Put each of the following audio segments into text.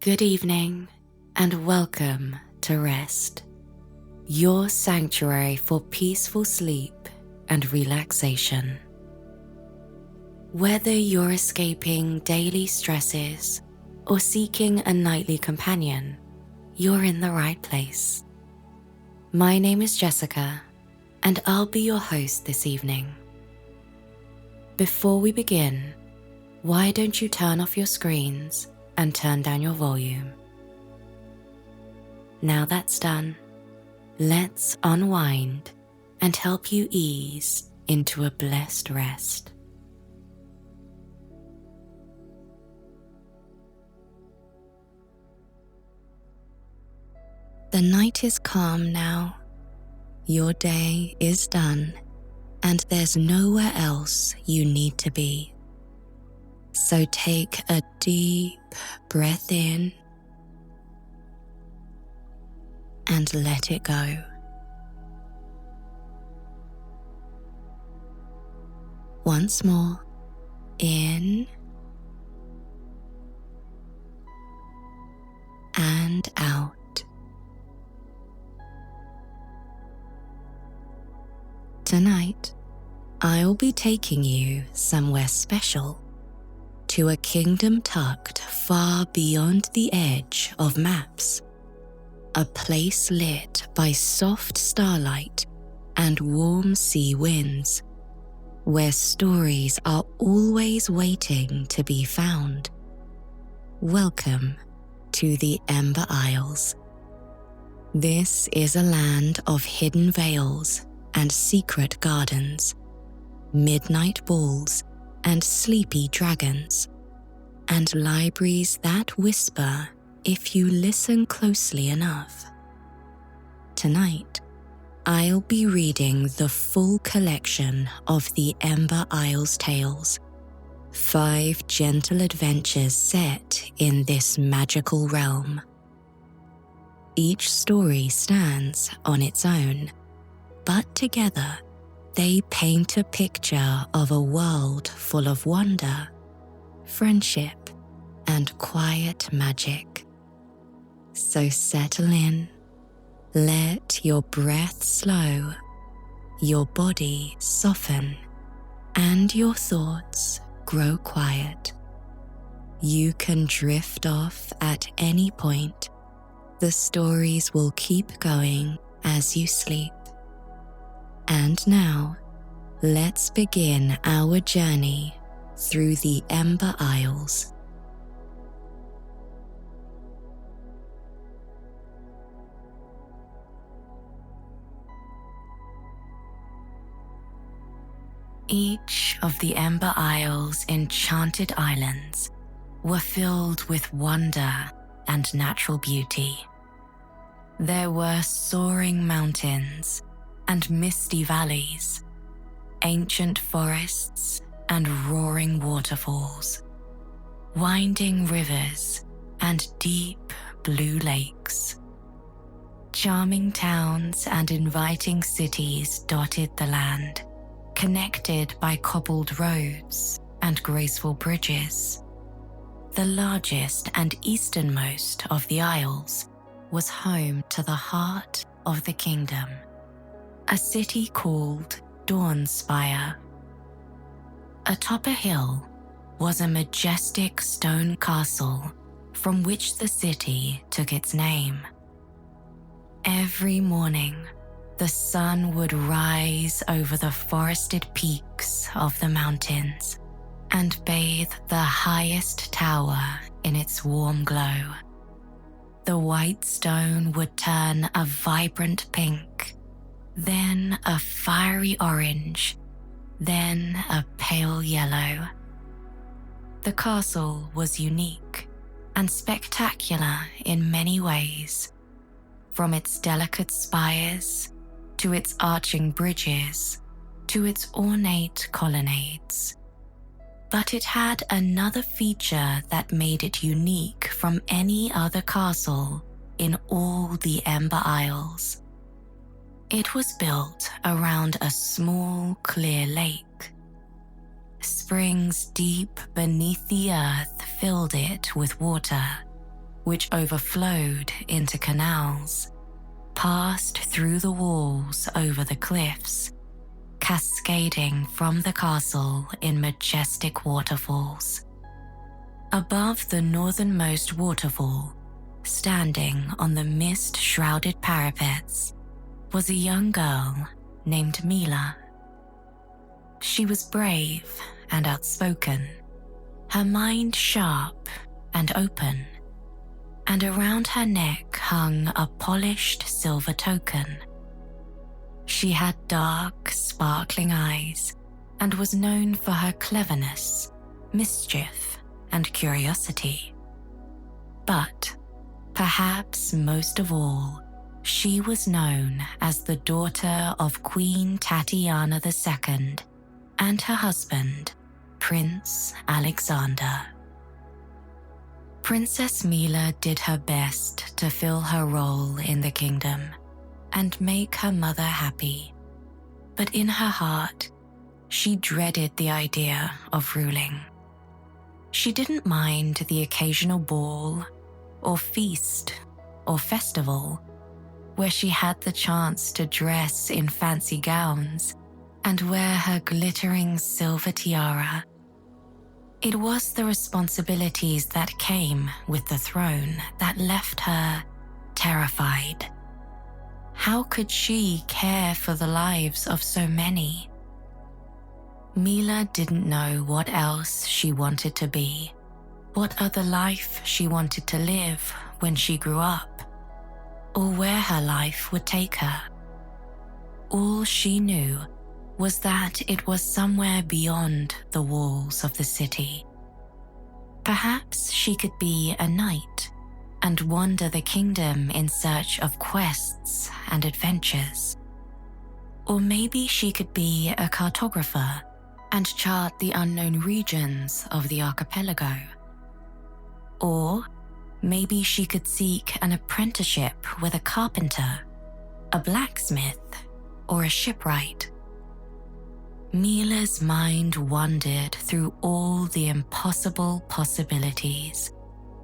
Good evening and welcome to Rest, your sanctuary for peaceful sleep and relaxation. Whether you're escaping daily stresses or seeking a nightly companion, you're in the right place. My name is Jessika, and I'll be your host this evening. Before we begin, why don't you turn off your screens and turn down your volume? Now that's done, let's unwind and help you ease into a blessed rest. The night is calm now. Your day is done, and there's nowhere else you need to be. So take a deep breath in and let it go. Once more, in and out. Tonight, I'll be taking you somewhere special, to a kingdom tucked far beyond the edge of maps, a place lit by soft starlight and warm sea winds, where stories are always waiting to be found. Welcome to the Ember Isles. This is a land of hidden vales and secret gardens, midnight balls and sleepy dragons, and libraries that whisper if you listen closely enough. Tonight, I'll be reading the full collection of the Ember Isles tales, 5 gentle adventures set in this magical realm. Each story stands on its own, but together they paint a picture of a world full of wonder, friendship, and quiet magic. So settle in, let your breath slow, your body soften, and your thoughts grow quiet. You can drift off at any point. The stories will keep going as you sleep. And now, let's begin our journey through the Ember Isles. Each of the Ember Isles' enchanted islands were filled with wonder and natural beauty. There were soaring mountains and misty valleys, ancient forests and roaring waterfalls, winding rivers and deep blue lakes. Charming towns and inviting cities dotted the land, connected by cobbled roads and graceful bridges. The largest and easternmost of the isles was home to the heart of the kingdom, a city called Dawnspire. Atop a hill was a majestic stone castle from which the city took its name. Every morning, the sun would rise over the forested peaks of the mountains and bathe the highest tower in its warm glow. The white stone would turn a vibrant pink, then a fiery orange, then a pale yellow. The castle was unique and spectacular in many ways, from its delicate spires to its arching bridges to its ornate colonnades. But it had another feature that made it unique from any other castle in all the Ember Isles. It was built around a small, clear lake. Springs deep beneath the earth filled it with water, which overflowed into canals, passed through the walls over the cliffs, cascading from the castle in majestic waterfalls. Above the northernmost waterfall, standing on the mist-shrouded parapets, was a young girl named Mila. She was brave and outspoken, her mind sharp and open, and around her neck hung a polished silver token. She had dark, sparkling eyes and was known for her cleverness, mischief, and curiosity. But perhaps most of all, she was known as the daughter of Queen Tatiana II and her husband, Prince Alexander. Princess Mila did her best to fill her role in the kingdom and make her mother happy, but in her heart, she dreaded the idea of ruling. She didn't mind the occasional ball, or feast, or festival, where she had the chance to dress in fancy gowns and wear her glittering silver tiara. It was the responsibilities that came with the throne that left her terrified. How could she care for the lives of so many? Mila didn't know what else she wanted to be, what other life she wanted to live when she grew up, or where her life would take her. All she knew was that it was somewhere beyond the walls of the city. Perhaps she could be a knight and wander the kingdom in search of quests and adventures. Or maybe she could be a cartographer and chart the unknown regions of the archipelago. Or maybe she could seek an apprenticeship with a carpenter, a blacksmith, or a shipwright. Mila's mind wandered through all the impossible possibilities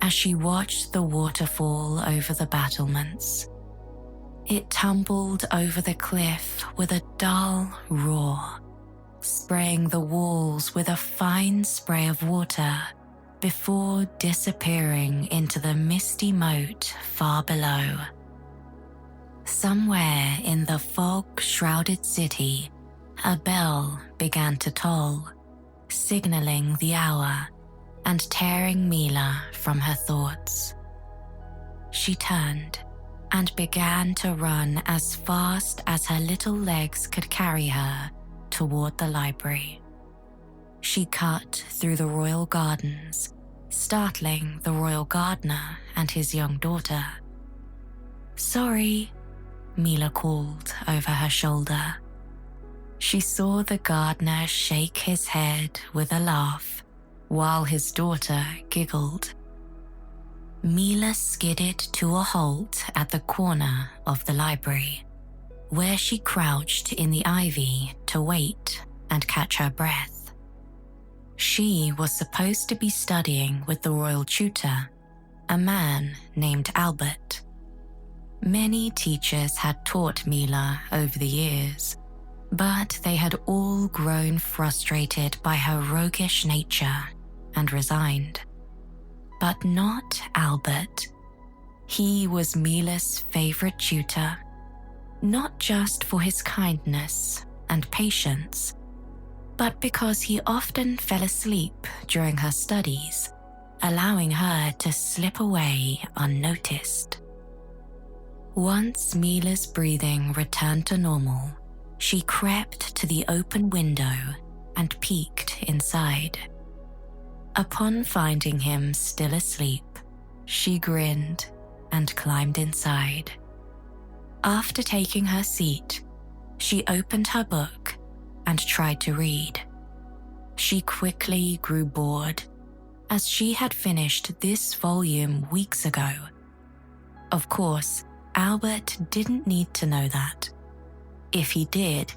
as she watched the waterfall over the battlements. It tumbled over the cliff with a dull roar, spraying the walls with a fine spray of water before disappearing into the misty moat far below. Somewhere in the fog-shrouded city, a bell began to toll, signaling the hour and tearing Mila from her thoughts. She turned and began to run as fast as her little legs could carry her toward the library. She cut through the royal gardens, startling the royal gardener and his young daughter. "Sorry," Mila called over her shoulder. She saw the gardener shake his head with a laugh, while his daughter giggled. Mila skidded to a halt at the corner of the library, where she crouched in the ivy to wait and catch her breath. She was supposed to be studying with the royal tutor, a man named Albert. Many teachers had taught Mila over the years, but they had all grown frustrated by her roguish nature and resigned. But not Albert. He was Mila's favorite tutor, not just for his kindness and patience, but because he often fell asleep during her studies, allowing her to slip away unnoticed. Once Mila's breathing returned to normal, she crept to the open window and peeked inside. Upon finding him still asleep, she grinned and climbed inside. After taking her seat, she opened her book and tried to read. She quickly grew bored, as she had finished this volume weeks ago. Of course, Albert didn't need to know that. If he did,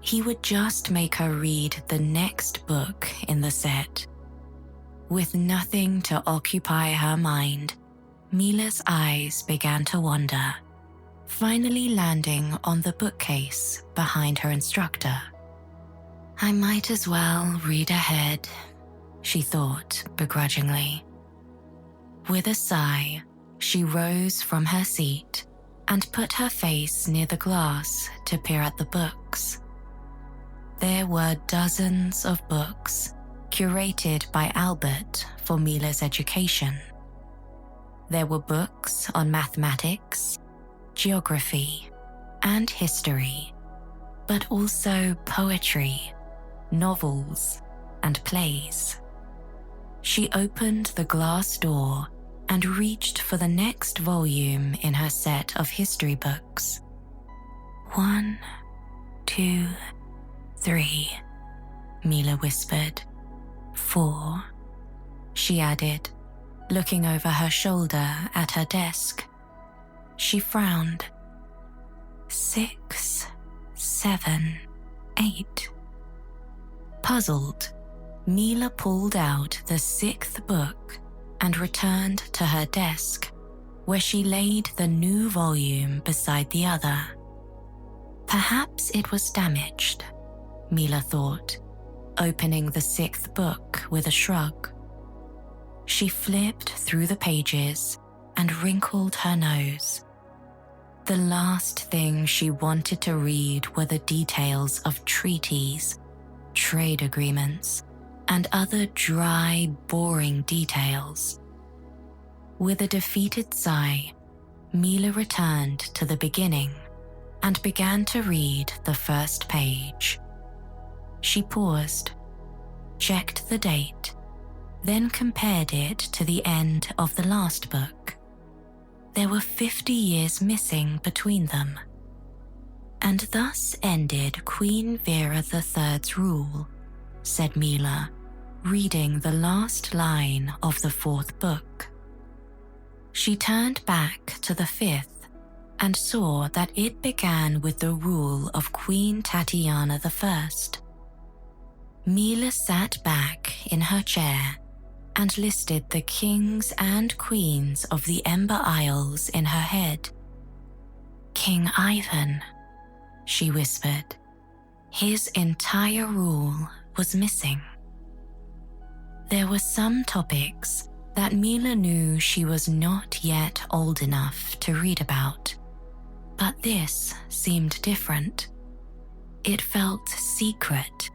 he would just make her read the next book in the set. With nothing to occupy her mind, Mila's eyes began to wander, finally landing on the bookcase behind her instructor. I might as well read ahead, she thought begrudgingly. With a sigh, she rose from her seat and put her face near the glass to peer at the books. There were dozens of books curated by Albert for Mila's education. There were books on mathematics, geography, and history, but also poetry, novels, and plays. She opened the glass door and reached for the next volume in her set of history books. 1, 2, 3, Mila whispered. 4, she added, looking over her shoulder at her desk. She frowned. 6, 7, 8. Puzzled, Mila pulled out the 6th book and returned to her desk, where she laid the new volume beside the other. Perhaps it was damaged, Mila thought, opening the 6th book with a shrug. She flipped through the pages and wrinkled her nose. The last thing she wanted to read were the details of treaties, trade agreements, and other dry, boring details. With a defeated sigh, Mila returned to the beginning and began to read the first page. She paused, checked the date, then compared it to the end of the last book. There were 50 years missing between them. And thus ended Queen Vera III's rule, said Mila, reading the last line of the 4th book. She turned back to the 5th and saw that it began with the rule of Queen Tatiana I. Mila sat back in her chair and listed the kings and queens of the Ember Isles in her head. King Ivan, she whispered. His entire rule was missing. There were some topics that Mila knew she was not yet old enough to read about, but this seemed different. It felt secret,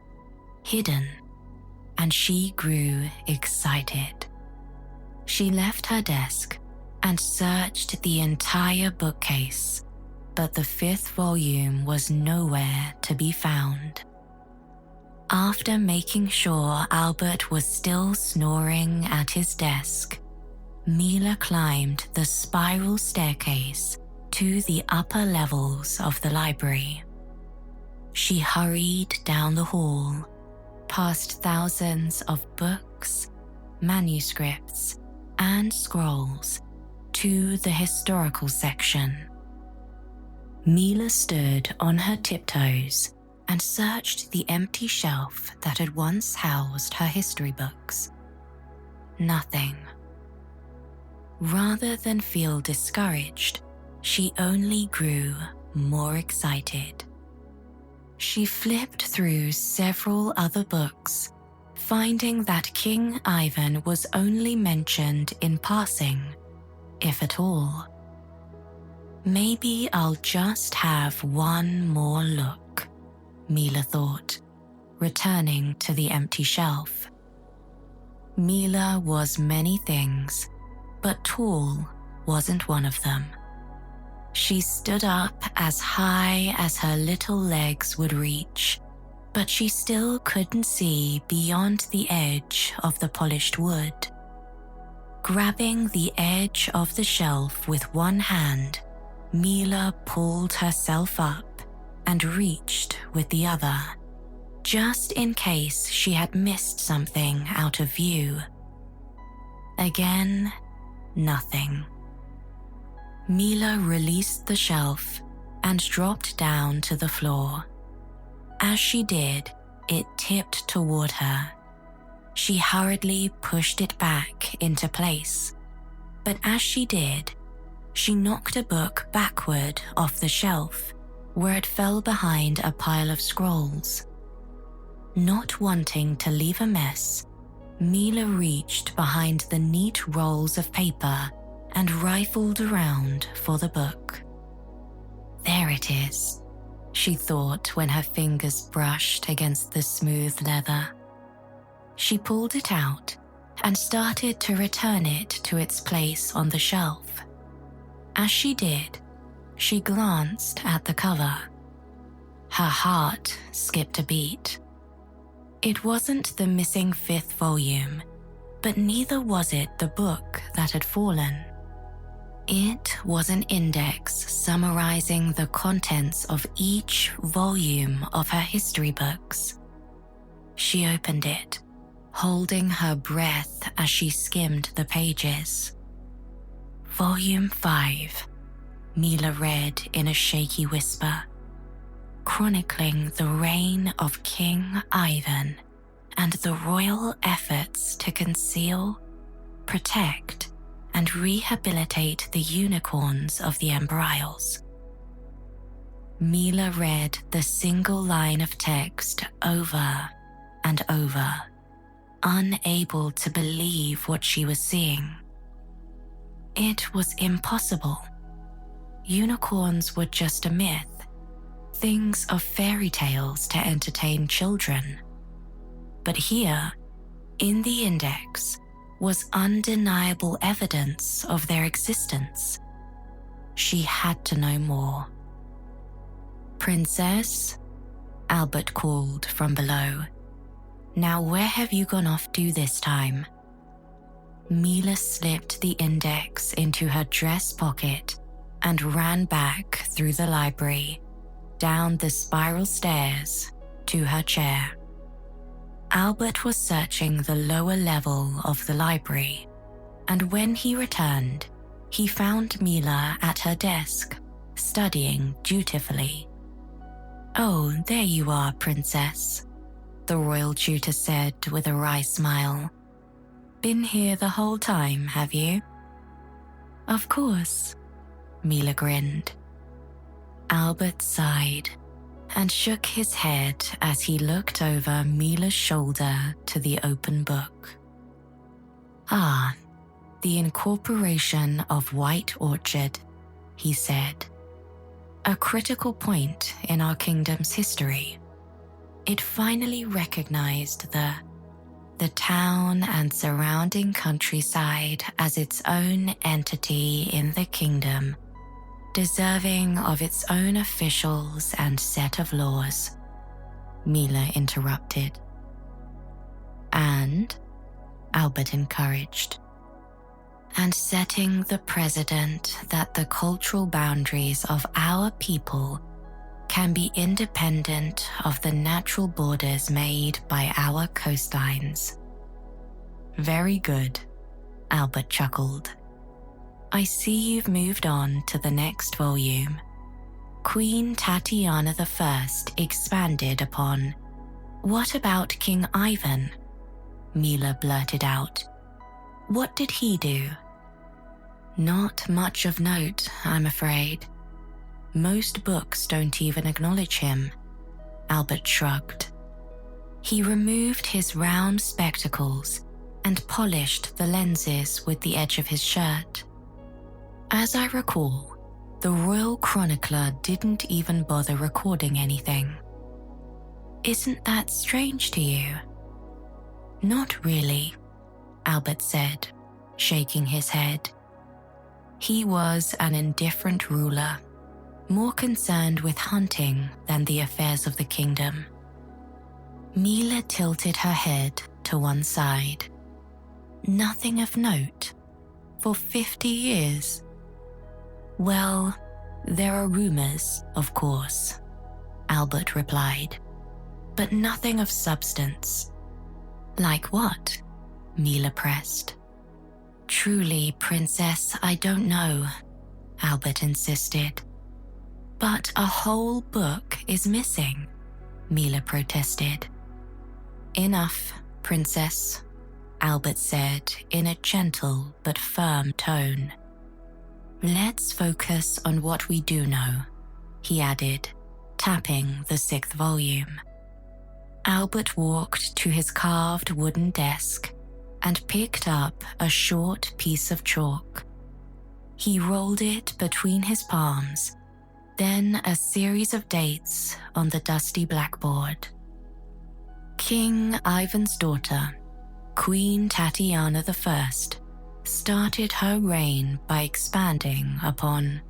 hidden, and she grew excited. She left her desk and searched the entire bookcase, but the 5th volume was nowhere to be found. After making sure Albert was still snoring at his desk, Mila climbed the spiral staircase to the upper levels of the library. She hurried down the hall, past thousands of books, manuscripts, and scrolls, to the historical section. Mila stood on her tiptoes and searched the empty shelf that had once housed her history books. Nothing. Rather than feel discouraged, she only grew more excited. She flipped through several other books, finding that King Ivan was only mentioned in passing, if at all. Maybe I'll just have one more look, Mila thought, returning to the empty shelf. Mila was many things, but tall wasn't one of them. She stood up as high as her little legs would reach, but she still couldn't see beyond the edge of the polished wood. Grabbing the edge of the shelf with one hand, Mila pulled herself up and reached with the other, just in case she had missed something out of view. Again, nothing. Mila released the shelf and dropped down to the floor. As she did, it tipped toward her. She hurriedly pushed it back into place, But as she did, she knocked a book backward off the shelf, where it fell behind a pile of scrolls. Not wanting to leave a mess, Mila reached behind the neat rolls of paper and rifled around for the book. There it is, she thought when her fingers brushed against the smooth leather. She pulled it out and started to return it to its place on the shelf. As she did, she glanced at the cover. Her heart skipped a beat. It wasn't the missing 5th volume, but neither was it the book that had fallen. It was an index summarizing the contents of each volume of her history books. She opened it, holding her breath as she skimmed the pages. Volume 5, Mila read in a shaky whisper, chronicling the reign of King Ivan and the royal efforts to conceal, protect, and rehabilitate the unicorns of the Ember Isles. Mila read the single line of text over and over, unable to believe what she was seeing. It was impossible. Unicorns were just a myth, things of fairy tales to entertain children. But here, in the index, was undeniable evidence of their existence. She had to know more. "Princess," Albert called from below. "Now where have you gone off to this time?" Mila slipped the index into her dress pocket and ran back through the library, down the spiral stairs to her chair. Albert was searching the lower level of the library, and when he returned, he found Mila at her desk, studying dutifully. "Oh, there you are, Princess," the royal tutor said with a wry smile. "Been here the whole time, have you?" "Of course," Mila grinned. Albert sighed and shook his head as he looked over Mila's shoulder to the open book. "Ah, the incorporation of White Orchard," he said. "A critical point in our kingdom's history. It finally recognized the town and surrounding countryside as its own entity in the kingdom, deserving of its own officials and set of laws," Mila interrupted. "And," Albert encouraged, "and setting the precedent that the cultural boundaries of our people can be independent of the natural borders made by our coastlines." "Very good," Albert chuckled. "I see you've moved on to the next volume. Queen Tatiana I expanded upon. What about King Ivan?" Mila blurted out. "What did he do?" "Not much of note, I'm afraid. Most books don't even acknowledge him," Albert shrugged. He removed his round spectacles and polished the lenses with the edge of his shirt. "As I recall, the royal chronicler didn't even bother recording anything. Isn't that strange to you?" "Not really," Albert said, shaking his head. He was an indifferent ruler, more concerned with hunting than the affairs of the kingdom. Mila tilted her head to one side. "Nothing of note? For 50 years? "Well, there are rumors, of course," Albert replied, "but nothing of substance." "Like what?" Mila pressed. "Truly, Princess, I don't know," Albert insisted. "But a whole book is missing," Mila protested. "Enough, Princess," Albert said in a gentle but firm tone. "Let's focus on what we do know," he added, tapping the 6th volume. Albert walked to his carved wooden desk and picked up a short piece of chalk. He rolled it between his palms, then a series of dates on the dusty blackboard. King Ivan's daughter, Queen Tatiana I, started her reign by expanding upon.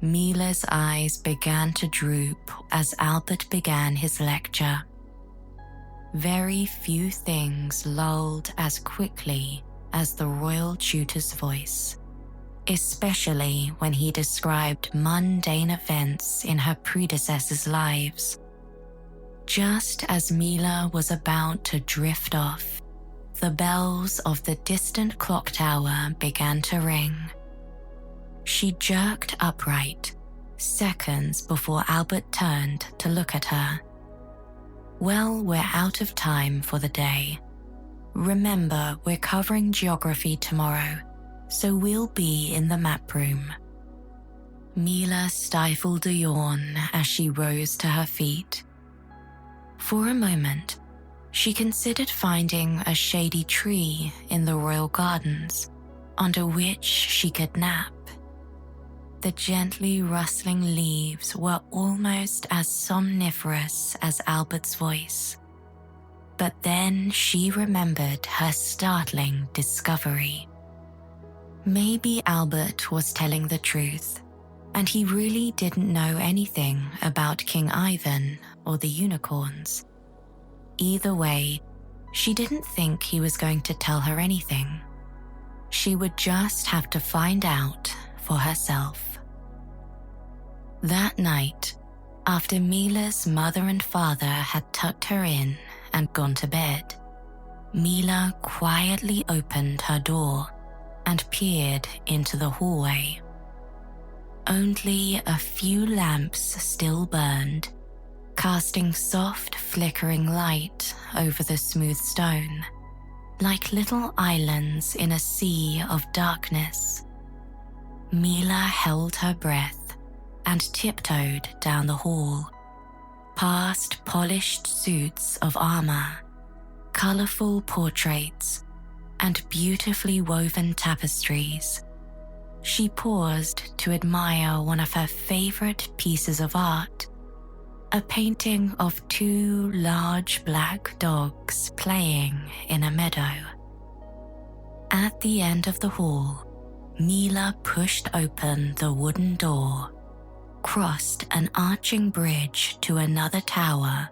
Mila's eyes began to droop as Albert began his lecture. Very few things lulled as quickly as the royal tutor's voice, especially when he described mundane events in her predecessors' lives. Just as Mila was about to drift off, the bells of the distant clock tower began to ring. She jerked upright, seconds before Albert turned to look at her. "Well, we're out of time for the day. Remember, we're covering geography tomorrow, so we'll be in the map room." Mila stifled a yawn as she rose to her feet. For a moment, she considered finding a shady tree in the royal gardens under which she could nap. The gently rustling leaves were almost as somniferous as Albert's voice. But then she remembered her startling discovery. Maybe Albert was telling the truth, and he really didn't know anything about King Ivan or the unicorns. Either way, she didn't think he was going to tell her anything. She would just have to find out for herself. That night, after Mila's mother and father had tucked her in and gone to bed, Mila quietly opened her door and peered into the hallway. Only a few lamps still burned, casting soft flickering light over the smooth stone, like little islands in a sea of darkness. Mila held her breath and tiptoed down the hall, past polished suits of armor, colorful portraits, and beautifully woven tapestries. She paused to admire one of her favorite pieces of art, a painting of 2 large black dogs playing in a meadow. At the end of the hall, Mila pushed open the wooden door, crossed an arching bridge to another tower,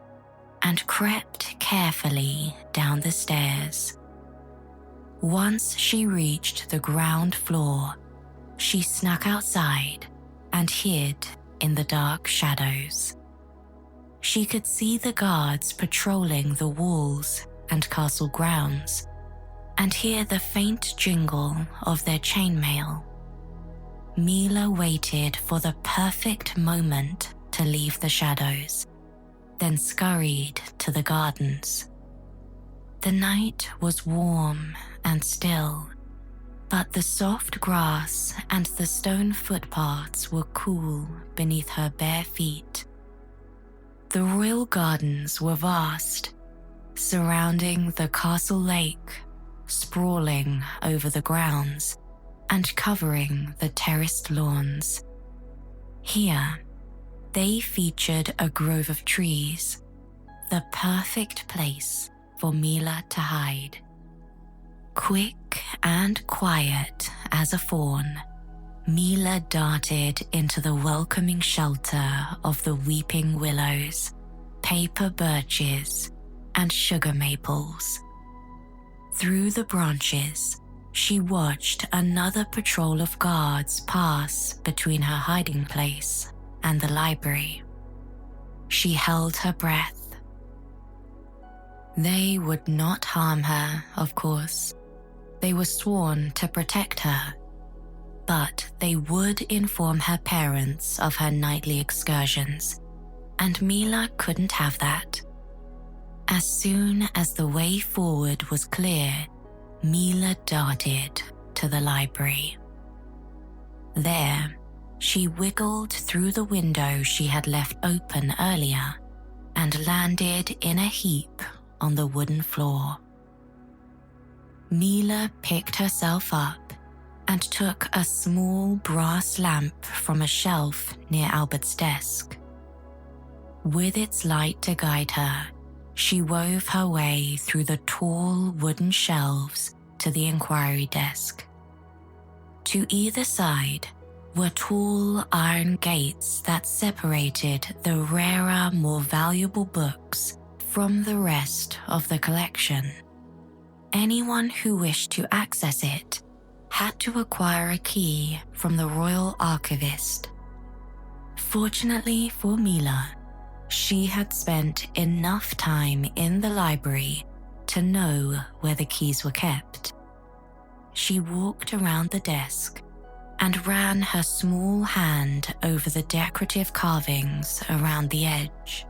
and crept carefully down the stairs. Once she reached the ground floor, she snuck outside and hid in the dark shadows. She could see the guards patrolling the walls and castle grounds, and hear the faint jingle of their chainmail. Mila waited for the perfect moment to leave the shadows, then scurried to the gardens. The night was warm and still, but the soft grass and the stone footpaths were cool beneath her bare feet. The royal gardens were vast, surrounding the castle lake, sprawling over the grounds and covering the terraced lawns. Here, they featured a grove of trees, the perfect place for Mila to hide. Quick and quiet as a fawn, Mila darted into the welcoming shelter of the weeping willows, paper birches, and sugar maples. Through the branches, she watched another patrol of guards pass between her hiding place and the library. She held her breath. They would not harm her, of course. They were sworn to protect her, but they would inform her parents of her nightly excursions, and Mila couldn't have that. As soon as the way forward was clear, Mila darted to the library. There, she wiggled through the window she had left open earlier and landed in a heap on the wooden floor. Mila picked herself up and took a small brass lamp from a shelf near Albert's desk. With its light to guide her, she wove her way through the tall wooden shelves to the inquiry desk. To either side were tall iron gates that separated the rarer, more valuable books from the rest of the collection. Anyone who wished to access it had to acquire a key from the royal archivist. Fortunately for Mila, she had spent enough time in the library to know where the keys were kept. She walked around the desk and ran her small hand over the decorative carvings around the edge.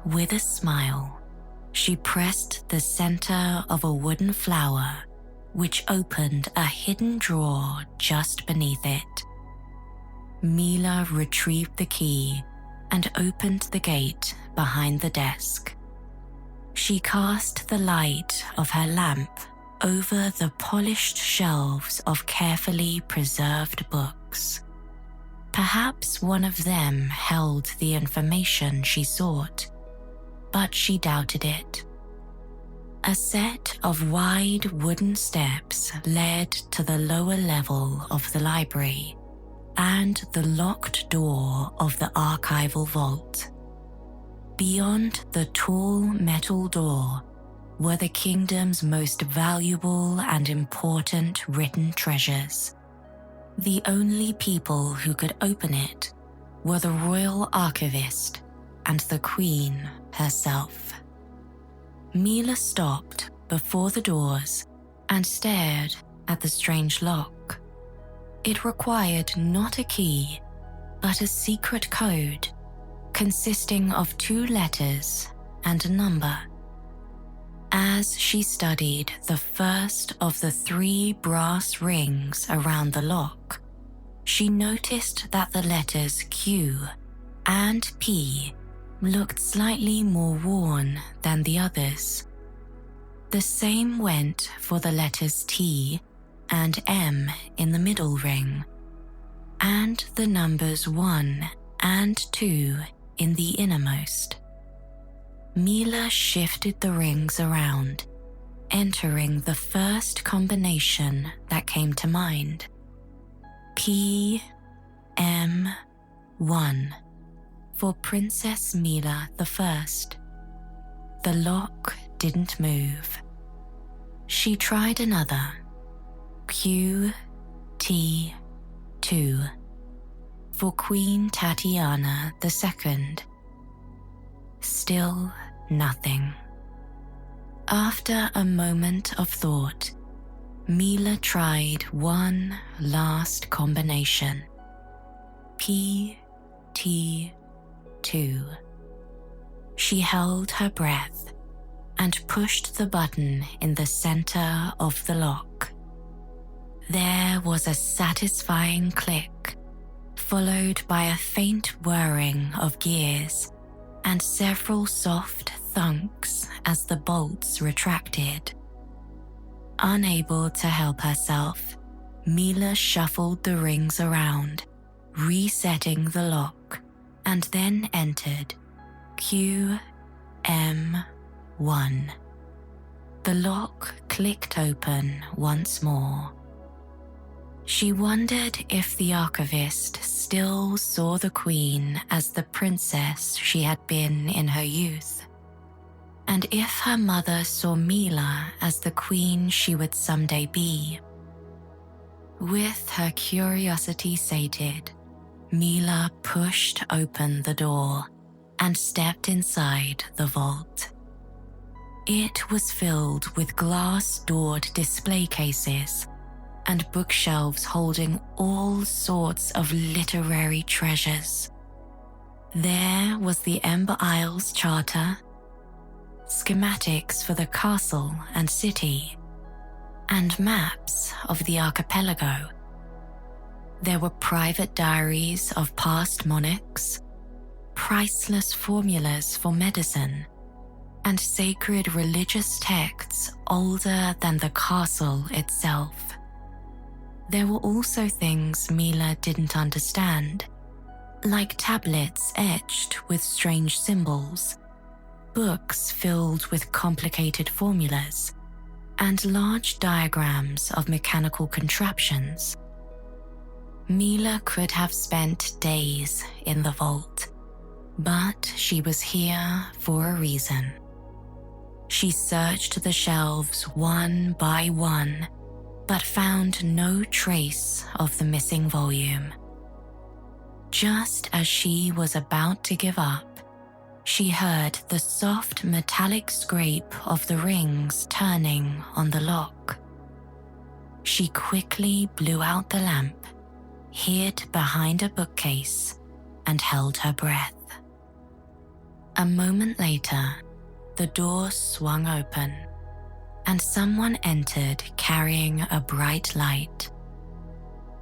With a smile, she pressed the center of a wooden flower, which opened a hidden drawer just beneath it. Mila retrieved the key and opened the gate behind the desk. She cast the light of her lamp over the polished shelves of carefully preserved books. Perhaps one of them held the information she sought, but she doubted it. A set of wide wooden steps led to the lower level of the library and the locked door of the archival vault. Beyond the tall metal door were the kingdom's most valuable and important written treasures. The only people who could open it were the royal archivist and the queen herself. Mila stopped before the doors and stared at the strange lock. It required not a key, but a secret code consisting of 2 letters and a number. As she studied the first of the 3 brass rings around the lock, she noticed that the letters Q and P looked slightly more worn than the others. The same went for the letters T and M in the middle ring, and the numbers 1 and 2 in the innermost. Mila shifted the rings around, entering the first combination that came to mind. P, M, 1 for Princess Mila the First. The lock didn't move. She tried another. Q, T, 2 for Queen Tatiana II. Still nothing. After a moment of thought, Mila tried one last combination. P, T, 2. She held her breath and pushed the button in the center of the lock. There was a satisfying click, followed by a faint whirring of gears and several soft thunks as the bolts retracted. Unable to help herself, Mila shuffled the rings around, resetting the lock, and then entered Q, M, 1. The lock clicked open once more. She wondered if the archivist still saw the queen as the princess she had been in her youth, and if her mother saw Mila as the queen she would someday be. With her curiosity sated, Mila pushed open the door and stepped inside the vault. It was filled with glass-doored display cases and bookshelves holding all sorts of literary treasures. There was the Ember Isles Charter, schematics for the castle and city, and maps of the archipelago. There were private diaries of past monarchs, priceless formulas for medicine, and sacred religious texts older than the castle itself. There were also things Mila didn't understand, like tablets etched with strange symbols, books filled with complicated formulas, and large diagrams of mechanical contraptions. Mila could have spent days in the vault, but she was here for a reason. She searched the shelves one by one, but found no trace of the missing volume. Just as she was about to give up, she heard the soft metallic scrape of the rings turning on the lock. She quickly blew out the lamp, hid behind a bookcase, and held her breath. A moment later, the door swung open, and someone entered carrying a bright light.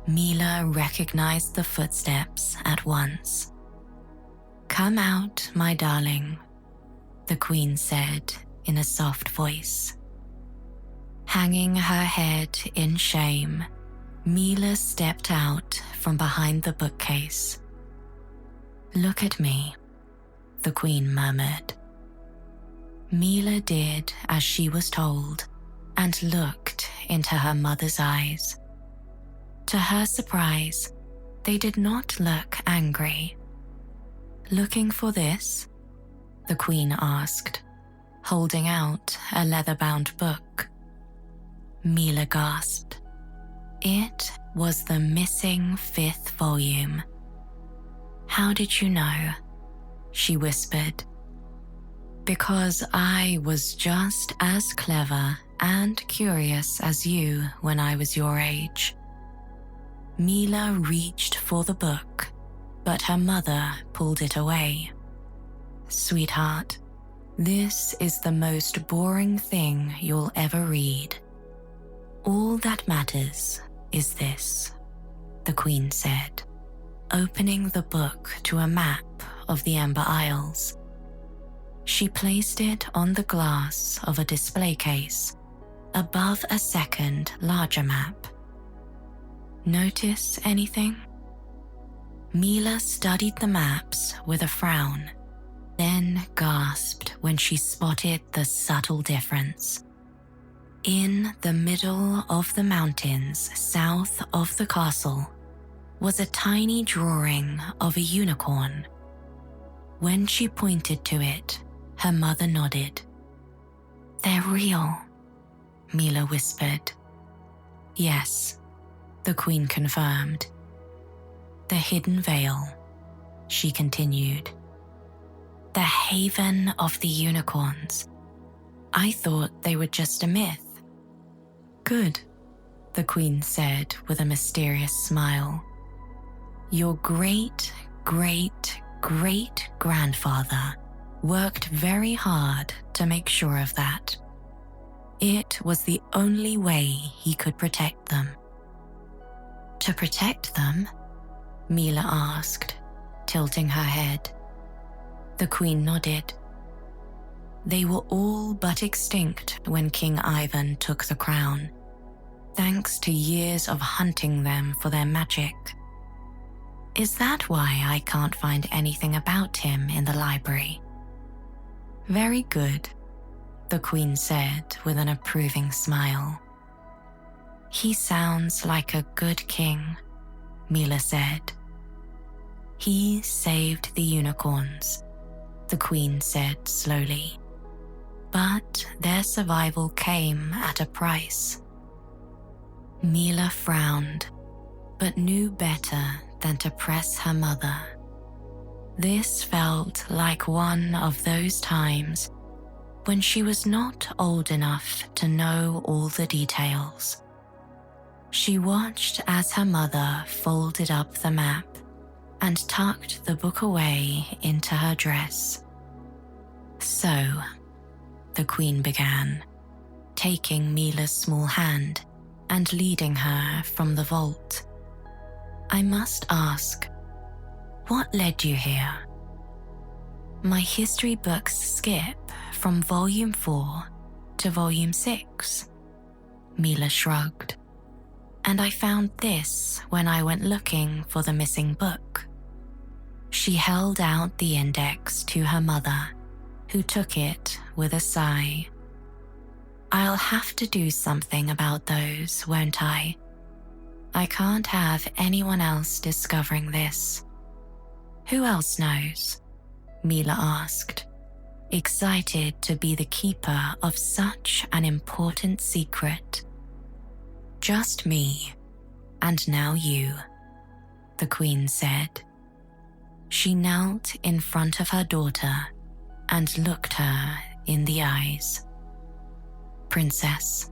Mila recognized the footsteps at once. "Come out, my darling," the Queen said in a soft voice. Hanging her head in shame, Mila stepped out from behind the bookcase. "Look at me," the Queen murmured. Mila did as she was told and looked into her mother's eyes. To her surprise, they did not look angry. "Looking for this?" the Queen asked, holding out a leather-bound book. Mila gasped. It was the missing 5th volume. "How did you know?" she whispered. "Because I was just as clever and curious as you when I was your age." Mila reached for the book, but her mother pulled it away. "Sweetheart, this is the most boring thing you'll ever read. All that matters is this," the Queen said, opening the book to a map of the Ember Isles. She placed it on the glass of a display case, above a second larger map. "Notice anything?" Mila studied the maps with a frown, then gasped when she spotted the subtle difference. In the middle of the mountains south of the castle was a tiny drawing of a unicorn. When she pointed to it, her mother nodded. "They're real," Mila whispered. "Yes," the Queen confirmed. "The hidden veil," she continued. "The haven of the unicorns. I thought they were just a myth." "Good," the Queen said with a mysterious smile. "Your great-great-great-grandfather worked very hard to make sure of that. It was the only way he could protect them." "To protect them?" Mila asked, tilting her head. The Queen nodded. "They were all but extinct when King Ivan took the crown, thanks to years of hunting them for their magic. Is that why I can't find anything about him in the library?" "Very good," the Queen said with an approving smile. "He sounds like a good king," Mila said. "He saved the unicorns," the Queen said slowly. "But their survival came at a price." Mila frowned, but knew better than to press her mother. This felt like one of those times when she was not old enough to know all the details. She watched as her mother folded up the map and tucked the book away into her dress. "So," the Queen began, taking Mila's small hand and leading her from the vault. I must ask, what led you here? My history books skip from volume 4 to volume 6, Mila shrugged, and I found this when I went looking for the missing book. She held out the index to her mother, who took it with a sigh. I'll have to do something about those, won't I? I can't have anyone else discovering this. Who else knows? Mila asked, excited to be the keeper of such an important secret. Just me, and now you, the Queen said. She knelt in front of her daughter and looked her in the eyes. Princess,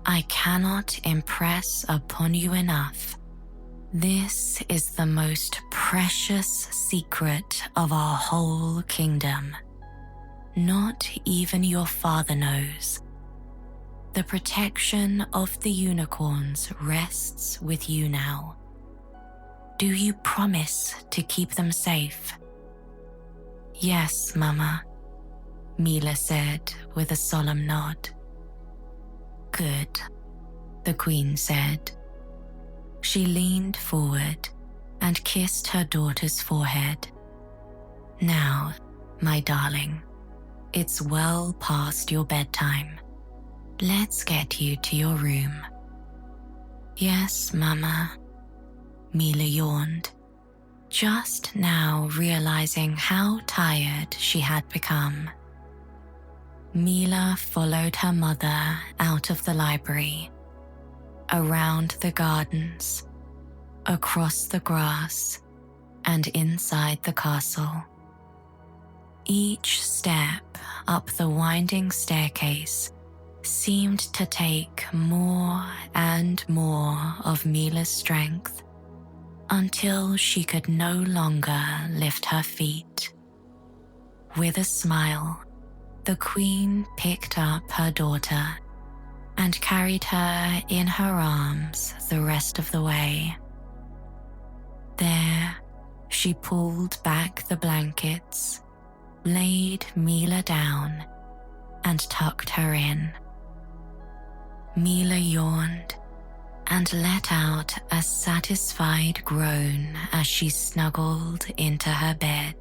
I cannot impress upon you enough. This is the most precious secret of our whole kingdom. Not even your father knows. The protection of the unicorns rests with you now. Do you promise to keep them safe? Yes, Mama, Mila said with a solemn nod. Good, the Queen said. She leaned forward and kissed her daughter's forehead. Now, my darling, it's well past your bedtime. Let's get you to your room. Yes, Mama, Mila yawned, just now realizing how tired she had become. Mila followed her mother out of the library, around the gardens, across the grass, and inside the castle. Each step up the winding staircase seemed to take more and more of Mila's strength until she could no longer lift her feet. With a smile, the Queen picked up her daughter and carried her in her arms the rest of the way. There, she pulled back the blankets, laid Mila down, and tucked her in. Mila yawned and let out a satisfied groan as she snuggled into her bed.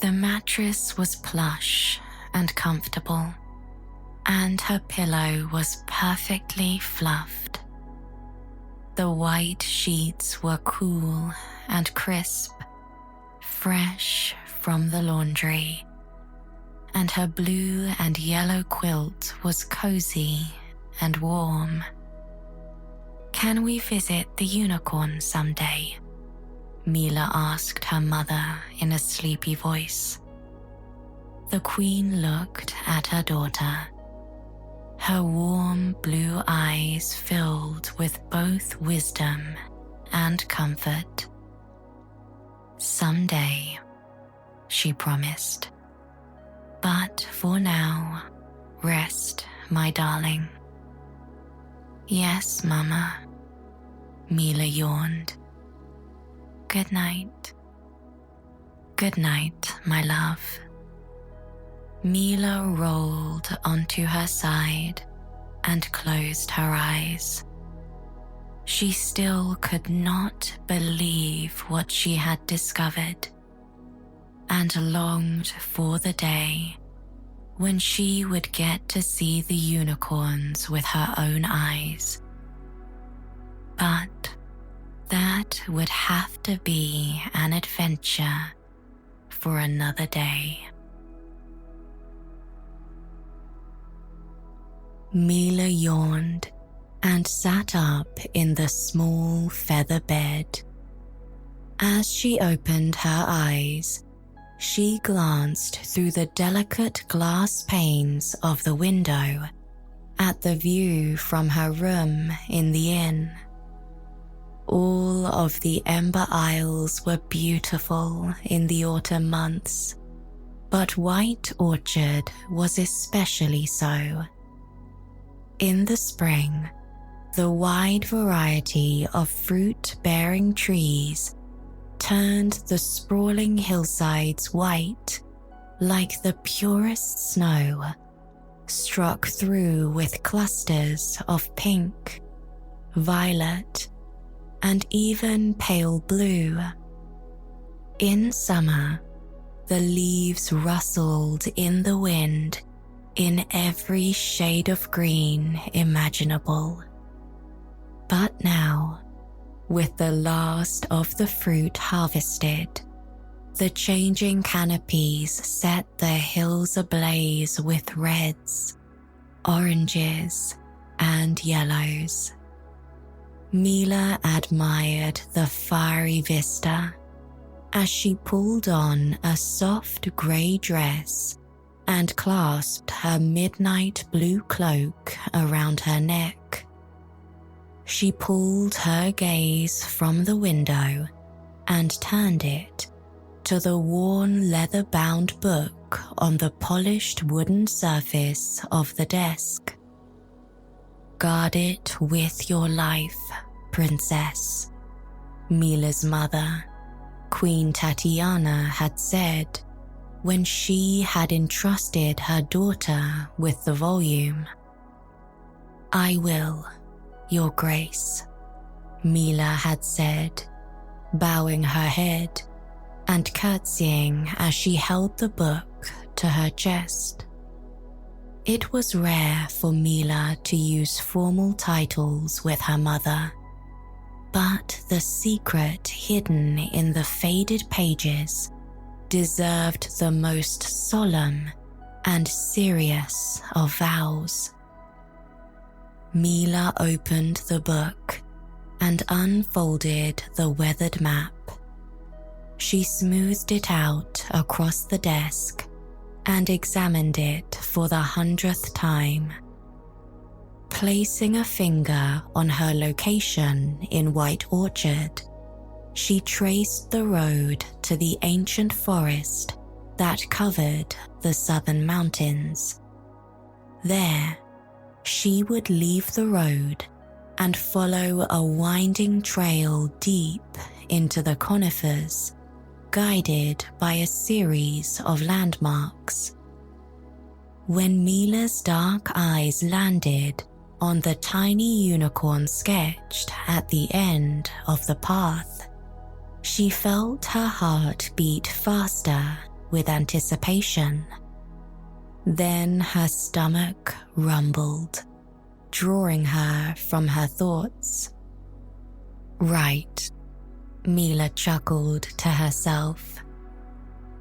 The mattress was plush and comfortable, and her pillow was perfectly fluffed. The white sheets were cool and crisp, fresh from the laundry, and her blue and yellow quilt was cozy and warm. Can we visit the unicorn someday? Mila asked her mother in a sleepy voice. The Queen looked at her daughter. Her warm blue eyes filled with both wisdom and comfort. Someday, she promised. But for now, rest, my darling. Yes, Mama, Mila yawned. Good night. Good night, my love. Mila rolled onto her side and closed her eyes. She still could not believe what she had discovered, and longed for the day when she would get to see the unicorns with her own eyes. But that would have to be an adventure for another day. Mila yawned and sat up in the small feather bed. As she opened her eyes, she glanced through the delicate glass panes of the window at the view from her room in the inn. All of the Ember Isles were beautiful in the autumn months, but White Orchard was especially so. In the spring, the wide variety of fruit-bearing trees turned the sprawling hillsides white like the purest snow, struck through with clusters of pink, violet, and even pale blue. In summer, the leaves rustled in the wind in every shade of green imaginable. But now, with the last of the fruit harvested, the changing canopies set the hills ablaze with reds, oranges, and yellows. Mila admired the fiery vista as she pulled on a soft grey dress and clasped her midnight blue cloak around her neck. She pulled her gaze from the window and turned it to the worn leather-bound book on the polished wooden surface of the desk. "Guard it with your life, princess," Mila's mother, Queen Tatiana, had said when she had entrusted her daughter with the volume. "I will, Your Grace," Mila had said, bowing her head and curtsying as she held the book to her chest. It was rare for Mila to use formal titles with her mother, but the secret hidden in the faded pages deserved the most solemn and serious of vows. Mila opened the book and unfolded the weathered map. She smoothed it out across the desk and examined it for the 100th time. Placing a finger on her location in White Orchard, she traced the road to the ancient forest that covered the southern mountains. There, she would leave the road and follow a winding trail deep into the conifers, guided by a series of landmarks. When Mila's dark eyes landed on the tiny unicorn sketched at the end of the path, she felt her heart beat faster with anticipation. Then her stomach rumbled, drawing her from her thoughts. "Right," Mila chuckled to herself.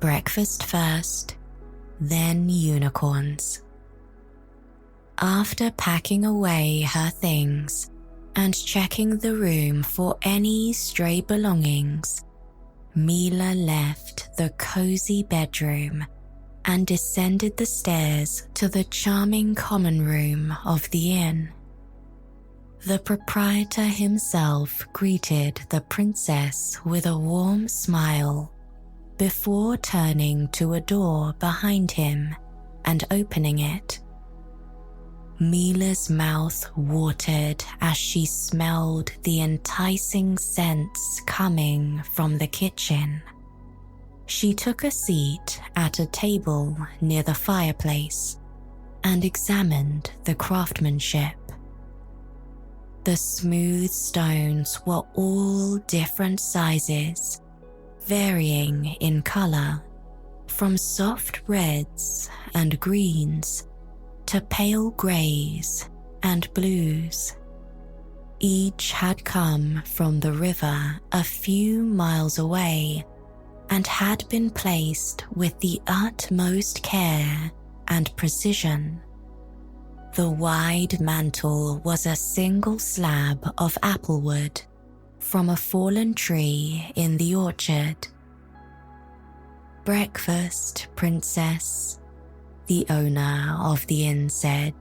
"Breakfast first, then unicorns." After packing away her things and checking the room for any stray belongings, Mila left the cozy bedroom and descended the stairs to the charming common room of the inn. The proprietor himself greeted the princess with a warm smile before turning to a door behind him and opening it. Mila's mouth watered as she smelled the enticing scents coming from the kitchen. She took a seat at a table near the fireplace and examined the craftsmanship. The smooth stones were all different sizes, varying in color, from soft reds and greens to pale greys and blues. Each had come from the river a few miles away and had been placed with the utmost care and precision. The wide mantle was a single slab of applewood from a fallen tree in the orchard. "Breakfast, princess," the owner of the inn said,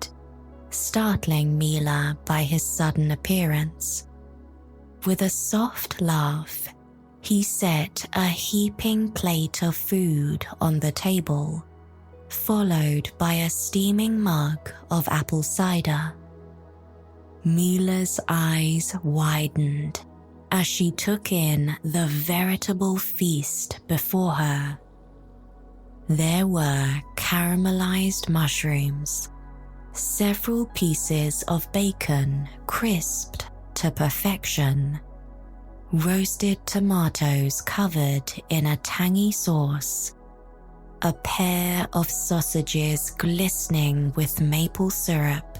startling Mila by his sudden appearance. With a soft laugh, He set a heaping plate of food on the table, followed by a steaming mug of apple cider. Mila's eyes widened as she took in the veritable feast before her. There were caramelized mushrooms, several pieces of bacon crisped to perfection, roasted tomatoes covered in a tangy sauce, a pair of sausages glistening with maple syrup,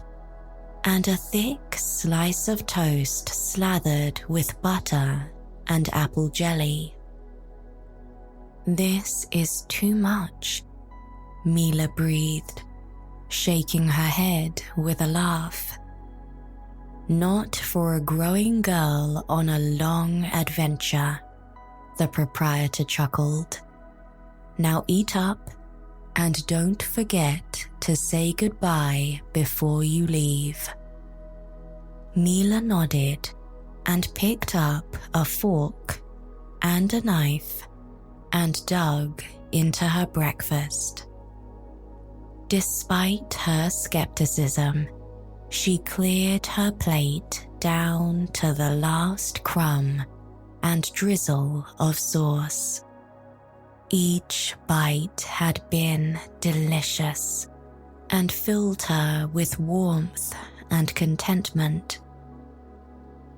and a thick slice of toast slathered with butter and apple jelly. "This is too much," Mila breathed, shaking her head with a laugh. "Not for a growing girl on a long adventure," the proprietor chuckled. "Now eat up, and don't forget to say goodbye before you leave." Mila nodded and picked up a fork and a knife and dug into her breakfast. Despite her skepticism, she cleared her plate down to the last crumb and drizzle of sauce. Each bite had been delicious and filled her with warmth and contentment.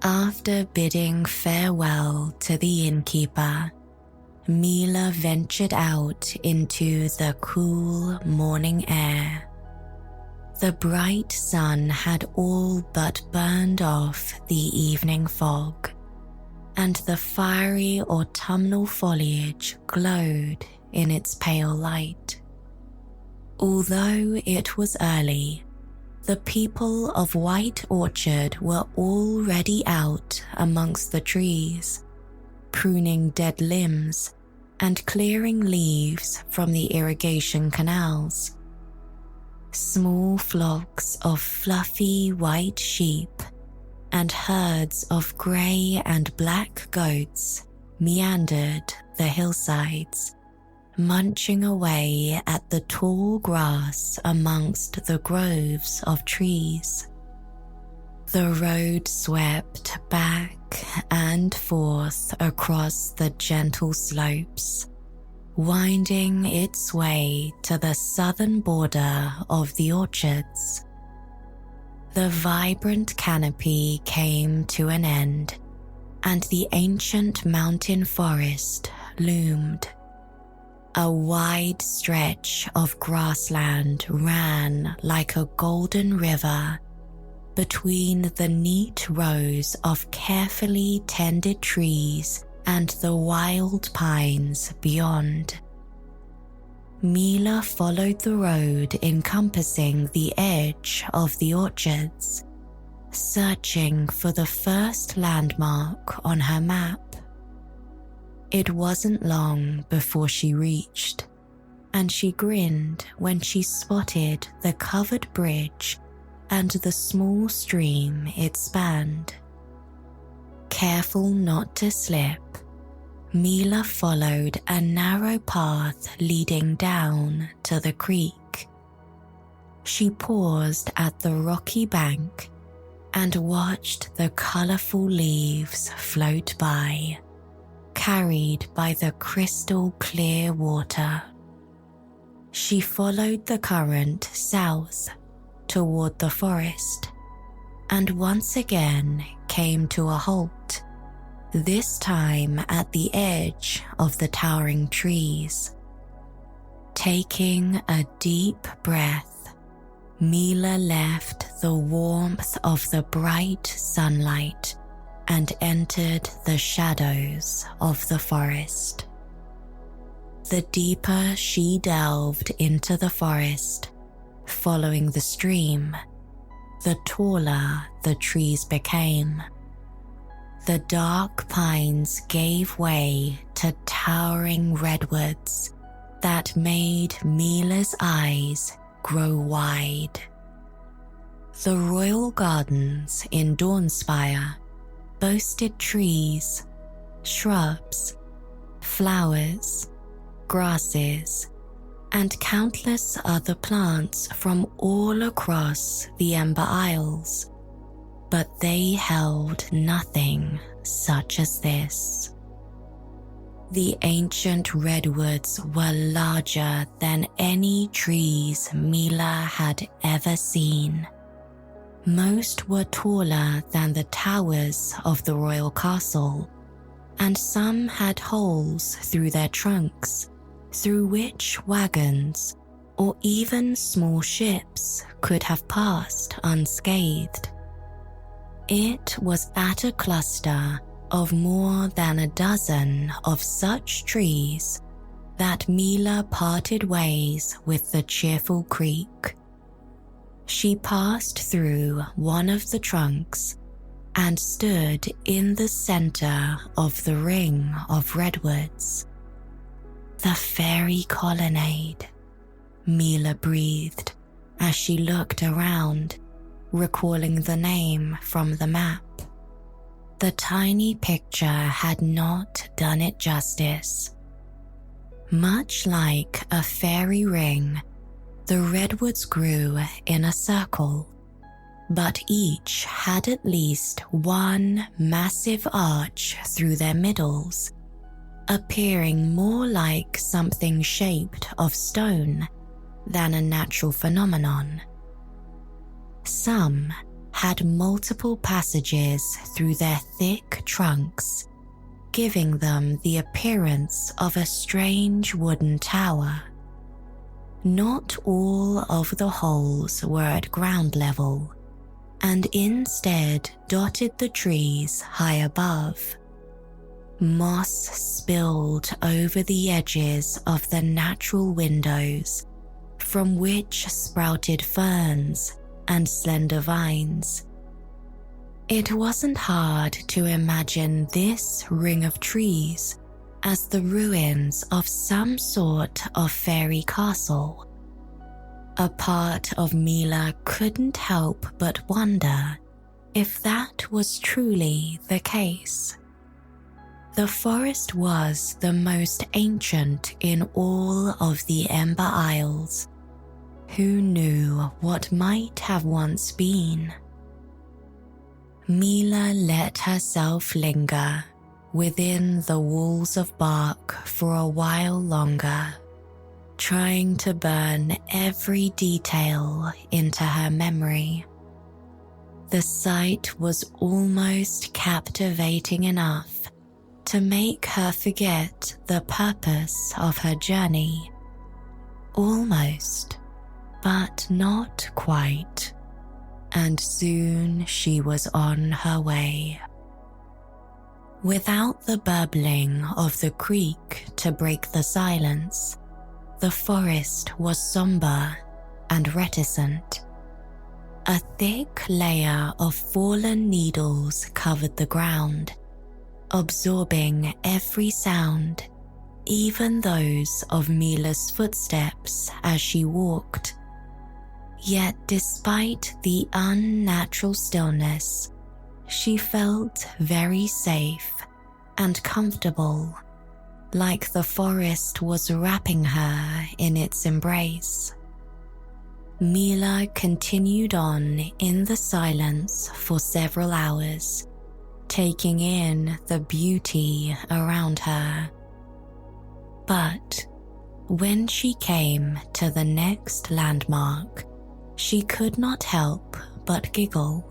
After bidding farewell to the innkeeper, Mila ventured out into the cool morning air. The bright sun had all but burned off the evening fog, and the fiery autumnal foliage glowed in its pale light. Although it was early, the people of White Orchard were already out amongst the trees, pruning dead limbs and clearing leaves from the irrigation canals. Small flocks of fluffy white sheep and herds of grey and black goats meandered the hillsides, munching away at the tall grass amongst the groves of trees. The road swept back and forth across the gentle slopes, winding its way to the southern border of the orchards. The vibrant canopy came to an end, and the ancient mountain forest loomed. A wide stretch of grassland ran like a golden river between the neat rows of carefully tended trees and the wild pines beyond. Mila followed the road encompassing the edge of the orchards, searching for the first landmark on her map. It wasn't long before she reached, and she grinned when she spotted the covered bridge and the small stream it spanned. Careful not to slip, Mila followed a narrow path leading down to the creek. She paused at the rocky bank and watched the colourful leaves float by, carried by the crystal clear water. She followed the current south toward the forest, and once again came to a halt, this time at the edge of the towering trees. Taking a deep breath, Mila left the warmth of the bright sunlight and entered the shadows of the forest. The deeper she delved into the forest, following the stream, the taller the trees became. The dark pines gave way to towering redwoods that made Mila's eyes grow wide. The royal gardens in Dawnspire boasted trees shrubs, flowers, grasses, and countless other plants from all across the Ember Isles, but they held nothing such as this. The ancient redwoods were larger than any trees Mila had ever seen. Most were taller than the towers of the royal castle, and some had holes through their trunks, through which wagons or even small ships could have passed unscathed. It was at a cluster of more than a dozen of such trees that Mila parted ways with the cheerful creek. She passed through one of the trunks and stood in the center of the ring of redwoods. The fairy colonnade, Mila breathed as she looked around, recalling the name from the map. The tiny picture had not done it justice. Much like a fairy ring, the redwoods grew in a circle, but each had at least one massive arch through their middles, appearing more like something shaped of stone than a natural phenomenon. Some had multiple passages through their thick trunks, giving them the appearance of a strange wooden tower. Not all of the holes were at ground level, and instead dotted the trees high above. Moss spilled over the edges of the natural windows, from which sprouted ferns and slender vines. It wasn't hard to imagine this ring of trees as the ruins of some sort of fairy castle. A part of Mila couldn't help but wonder if that was truly the case. The forest was the most ancient in all of the Ember Isles. Who knew what might have once been? Mila let herself linger within the walls of bark for a while longer, trying to burn every detail into her memory. The sight was almost captivating enough to make her forget the purpose of her journey. Almost, but not quite, and soon she was on her way. Without the burbling of the creek to break the silence, the forest was somber and reticent. A thick layer of fallen needles covered the ground, absorbing every sound, even those of Mila's footsteps as she walked. Yet despite the unnatural stillness, she felt very safe and comfortable, like the forest was wrapping her in its embrace. Mila continued on in the silence for several hours, taking in the beauty around her. But when she came to the next landmark, she could not help but giggle.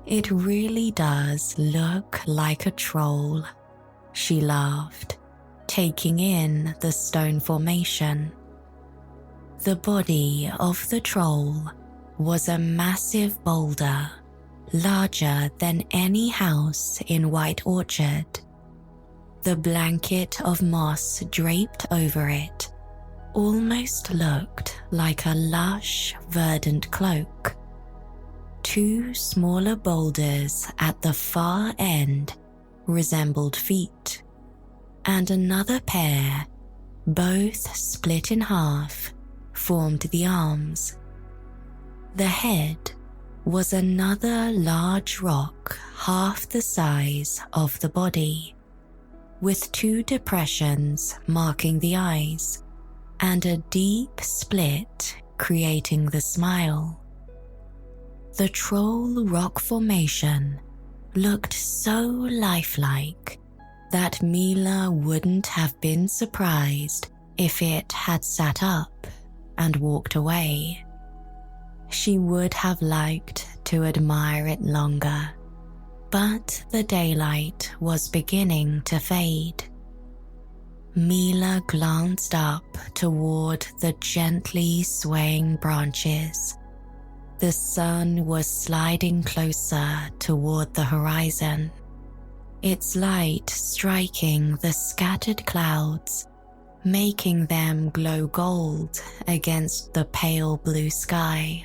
It really does look like a troll, she laughed, taking in the stone formation. The body of the troll was a massive boulder, larger than any house in White Orchard. The blanket of moss draped over it almost looked like a lush, verdant cloak. Two smaller boulders at the far end resembled feet, and another pair, both split in half, formed the arms. The head was another large rock half the size of the body, with 2 depressions marking the eyes and a deep split creating the smile. The troll rock formation looked so lifelike that Mila wouldn't have been surprised if it had sat up and walked away. She would have liked to admire it longer, but the daylight was beginning to fade. Mila glanced up toward the gently swaying branches. The sun was sliding closer toward the horizon, its light striking the scattered clouds, making them glow gold against the pale blue sky.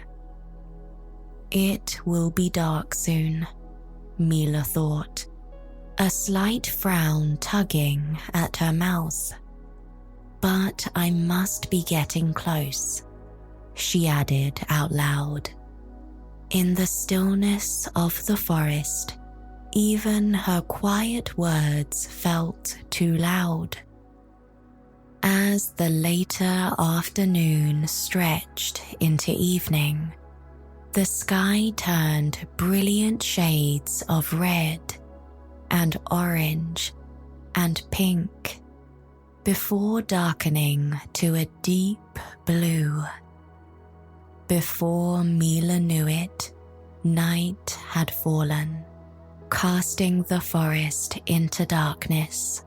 It will be dark soon, Mila thought, a slight frown tugging at her mouth. But I must be getting close, she added out loud. In the stillness of the forest, even her quiet words felt too loud. As the later afternoon stretched into evening, the sky turned brilliant shades of red and orange and pink before darkening to a deep blue. Before Mila knew it, night had fallen, casting the forest into darkness.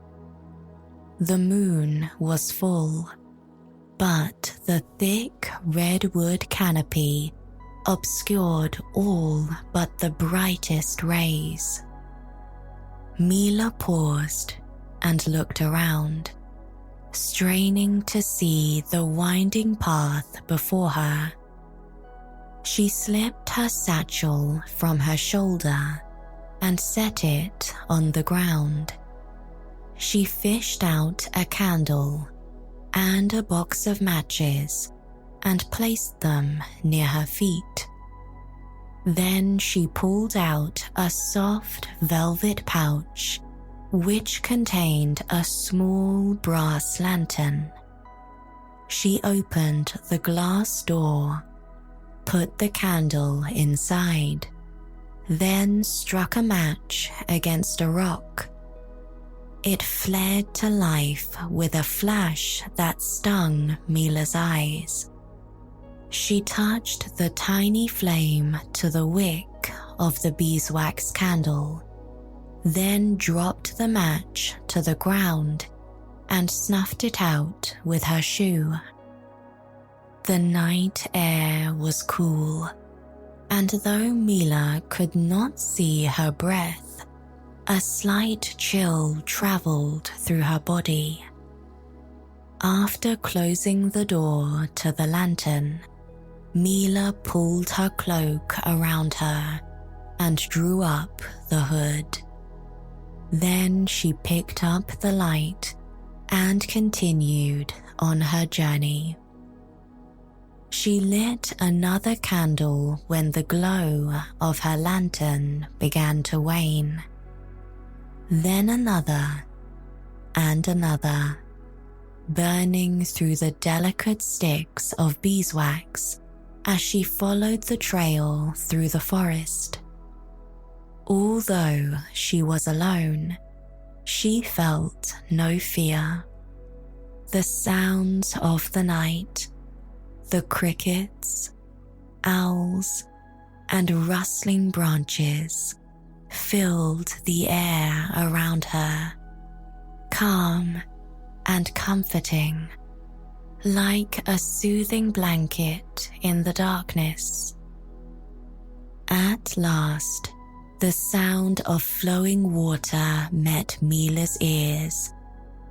The moon was full, but the thick redwood canopy obscured all but the brightest rays. Mila paused and looked around, straining to see the winding path before her. She slipped her satchel from her shoulder and set it on the ground. She fished out a candle and a box of matches and placed them near her feet. Then she pulled out a soft velvet pouch which contained a small brass lantern. She opened the glass door, put the candle inside, then struck a match against a rock. It fled to life with a flash that stung Mila's eyes. She touched the tiny flame to the wick of the beeswax candle, then dropped the match to the ground and snuffed it out with her shoe. The night air was cool, and though Mila could not see her breath, a slight chill traveled through her body. After closing the door to the lantern, Mila pulled her cloak around her and drew up the hood. Then she picked up the light and continued on her journey. She lit another candle when the glow of her lantern began to wane. Then another and another, burning through the delicate sticks of beeswax as she followed the trail through the forest. Although she was alone, she felt no fear. The sounds of the night, the crickets, owls, and rustling branches filled the air around her, calm and comforting, like a soothing blanket in the darkness. At last, the sound of flowing water met Mila's ears,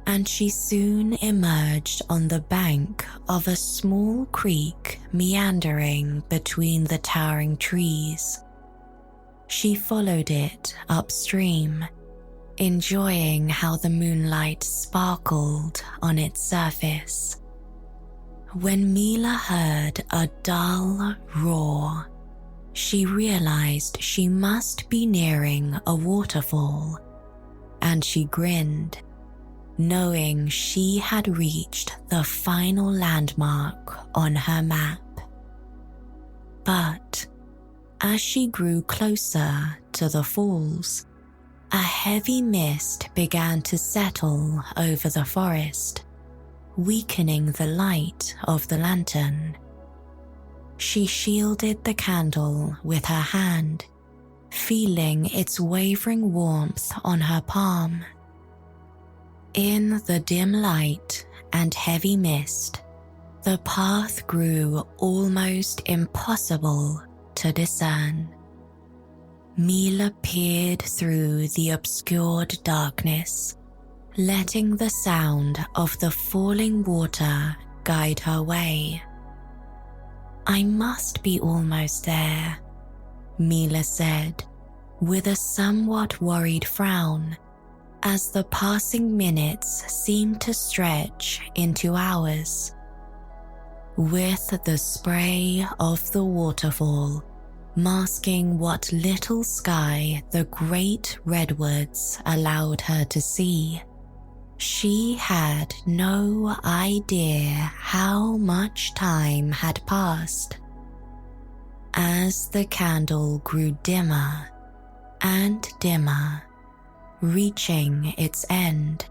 and she soon emerged on the bank of a small creek meandering between the towering trees. She followed it upstream, enjoying how the moonlight sparkled on its surface. When Mila heard a dull roar, she realized she must be nearing a waterfall, and she grinned knowing she had reached the final landmark on her map. But as she grew closer to the falls, a heavy mist began to settle over the forest, weakening the light of the lantern. She shielded the candle with her hand, feeling its wavering warmth on her palm. In the dim light and heavy mist, the path grew almost impossible to discern. Mila peered through the obscured darkness, letting the sound of the falling water guide her way. "I must be almost there," Mila said, with a somewhat worried frown, as the passing minutes seemed to stretch into hours. With the spray of the waterfall masking what little sky the great redwoods allowed her to see, she had no idea how much time had passed. As the candle grew dimmer and dimmer, reaching its end,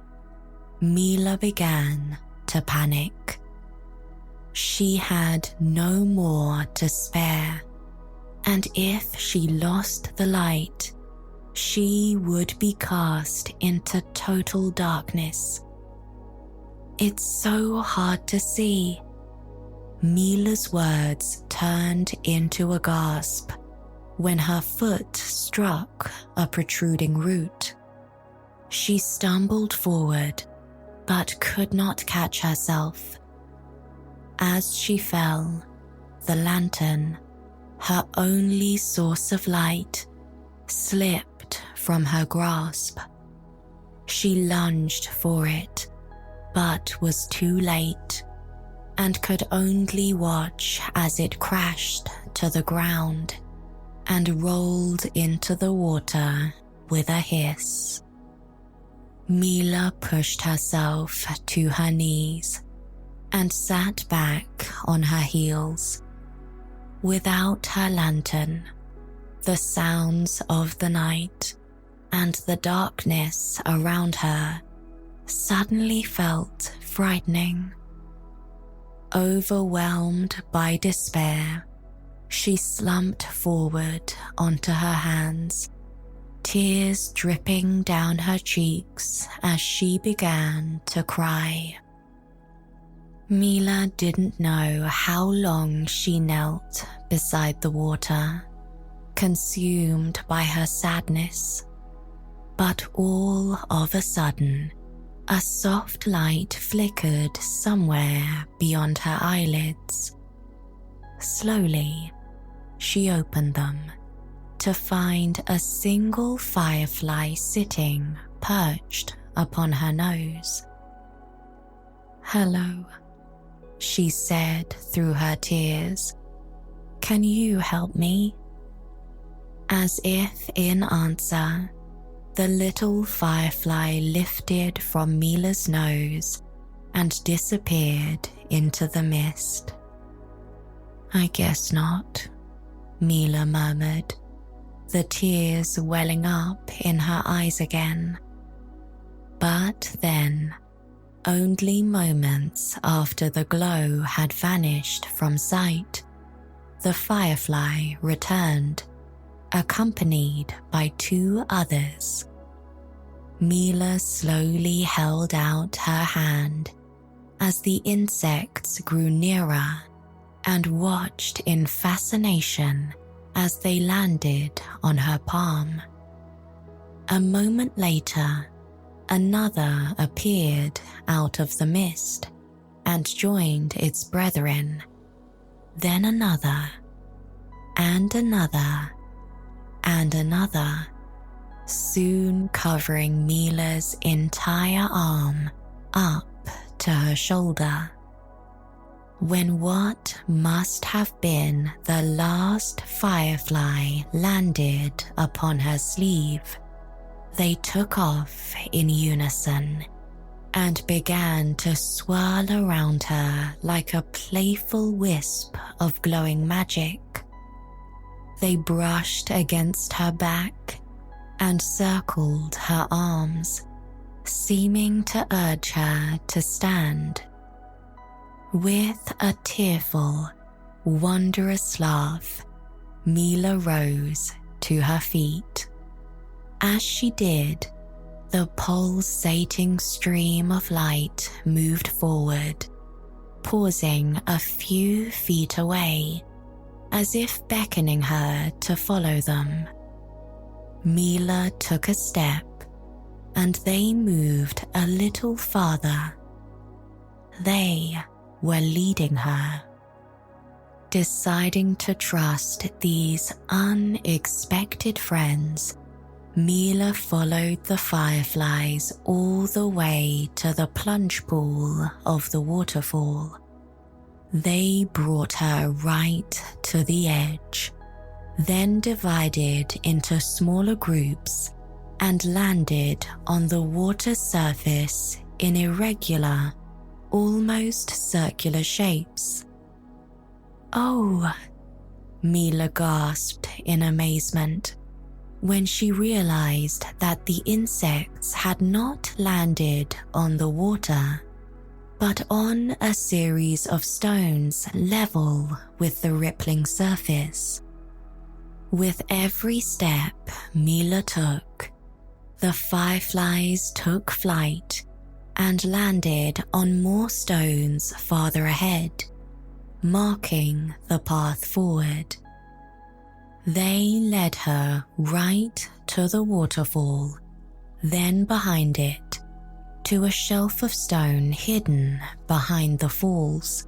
Mila began to panic. She had no more to spare, and if she lost the light, she would be cast into total darkness. "It's so hard to see." Mila's words turned into a gasp when her foot struck a protruding root. She stumbled forward, but could not catch herself. As she fell, the lantern, her only source of light, slipped from her grasp. She lunged for it, but was too late, and could only watch as it crashed to the ground and rolled into the water with a hiss. Mila pushed herself to her knees and sat back on her heels. Without her lantern, the sounds of the night and the darkness around her suddenly felt frightening. Overwhelmed by despair, she slumped forward onto her hands, tears dripping down her cheeks as she began to cry. Mila didn't know how long she knelt beside the water, consumed by her sadness, but all of a sudden, a soft light flickered somewhere beyond her eyelids. Slowly, she opened them to find a single firefly sitting perched upon her nose. "Hello," she said through her tears. "Can you help me?" As if in answer, the little firefly lifted from Mila's nose and disappeared into the mist. "I guess not," Mila murmured, the tears welling up in her eyes again. But then, only moments after the glow had vanished from sight, the firefly returned, accompanied by 2 others. Mila slowly held out her hand as the insects grew nearer and watched in fascination as they landed on her palm. A moment later, another appeared out of the mist and joined its brethren. Then another, and another, and another, soon covering Mila's entire arm up to her shoulder. When what must have been the last firefly landed upon her sleeve, they took off in unison and began to swirl around her like a playful wisp of glowing magic. They brushed against her back and circled her arms, seeming to urge her to stand. With a tearful, wondrous laugh, Mila rose to her feet. As she did, the pulsating stream of light moved forward, pausing a few feet away, as if beckoning her to follow them. Mila took a step, and they moved a little farther. They were leading her. Deciding to trust these unexpected friends, Mila followed the fireflies all the way to the plunge pool of the waterfall. They brought her right to the edge, then divided into smaller groups and landed on the water surface in irregular, almost circular shapes. "Oh," Mila gasped in amazement when she realized that the insects had not landed on the water, but on a series of stones level with the rippling surface. With every step Mila took, the fireflies took flight and landed on more stones farther ahead, marking the path forward. They led her right to the waterfall, then behind it, to a shelf of stone hidden behind the falls.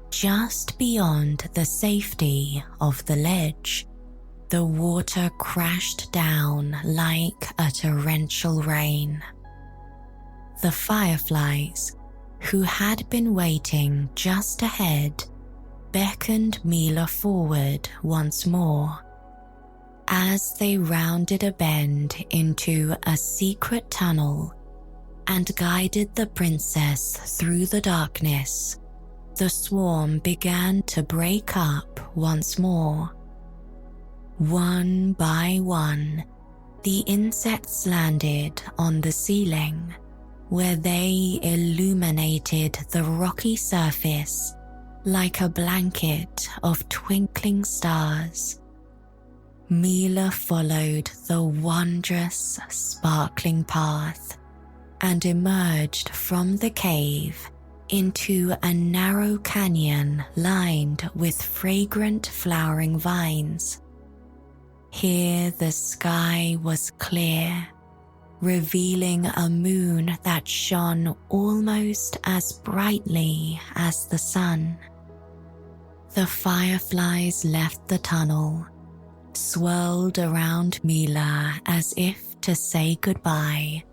Just beyond the safety of the ledge, the water crashed down like a torrential rain. The fireflies, who had been waiting just ahead, beckoned Mila forward once more. As they rounded a bend into a secret tunnel and guided the princess through the darkness, the swarm began to break up once more. One by one, the insects landed on the ceiling, where they illuminated the rocky surface like a blanket of twinkling stars. Mila followed the wondrous, sparkling path and emerged from the cave into a narrow canyon lined with fragrant flowering vines. Here the sky was clear, revealing a moon that shone almost as brightly as the sun. The fireflies left the tunnel, swirled around Mila as if to say goodbye,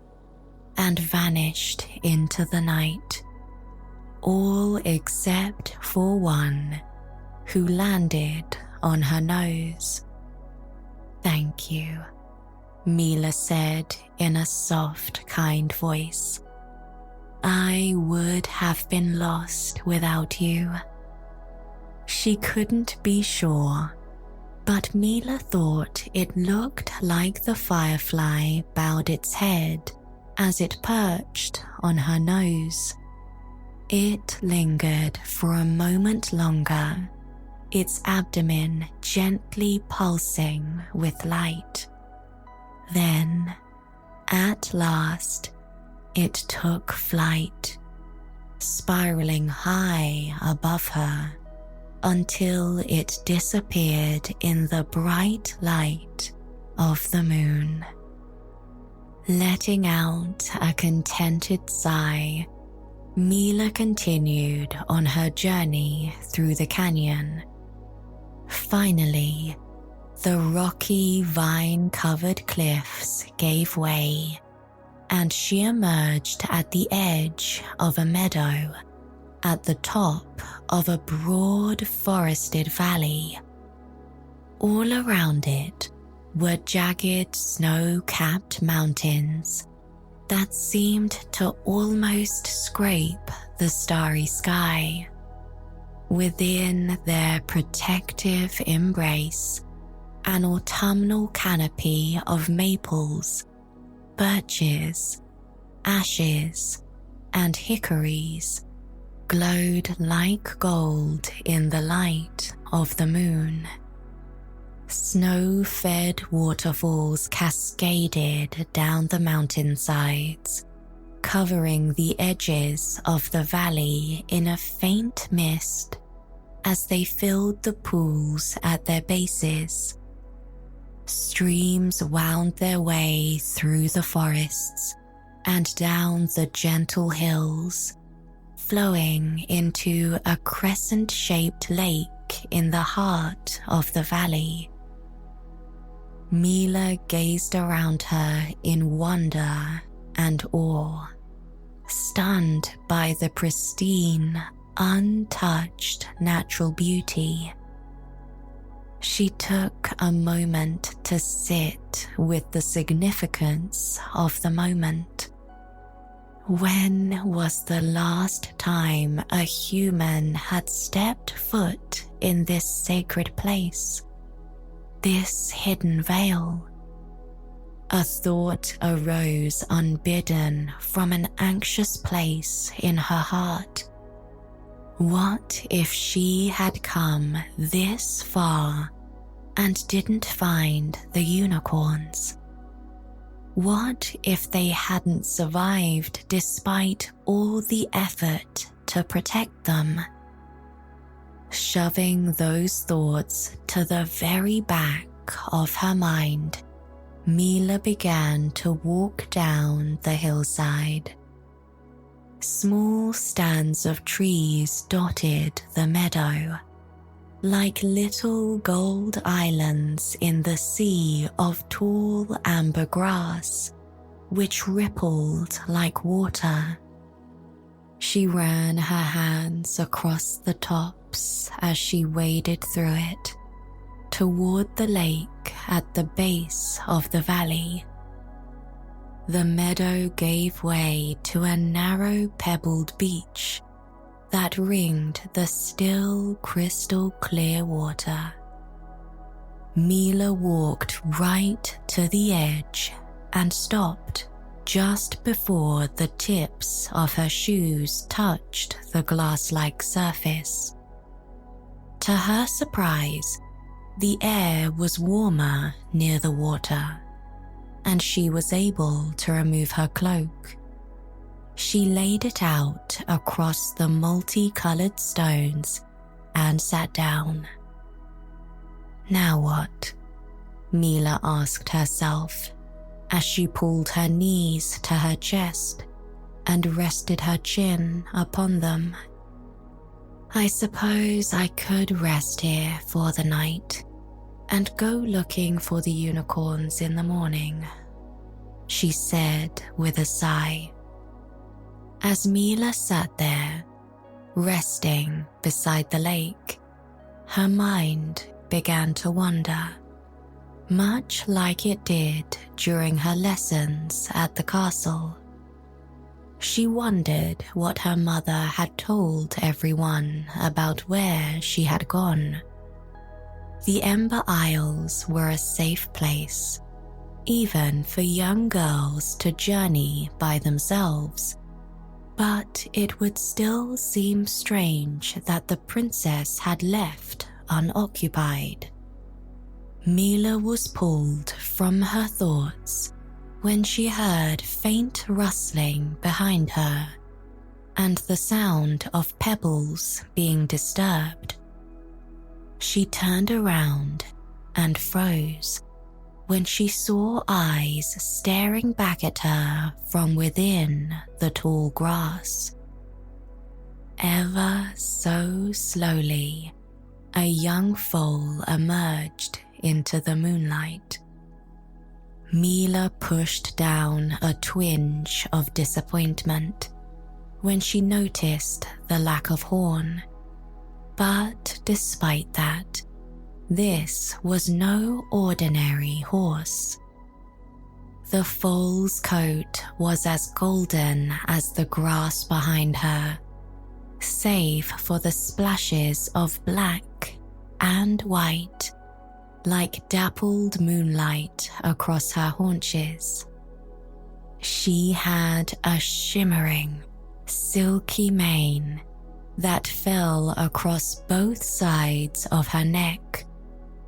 and vanished into the night, all except for one who landed on her nose. "Thank you," Mila said in a soft, kind voice. "I would have been lost without you." She couldn't be sure, but Mila thought it looked like the firefly bowed its head as it perched on her nose. It lingered for a moment longer, its abdomen gently pulsing with light. Then, at last, it took flight, spiraling high above her until it disappeared in the bright light of the moon. Letting out a contented sigh, Mila continued on her journey through the canyon. Finally, the rocky, vine-covered cliffs gave way, and she emerged at the edge of a meadow, at the top of a broad forested valley. All around it were jagged snow-capped mountains, that seemed to almost scrape the starry sky. Within their protective embrace, an autumnal canopy of maples, birches, ashes, and hickories glowed like gold in the light of the moon. Snow-fed waterfalls cascaded down the mountainsides, covering the edges of the valley in a faint mist as they filled the pools at their bases. Streams wound their way through the forests and down the gentle hills, flowing into a crescent-shaped lake in the heart of the valley. Mila gazed around her in wonder and awe, stunned by the pristine, untouched natural beauty. She took a moment to sit with the significance of the moment. When was the last time a human had stepped foot in this sacred place? This hidden veil? A thought arose unbidden from an anxious place in her heart. What if she had come this far and didn't find the unicorns? What if they hadn't survived despite all the effort to protect them? Shoving those thoughts to the very back of her mind, Mila began to walk down the hillside. Small stands of trees dotted the meadow, like little gold islands in the sea of tall amber grass, which rippled like water. She ran her hands across the tops as she waded through it, toward the lake at the base of the valley. The meadow gave way to a narrow pebbled beach that ringed the still crystal clear water. Mila walked right to the edge and stopped just before the tips of her shoes touched the glass-like surface. To her surprise, the air was warmer near the water, and she was able to remove her cloak. She laid it out across the multicolored stones and sat down. Now what? Mila asked herself as she pulled her knees to her chest and rested her chin upon them. I suppose I could rest here for the night and go looking for the unicorns in the morning, she said with a sigh. As Mila sat there, resting beside the lake, her mind began to wander, much like it did during her lessons at the castle. She wondered what her mother had told everyone about where she had gone. The Ember Isles were a safe place, even for young girls to journey by themselves, but it would still seem strange that the princess had left unoccupied. Mila was pulled from her thoughts when she heard faint rustling behind her and the sound of pebbles being disturbed. She turned around and froze when she saw eyes staring back at her from within the tall grass. Ever so slowly, a young foal emerged into the moonlight. Mila pushed down a twinge of disappointment when she noticed the lack of horn, but despite that, this was no ordinary horse. The foal's coat was as golden as the grass behind her, save for the splashes of black and white, like dappled moonlight across her haunches. She had a shimmering, silky mane that fell across both sides of her neck,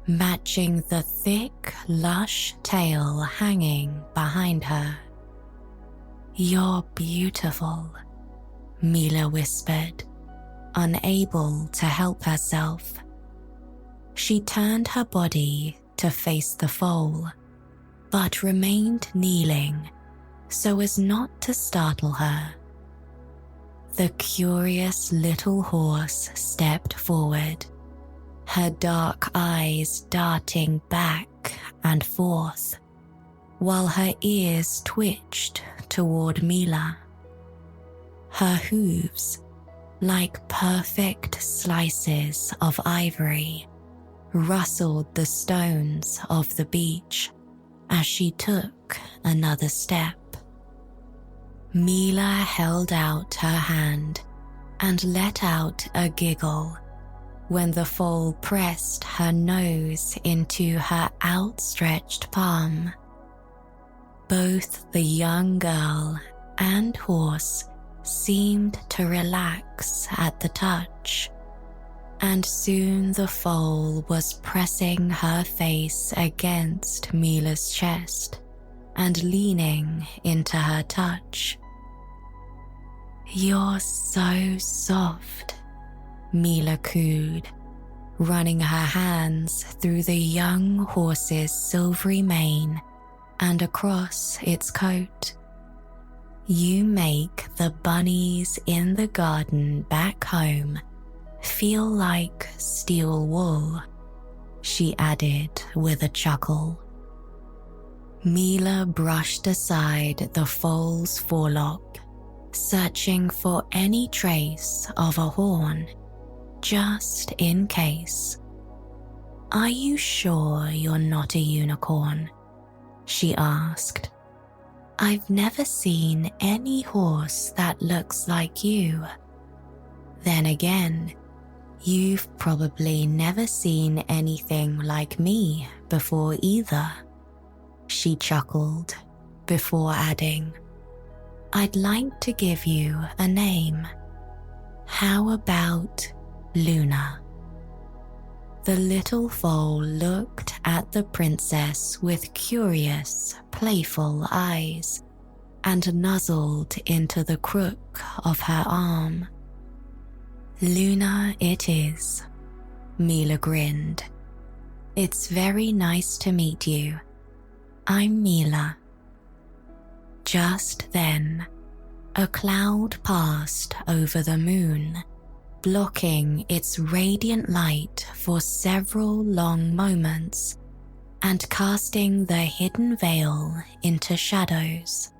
matching the thick, lush tail hanging behind her. "You're beautiful," Mila whispered, unable to help herself. She turned her body to face the foal, but remained kneeling so as not to startle her. The curious little horse stepped forward, her dark eyes darting back and forth, while her ears twitched toward Mila. Her hooves, like perfect slices of ivory, rustled the stones of the beach as she took another step. Mila held out her hand and let out a giggle when the foal pressed her nose into her outstretched palm. Both the young girl and horse seemed to relax at the touch, and soon the foal was pressing her face against Mila's chest and leaning into her touch. "You're so soft," Mila cooed, running her hands through the young horse's silvery mane and across its coat. "You make the bunnies in the garden back home feel like steel wool," she added with a chuckle. Mila brushed aside the foal's forelock, searching for any trace of a horn, just in case. "Are you sure you're not a unicorn?" she asked. "I've never seen any horse that looks like you. Then again, you've probably never seen anything like me before either," she chuckled before adding, "I'd like to give you a name. How about Luna?" The little foal looked at the princess with curious, playful eyes and nuzzled into the crook of her arm. "Luna it is," Mila grinned. "It's very nice to meet you. I'm Mila." Just then, a cloud passed over the moon, blocking its radiant light for several long moments and casting the hidden veil into shadows.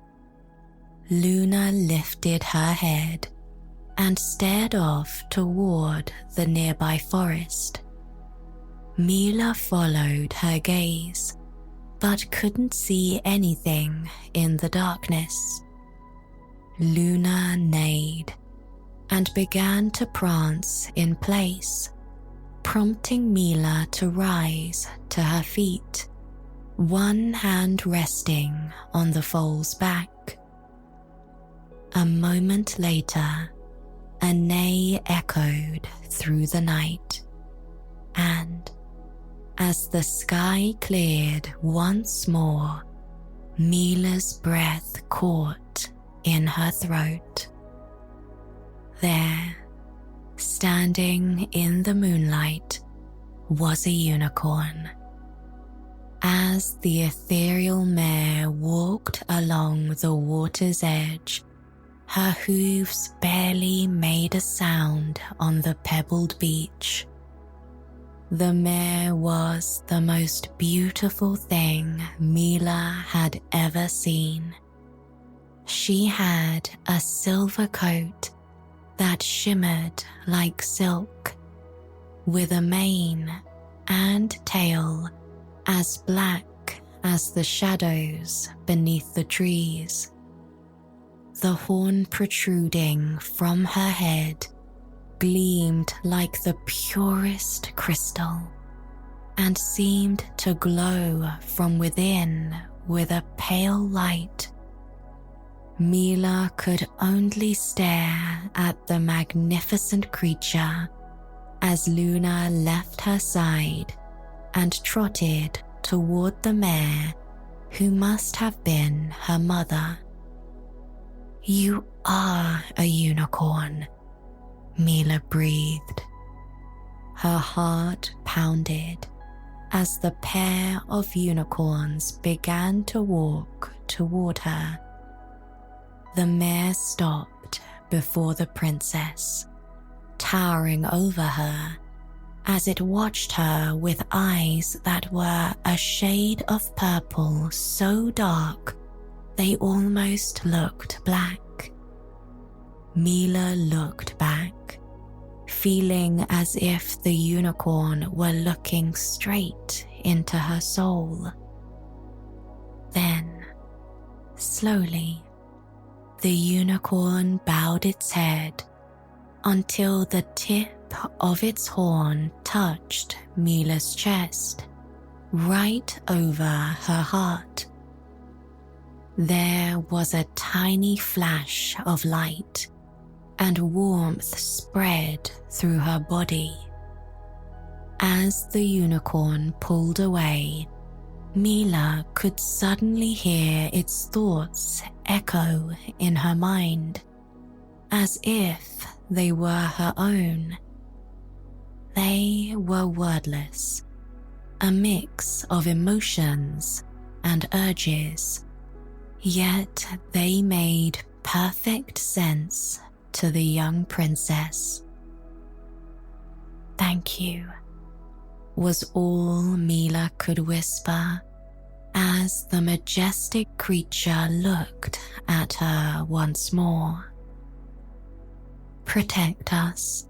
Luna lifted her head and stared off toward the nearby forest. Mila followed her gaze, but couldn't see anything in the darkness. Luna neighed and began to prance in place, prompting Mila to rise to her feet, one hand resting on the foal's back. A moment later, a neigh echoed through the night, and as the sky cleared once more, Mila's breath caught in her throat. There, standing in the moonlight, was a unicorn. As the ethereal mare walked along the water's edge, her hooves barely made a sound on the pebbled beach. The mare was the most beautiful thing Mila had ever seen. She had a silver coat that shimmered like silk, with a mane and tail as black as the shadows beneath the trees, the horn protruding from her head, gleamed like the purest crystal and seemed to glow from within with a pale light. Mila could only stare at the magnificent creature as Luna left her side and trotted toward the mare who must have been her mother. "You are a unicorn," Mila breathed. Her heart pounded as the pair of unicorns began to walk toward her. The mare stopped before the princess, towering over her as it watched her with eyes that were a shade of purple so dark they almost looked black. Mila looked back, feeling as if the unicorn were looking straight into her soul. Then, slowly, the unicorn bowed its head until the tip of its horn touched Mila's chest, right over her heart. There was a tiny flash of light, and warmth spread through her body. As the unicorn pulled away, Mila could suddenly hear its thoughts echo in her mind, as if they were her own. They were wordless, a mix of emotions and urges, yet they made perfect sense to the young princess. "Thank you," was all Mila could whisper as the majestic creature looked at her once more. "Protect us,"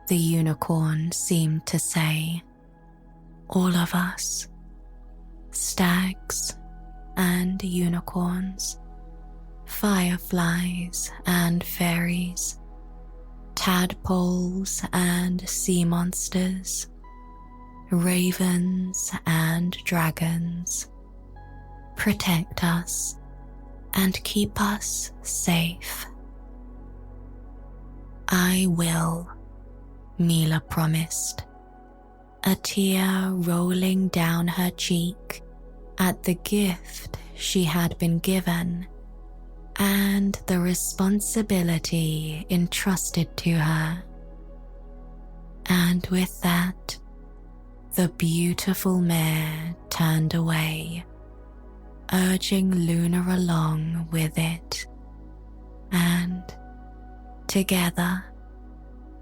the unicorn seemed to say. "All of us, stags and unicorns, fireflies and fairies, tadpoles and sea monsters, ravens and dragons. Protect us and keep us safe." "I will," Mila promised, a tear rolling down her cheek at the gift she had been given and the responsibility entrusted to her. And with that, the beautiful mare turned away, urging Luna along with it, and together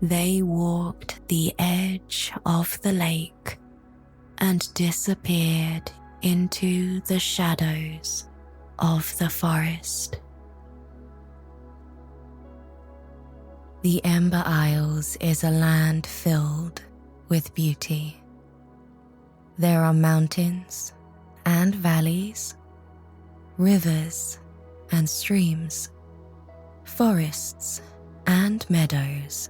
they walked the edge of the lake and disappeared into the shadows of the forest. The Ember Isles is a land filled with beauty. There are mountains and valleys, rivers and streams, forests and meadows.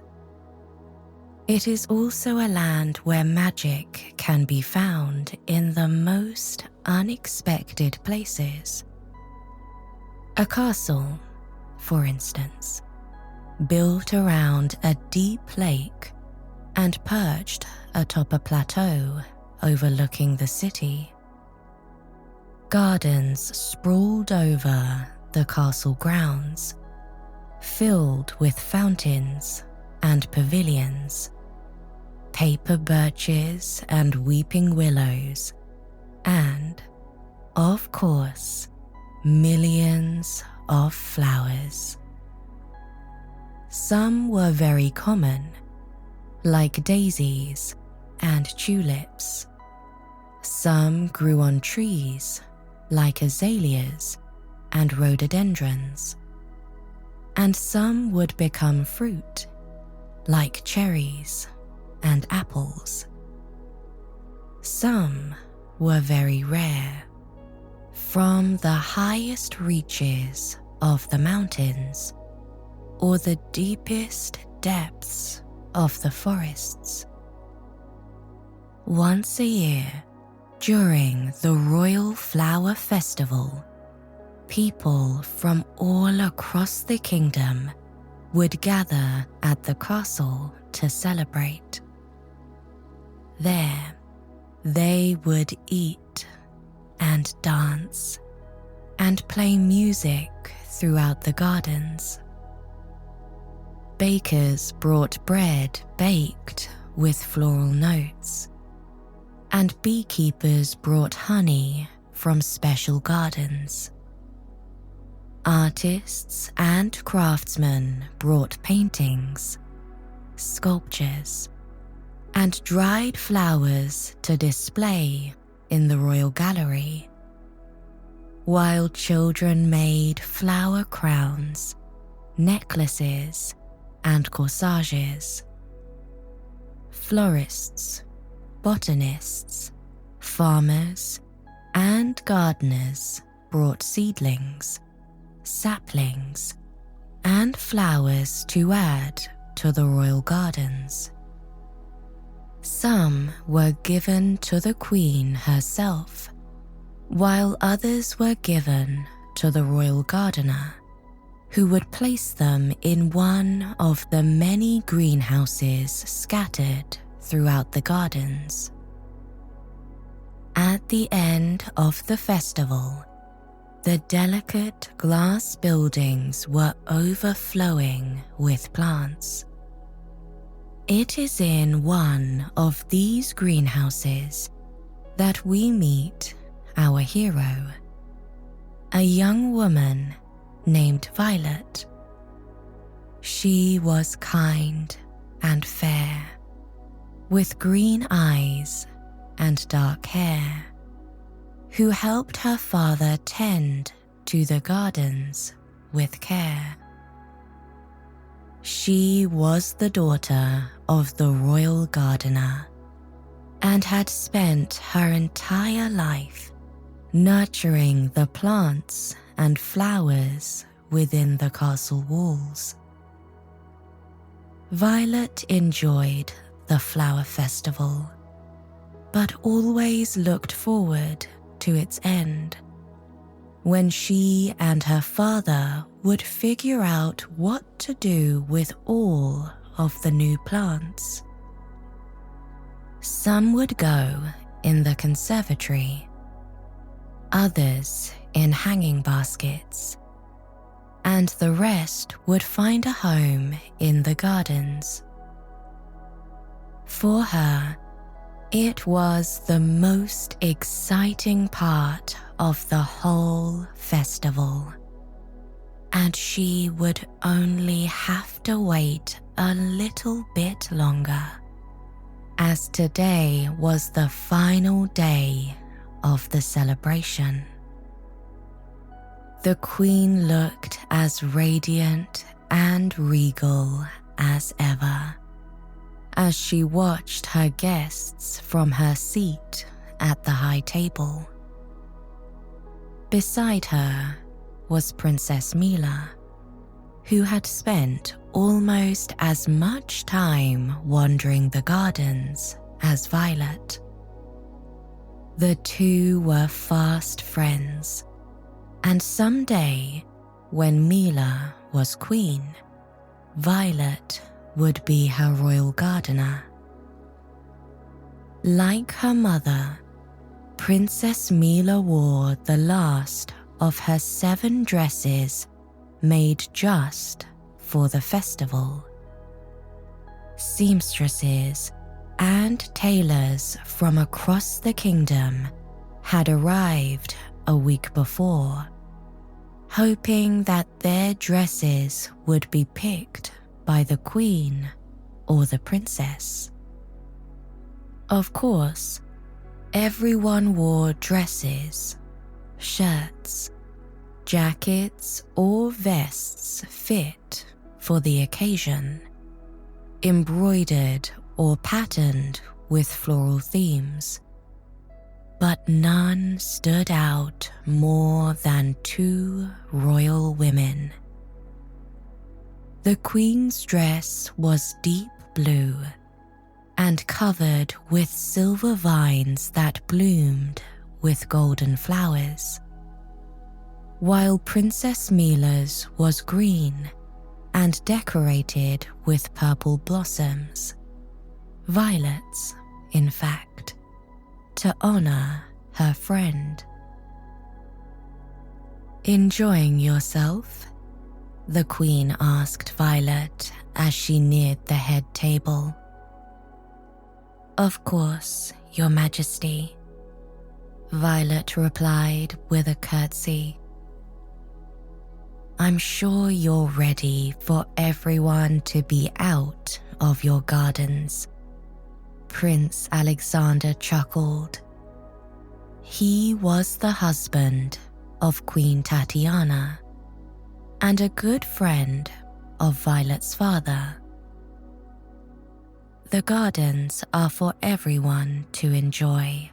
It is also a land where magic can be found in the most unexpected places. A castle, for instance, built around a deep lake and perched atop a plateau overlooking the city. Gardens sprawled over the castle grounds, filled with fountains and pavilions, paper birches and weeping willows, and, of course, millions of flowers. Some were very common, like daisies and tulips. Some grew on trees, like azaleas and rhododendrons. And some would become fruit, like cherries and apples. Some were very rare, From the highest reaches of the mountains or the deepest depths of the forests. Once a year, during the Royal Flower Festival, people from all across the kingdom would gather at the castle to celebrate. There, they would eat and dance and play music throughout the gardens. Bakers brought bread baked with floral notes, and beekeepers brought honey from special gardens. Artists and craftsmen brought paintings, sculptures, and dried flowers to display in the royal gallery, while children made flower crowns, necklaces, and corsages. Florists, botanists, farmers, and gardeners brought seedlings, saplings, and flowers to add to the royal gardens. Some were given to the Queen herself, while others were given to the royal gardener, who would place them in one of the many greenhouses scattered throughout the gardens. At the end of the festival, the delicate glass buildings were overflowing with plants. It is in one of these greenhouses that we meet our hero, a young woman named Violet. She was kind and fair, with green eyes and dark hair, who helped her father tend to the gardens with care. She was the daughter of the royal gardener and had spent her entire life nurturing the plants and flowers within the castle walls. Violet enjoyed the flower festival, but always looked forward to its end, when she and her father would figure out what to do with all of the new plants. Some would go in the conservatory, others in hanging baskets, and the rest would find a home in the gardens. For her, it was the most exciting part of the whole festival, and she would only have to wait a little bit longer, as today was the final day of the celebration. The Queen looked as radiant and regal as ever, as she watched her guests from her seat at the high table. Beside her was Princess Mila, who had spent almost as much time wandering the gardens as Violet. The two were fast friends, and someday, when Mila was queen, Violet would be her royal gardener. Like her mother, Princess Mila wore the last of her 7 dresses made just for the festival. Seamstresses and tailors from across the kingdom had arrived a week before, hoping that their dresses would be picked by the Queen or the princess. Of course, everyone wore dresses, shirts, jackets, or vests fit for the occasion, embroidered or patterned with floral themes. but none stood out more than two royal women. The queen's dress was deep blue and covered with silver vines that bloomed with golden flowers, while Princess Mila's was green and decorated with purple blossoms, violets, in fact, to honor her friend. "Enjoying yourself?" the queen asked Violet as she neared the head table. "Of course, your majesty," Violet replied with a curtsy. "I'm sure you're ready for everyone to be out of your gardens," Prince Alexander chuckled. He was the husband of Queen Tatiana and a good friend of Violet's father. "The gardens are for everyone to enjoy,"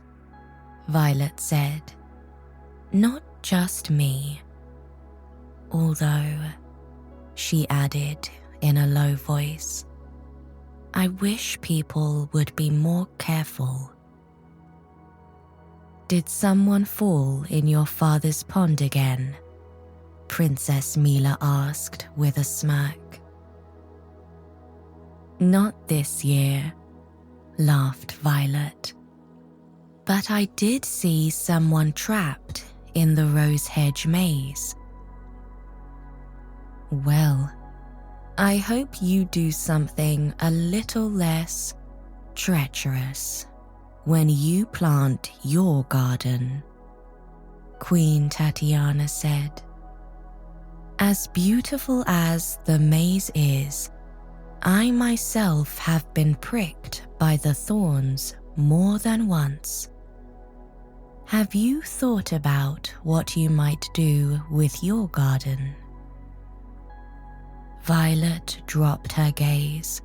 Violet said. "Not just me. Although," she added in a low voice, "I wish people would be more careful." "Did someone fall in your father's pond again?" Princess Mila asked with a smirk. "Not this year," laughed Violet. "But I did see someone trapped in the rose hedge maze." "Well, I hope you do something a little less treacherous when you plant your garden," Queen Tatiana said. "As beautiful as the maze is, I myself have been pricked by the thorns more than once. Have you thought about what you might do with your garden?" Violet dropped her gaze.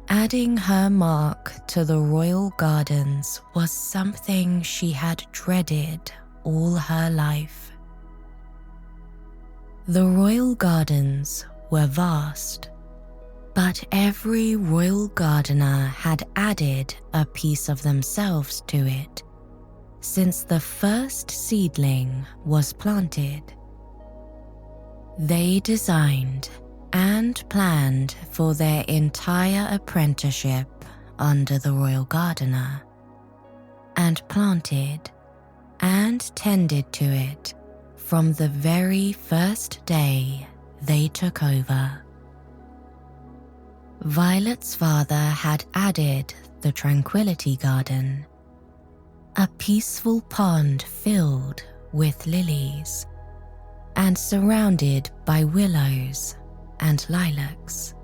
Adding her mark to the royal gardens was something she had dreaded all her life. The royal gardens were vast, but every royal gardener had added a piece of themselves to it since the first seedling was planted. They designed and planned for their entire apprenticeship under the royal gardener, and planted and tended to it from the very first day they took over. Violet's father had added the Tranquility Garden, a peaceful pond filled with lilies and surrounded by willows and lilacs.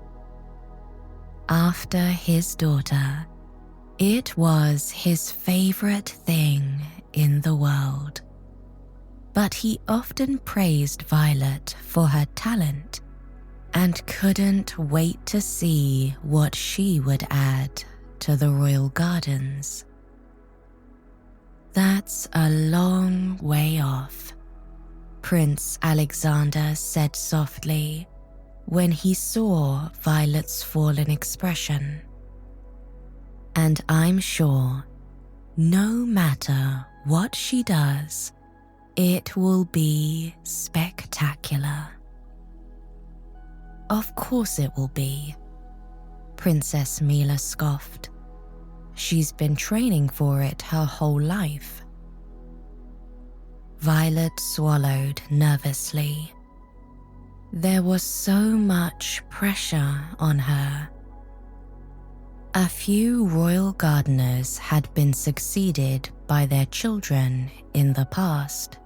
After his daughter, it was his favorite thing in the world. But he often praised Violet for her talent and couldn't wait to see what she would add to the royal gardens. "That's a long way off," Prince Alexander said softly when he saw Violet's fallen expression. "And I'm sure, no matter what she does, it will be spectacular." "Of course it will be," Princess Mila scoffed. "She's been training for it her whole life." Violet swallowed nervously. There was so much pressure on her. A few royal gardeners had been succeeded by their children in the past,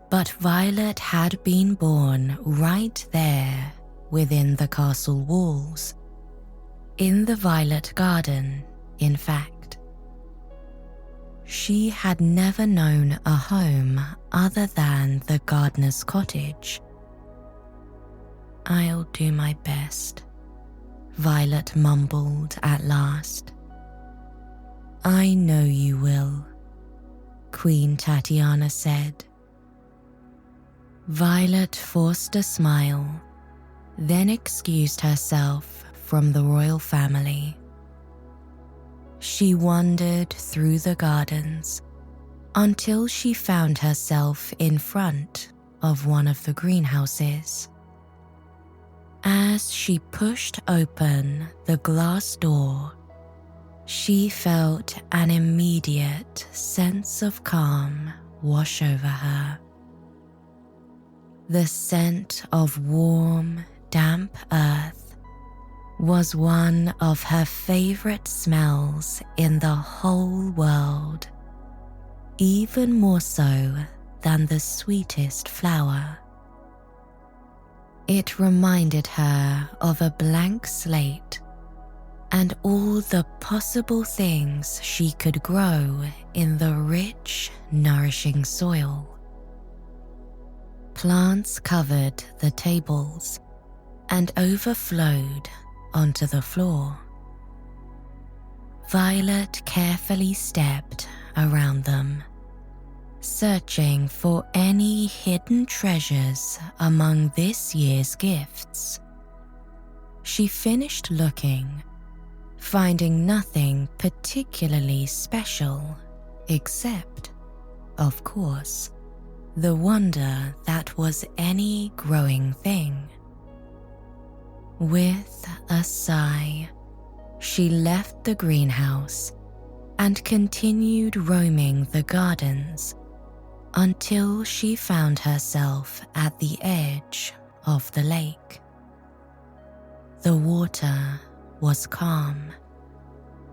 but Violet had been born right there within the castle walls, in the Violet Garden, in fact. She had never known a home other than the gardener's cottage. "I'll do my best," Violet mumbled at last. "I know you will," Queen Tatiana said. Violet forced a smile, then excused herself from the royal family. She wandered through the gardens until she found herself in front of one of the greenhouses. As she pushed open the glass door, she felt an immediate sense of calm wash over her. The scent of warm, damp earth was one of her favorite smells in the whole world, even more so than the sweetest flower. It reminded her of a blank slate and all the possible things she could grow in the rich, nourishing soil. Plants covered the tables and overflowed onto the floor. Violet carefully stepped around them, searching for any hidden treasures among this year's gifts. She finished looking, finding nothing particularly special, except, of course, the wonder that was any growing thing. With a sigh, she left the greenhouse and continued roaming the gardens until she found herself at the edge of the lake. The water was calm,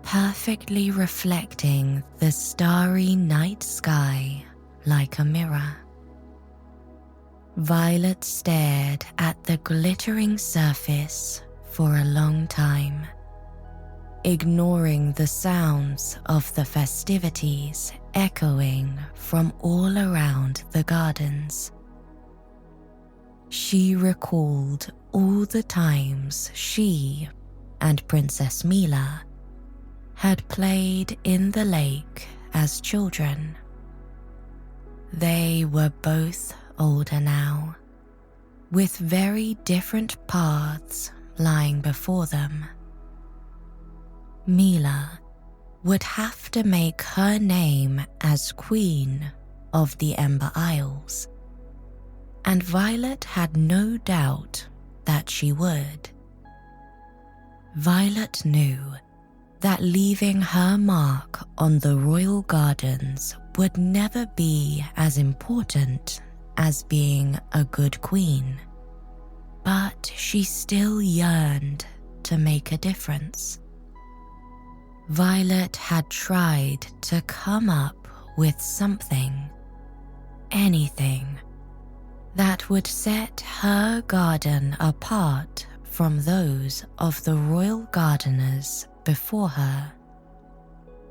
perfectly reflecting the starry night sky like a mirror. Violet stared at the glittering surface for a long time, ignoring the sounds of the festivities echoing from all around the gardens. She recalled all the times she and Princess Mila had played in the lake as children. They were both older now, with very different paths lying before them. Mila would have to make her name as Queen of the Ember Isles, and Violet had no doubt that she would. Violet knew that leaving her mark on the royal gardens would never be as important as being a good queen, but she still yearned to make a difference. Violet had tried to come up with something, anything, that would set her garden apart from those of the royal gardeners before her,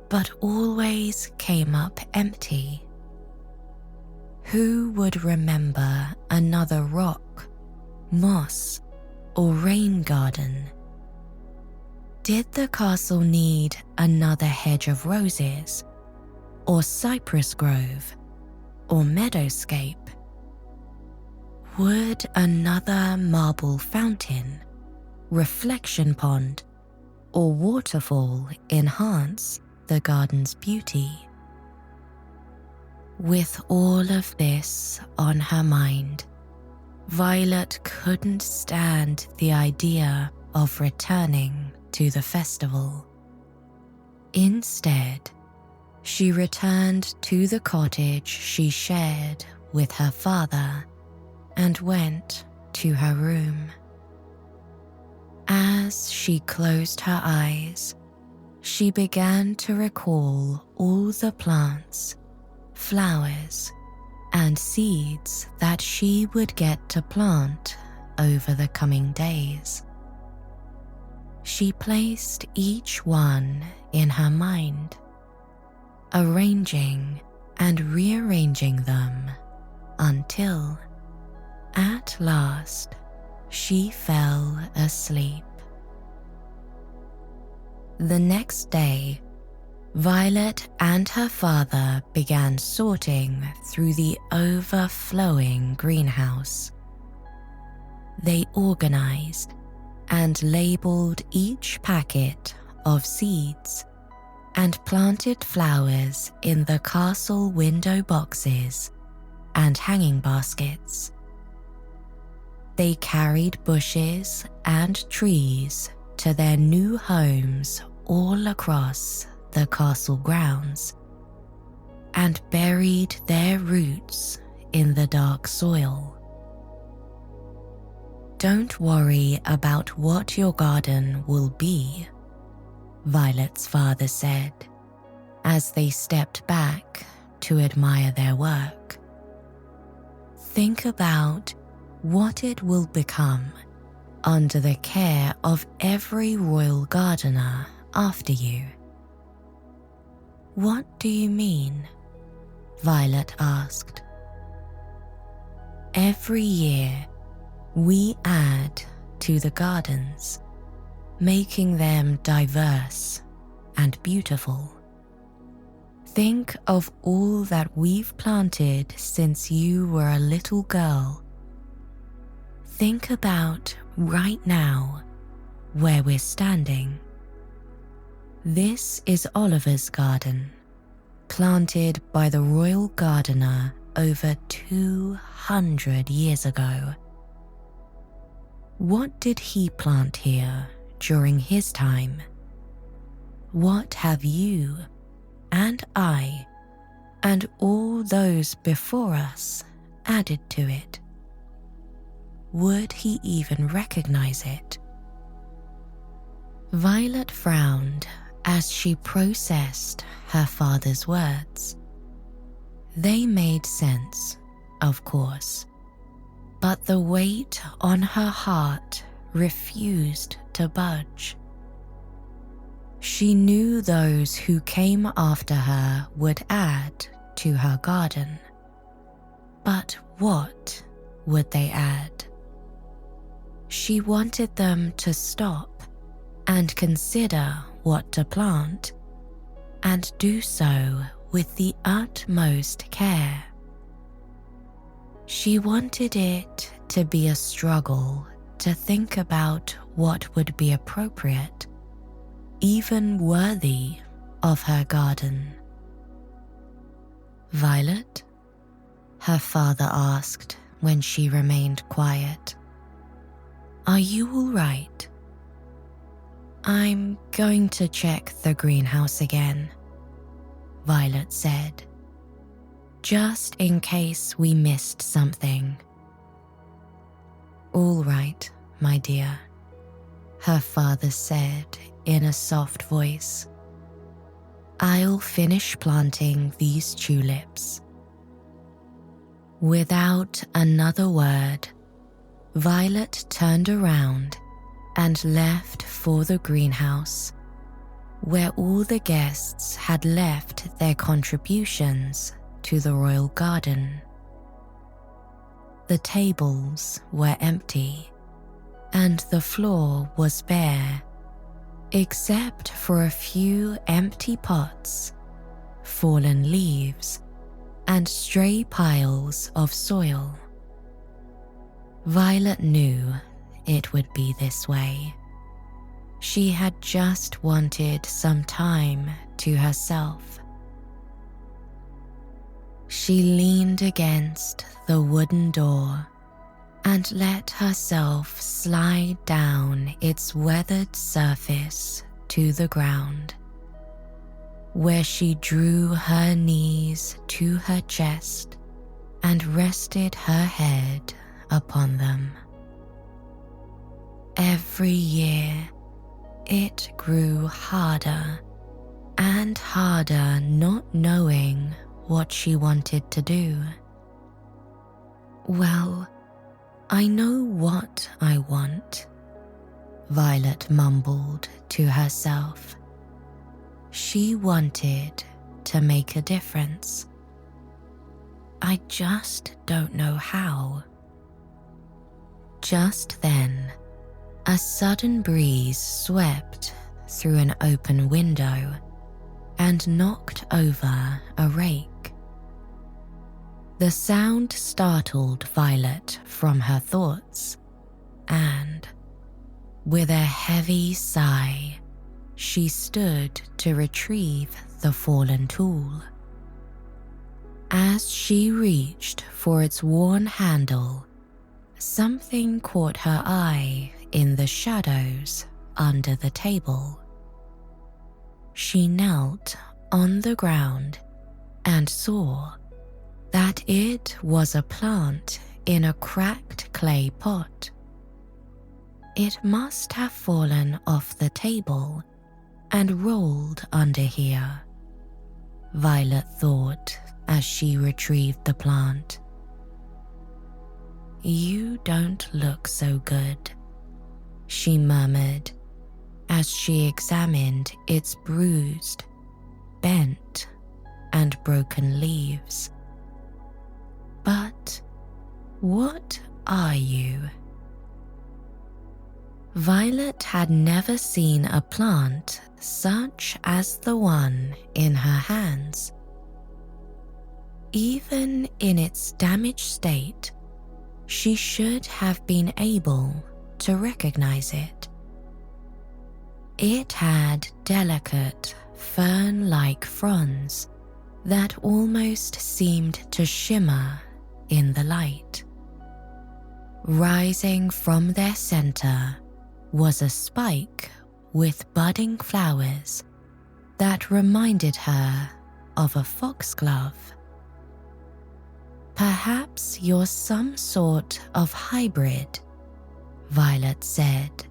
but always came up empty. Who would remember another rock, moss, or rain garden? Did the castle need another hedge of roses, or cypress grove, or meadowscape? Would another marble fountain, reflection pond, or waterfall enhance the garden's beauty? With all of this on her mind, Violet couldn't stand the idea of returning to the festival. Instead, she returned to the cottage she shared with her father and went to her room. As she closed her eyes, she began to recall all the plants, flowers, and seeds that she would get to plant over the coming days. She placed each one in her mind, arranging and rearranging them until, at last, she fell asleep. The next day, Violet and her father began sorting through the overflowing greenhouse. They organized and labeled each packet of seeds and planted flowers in the castle window boxes and hanging baskets. They carried bushes and trees to their new homes all across the castle grounds and buried their roots in the dark soil. Don't worry about what your garden will be, Violet's father said as they stepped back to admire their work. Think about what it will become under the care of every royal gardener after you. What do you mean? Violet asked. Every year, we add to the gardens, making them diverse and beautiful. Think of all that we've planted since you were a little girl. Think about right now where we're standing. This is Oliver's garden, planted by the royal gardener over 200 years ago. What did he plant here during his time? What have you and I and all those before us added to it? Would he even recognize it? Violet frowned as she processed her father's words. They made sense, of course, but the weight on her heart refused to budge. She knew those who came after her would add to her garden. But what would they add? She wanted them to stop and consider what to plant, and do so with the utmost care. She wanted it to be a struggle to think about what would be appropriate, even worthy of her garden. Violet? Her father asked when she remained quiet. Are you all right? I'm going to check the greenhouse again, Violet said, just in case we missed something. All right, my dear, her father said in a soft voice. I'll finish planting these tulips. Without another word, Violet turned around and left for the greenhouse, where all the guests had left their contributions to the royal garden. The tables were empty, and the floor was bare, except for a few empty pots, fallen leaves, and stray piles of soil. Violet knew it would be this way. She had just wanted some time to herself. She leaned against the wooden door and let herself slide down its weathered surface to the ground, where she drew her knees to her chest and rested her head upon them. Every year, it grew harder and harder, not knowing what she wanted to do. Well, I know what I want, Violet mumbled to herself. She wanted to make a difference. I just don't know how. Just then, a sudden breeze swept through an open window, and knocked over a rake. The sound startled Violet from her thoughts, and, with a heavy sigh, she stood to retrieve the fallen tool. As she reached for its worn handle, something caught her eye in the shadows under the table. She knelt on the ground and saw that it was a plant in a cracked clay pot. It must have fallen off the table and rolled under here, Violet thought as she retrieved the plant. "You don't look so good," she murmured as she examined its bruised, bent, and broken leaves. "But what are you?" Violet had never seen a plant such as the one in her hands. Even in its damaged state, she should have been able to recognize it. It had delicate, fern-like fronds that almost seemed to shimmer in the light. Rising from their center was a spike with budding flowers that reminded her of a foxglove. "Perhaps you're some sort of hybrid," Violet said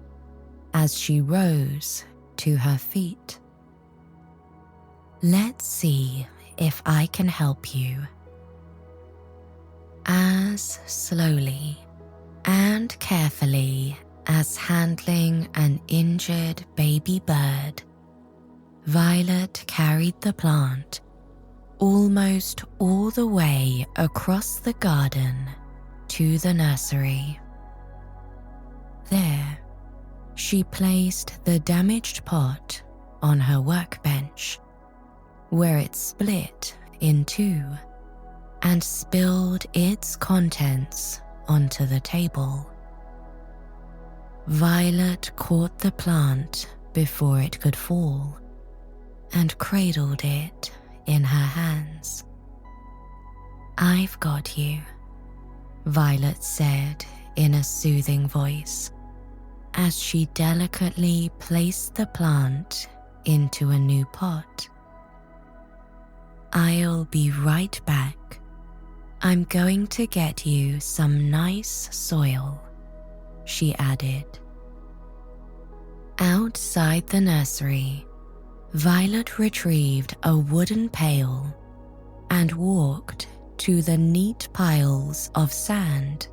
as she rose to her feet. "Let's see if I can help you." As slowly and carefully as handling an injured baby bird, Violet carried the plant almost all the way across the garden to the nursery. There, she placed the damaged pot on her workbench, where it split in two and spilled its contents onto the table. Violet caught the plant before it could fall and cradled it in her hands. "I've got you," Violet said in a soothing voice as she delicately placed the plant into a new pot. "I'll be right back. I'm going to get you some nice soil," she added. Outside the nursery, Violet retrieved a wooden pail and walked to the neat piles of sand,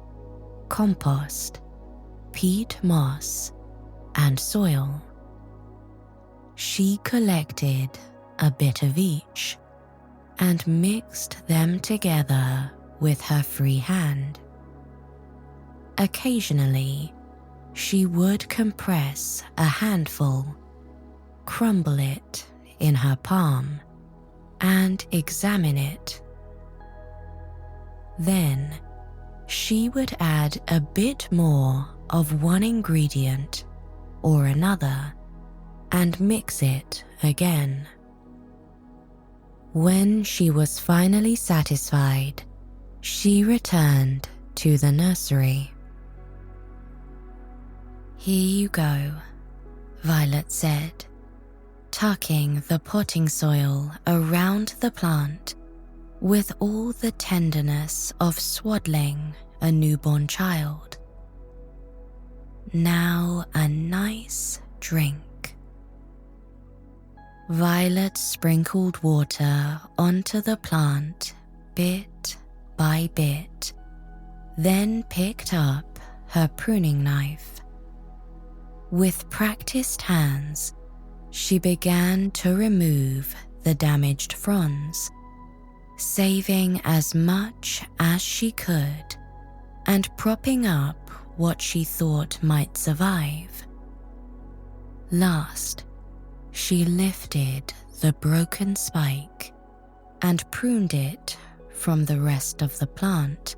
compost, peat moss, and soil. She collected a bit of each and mixed them together with her free hand. Occasionally, she would compress a handful, crumble it in her palm, and examine it. Then, she would add a bit more of one ingredient or another and mix it again. When she was finally satisfied, she returned to the nursery. "Here you go," Violet said, tucking the potting soil around the plant with all the tenderness of swaddling a newborn child. "Now a nice drink." Violet sprinkled water onto the plant bit by bit, then picked up her pruning knife. With practiced hands, she began to remove the damaged fronds, saving as much as she could and propping up what she thought might survive. Last, she lifted the broken spike and pruned it from the rest of the plant,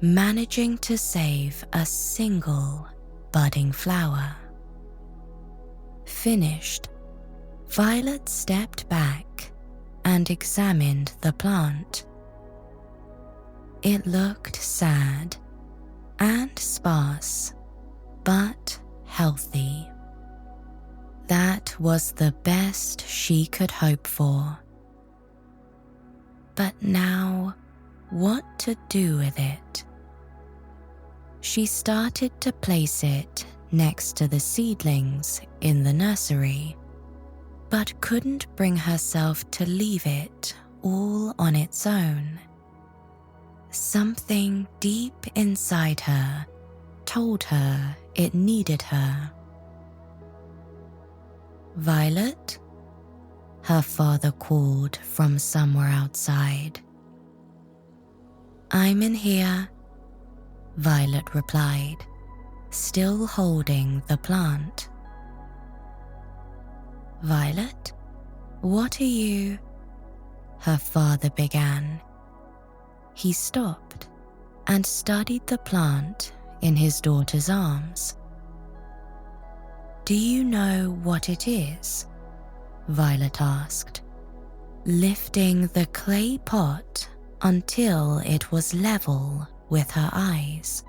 managing to save a single budding flower. Finished, Violet stepped back and examined the plant. It looked sad and sparse, but healthy. That was the best she could hope for. But now, what to do with it? She started to place it next to the seedlings in the nursery, but couldn't bring herself to leave it all on its own. Something deep inside her told her it needed her. "Violet?" her father called from somewhere outside. "I'm in here," Violet replied, still holding the plant. "Violet, what are you?" her father began. He stopped and studied the plant in his daughter's arms. "Do you know what it is?" Violet asked, lifting the clay pot until it was level with her eyes.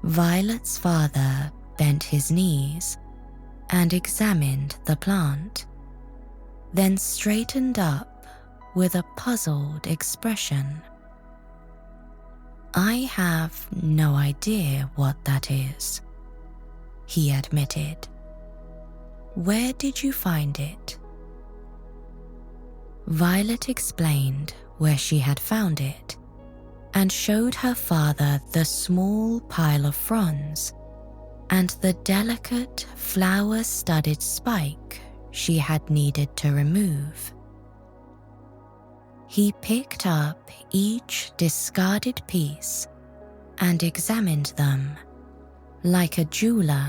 Violet's father bent his knees and examined the plant, then straightened up with a puzzled expression. "I have no idea what that is," he admitted. "Where did you find it?" Violet explained where she had found it and showed her father the small pile of fronds and the delicate flower-studded spike she had needed to remove. He picked up each discarded piece and examined them, like a jeweler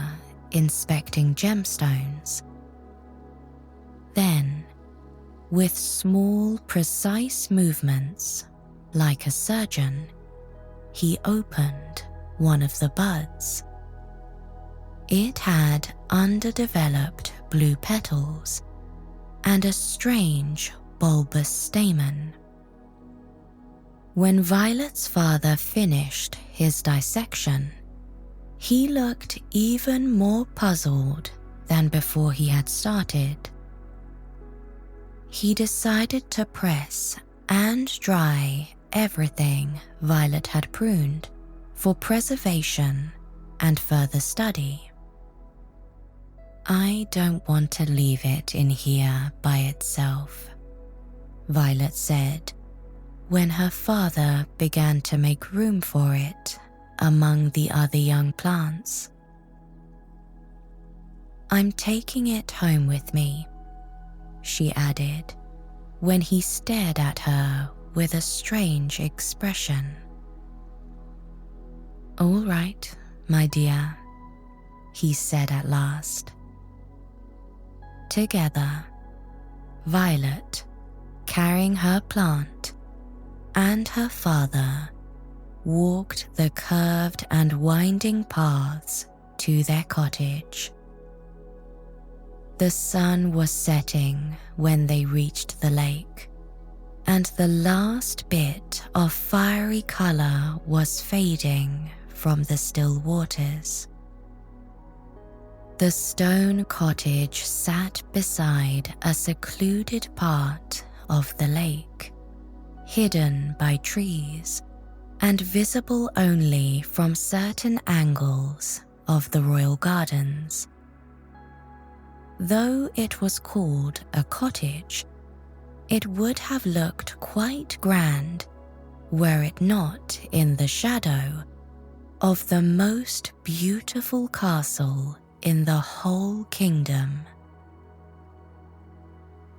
inspecting gemstones. Then, with small, precise movements, like a surgeon, he opened one of the buds. It had underdeveloped blue petals and a strange bulbous stamen. When Violet's father finished his dissection, he looked even more puzzled than before he had started. He decided to press and dry everything Violet had pruned for preservation and further study. "I don't want to leave it in here by itself," Violet said when her father began to make room for it among the other young plants. "I'm taking it home with me," she added when he stared at her with a strange expression. "All right, my dear," he said at last. Together, Violet, carrying her plant, and her father walked the curved and winding paths to their cottage. The sun was setting when they reached the lake, and the last bit of fiery color was fading from the still waters. The stone cottage sat beside a secluded part of the lake, hidden by trees and visible only from certain angles of the royal gardens. Though it was called a cottage, it would have looked quite grand were it not in the shadow of the most beautiful castle in the whole kingdom.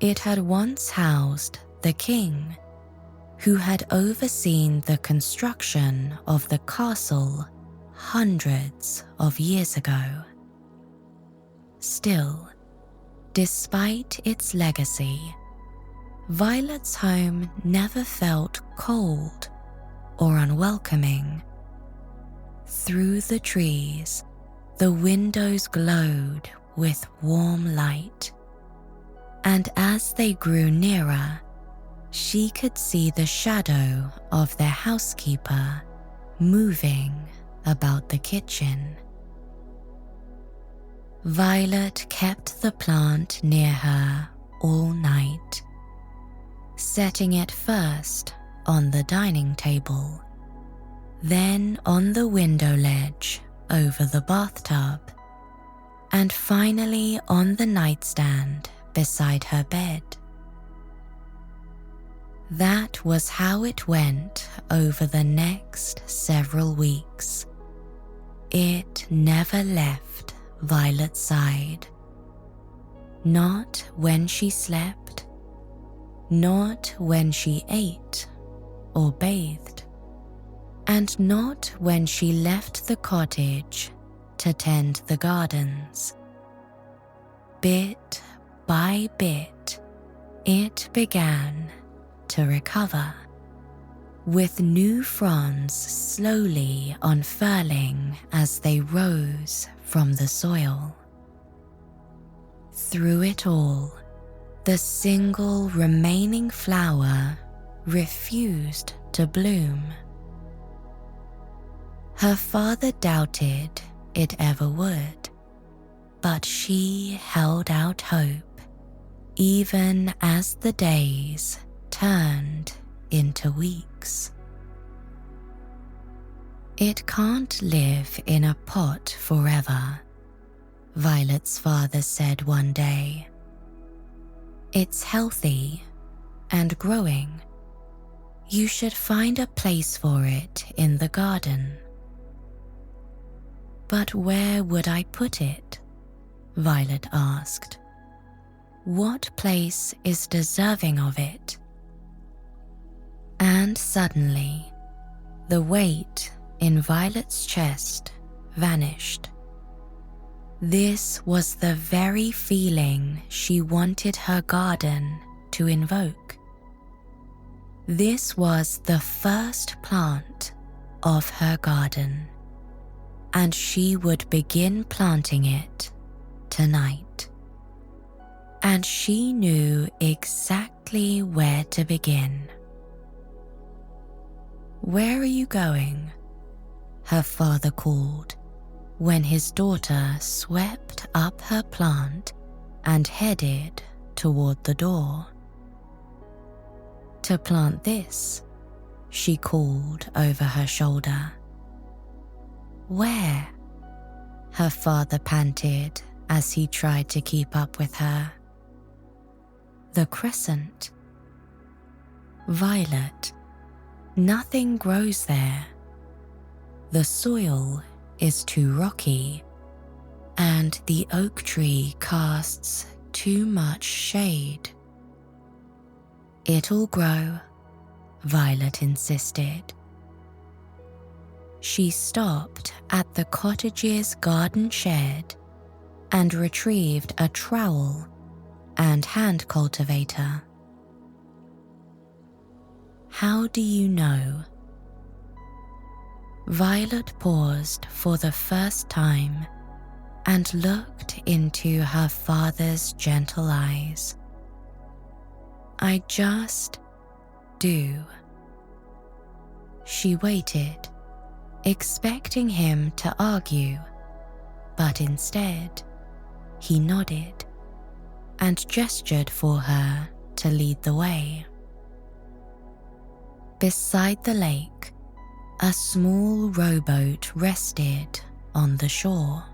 It had once housed the king, who had overseen the construction of the castle hundreds of years ago. Still, Despite its legacy, Violet's home never felt cold or unwelcoming. Through the trees, the windows glowed with warm light, and as they grew nearer, she could see the shadow of their housekeeper moving about the kitchen. Violet kept the plant near her all night, setting it first on the dining table, then on the window ledge over the bathtub, and finally on the nightstand beside her bed. That was how it went over the next several weeks. It never left Violet's side. Not when she slept, not when she ate or bathed, and not when she left the cottage to tend the gardens. Bit by bit, it began to recover, with new fronds slowly unfurling as they rose from the soil. Through it all, the single remaining flower refused to bloom. Her father doubted it ever would, but she held out hope, even as the days turned into weeks. It can't live in a pot forever, Violet's father said one day. It's healthy and growing. You should find a place for it in the garden. But where would I put it? Violet asked. What place is deserving of it? And suddenly, the weight in Violet's chest vanished. This was the very feeling she wanted her garden to invoke. This was the first plant of her garden, and she would begin planting it tonight. And she knew exactly where to begin. "Where are you going?" her father called when his daughter swept up her plant and headed toward the door. "To plant this," she called over her shoulder. "Where?" her father panted as he tried to keep up with her. "The crescent." "Violet, nothing grows there. The soil is too rocky, and the oak tree casts too much shade." "It'll grow," Violet insisted. She stopped at the cottage's garden shed and retrieved a trowel and hand cultivator. "How do you know?" Violet paused for the first time and looked into her father's gentle eyes. "I just do." She waited, expecting him to argue, but instead, he nodded and gestured for her to lead the way. Beside the lake, a small rowboat rested on the shore.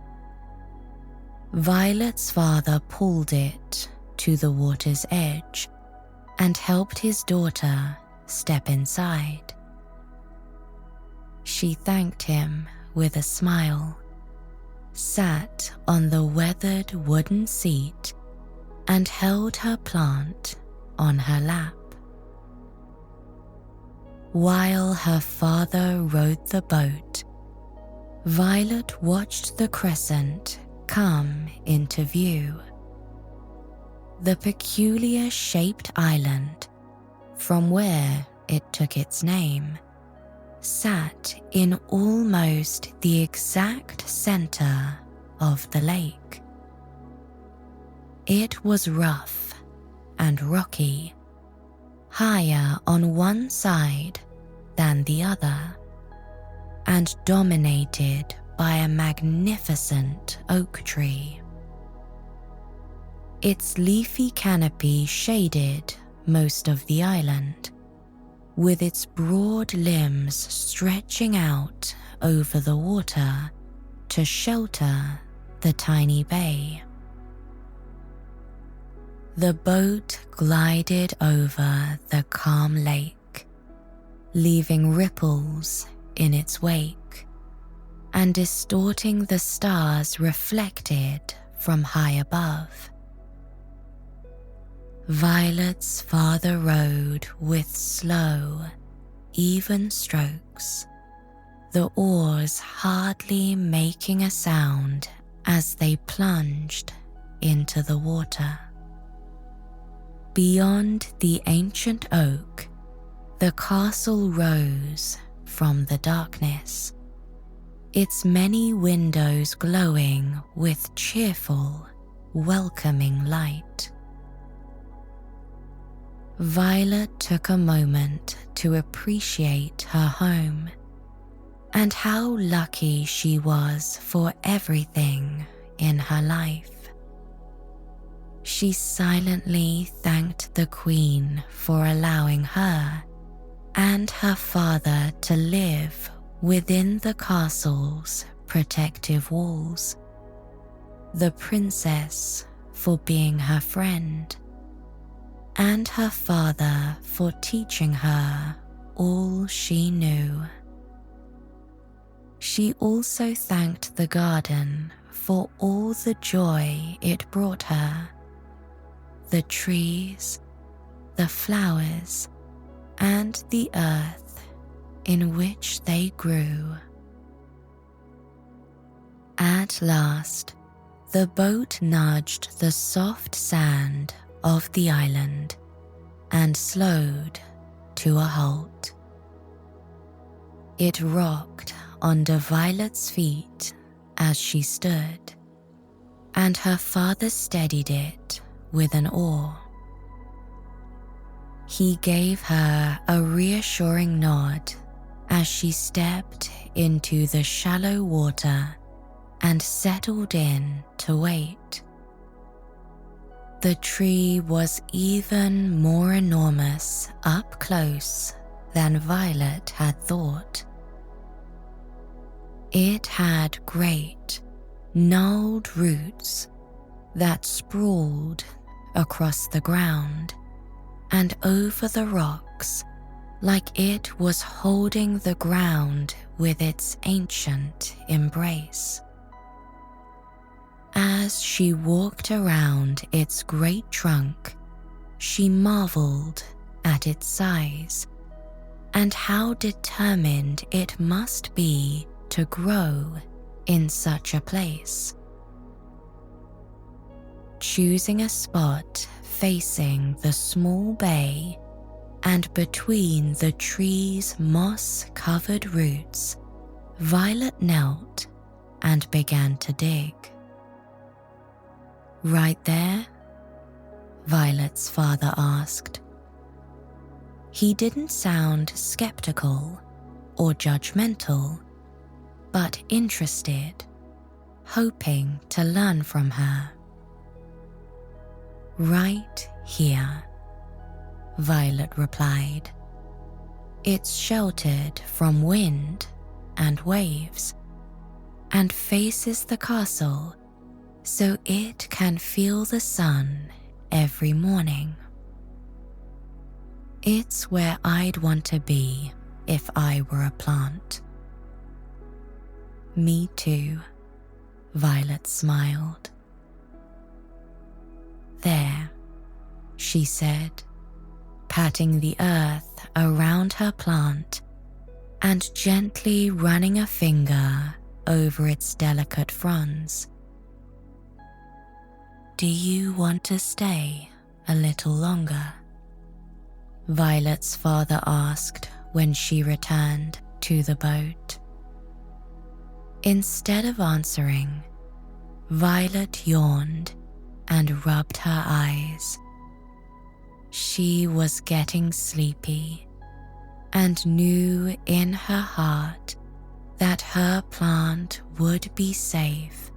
Violet's father pulled it to the water's edge and helped his daughter step inside. She thanked him with a smile, sat on the weathered wooden seat, and held her plant on her lap. While her father rowed the boat, Violet watched the crescent come into view. The peculiar shaped island, from where it took its name, sat in almost the exact center of the lake. It was rough and rocky, higher on one side than the other, and dominated by a magnificent oak tree. Its leafy canopy shaded most of the island, with its broad limbs stretching out over the water to shelter the tiny bay. The boat glided over the calm lake, leaving ripples in its wake and distorting the stars reflected from high above. Violet's father rowed with slow, even strokes, the oars hardly making a sound as they plunged into the water. Beyond the ancient oak, the castle rose from the darkness, its many windows glowing with cheerful, welcoming light. Violet took a moment to appreciate her home and how lucky she was for everything in her life. She silently thanked the Queen for allowing her and her father to live within the castle's protective walls, the princess for being her friend, and her father for teaching her all she knew. She also thanked the garden for all the joy it brought her, the trees, the flowers, and the earth in which they grew. At last, the boat nudged the soft sand of the island and slowed to a halt. It rocked under Violet's feet as she stood, and her father steadied it with an oar. He gave her a reassuring nod as she stepped into the shallow water and settled in to wait. The tree was even more enormous up close than Violet had thought. It had great, gnarled roots that sprawled across the ground and over the rocks like it was holding the ground with its ancient embrace. As she walked around its great trunk, she marveled at its size and how determined it must be to grow in such a place. Choosing a spot facing the small bay and between the tree's moss-covered roots, Violet knelt and began to dig. "Right there?" Violet's father asked. He didn't sound skeptical or judgmental, but interested, hoping to learn from her. "Right here," Violet replied. "It's sheltered from wind and waves and faces the castle so it can feel the sun every morning. It's where I'd want to be if I were a plant." "Me too," Violet smiled. "There," she said, patting the earth around her plant and gently running a finger over its delicate fronds. Do you want to stay a little longer? Violet's father asked when she returned to the boat. Instead of answering, Violet yawned and rubbed her eyes. She was getting sleepy and knew in her heart that her plant would be safe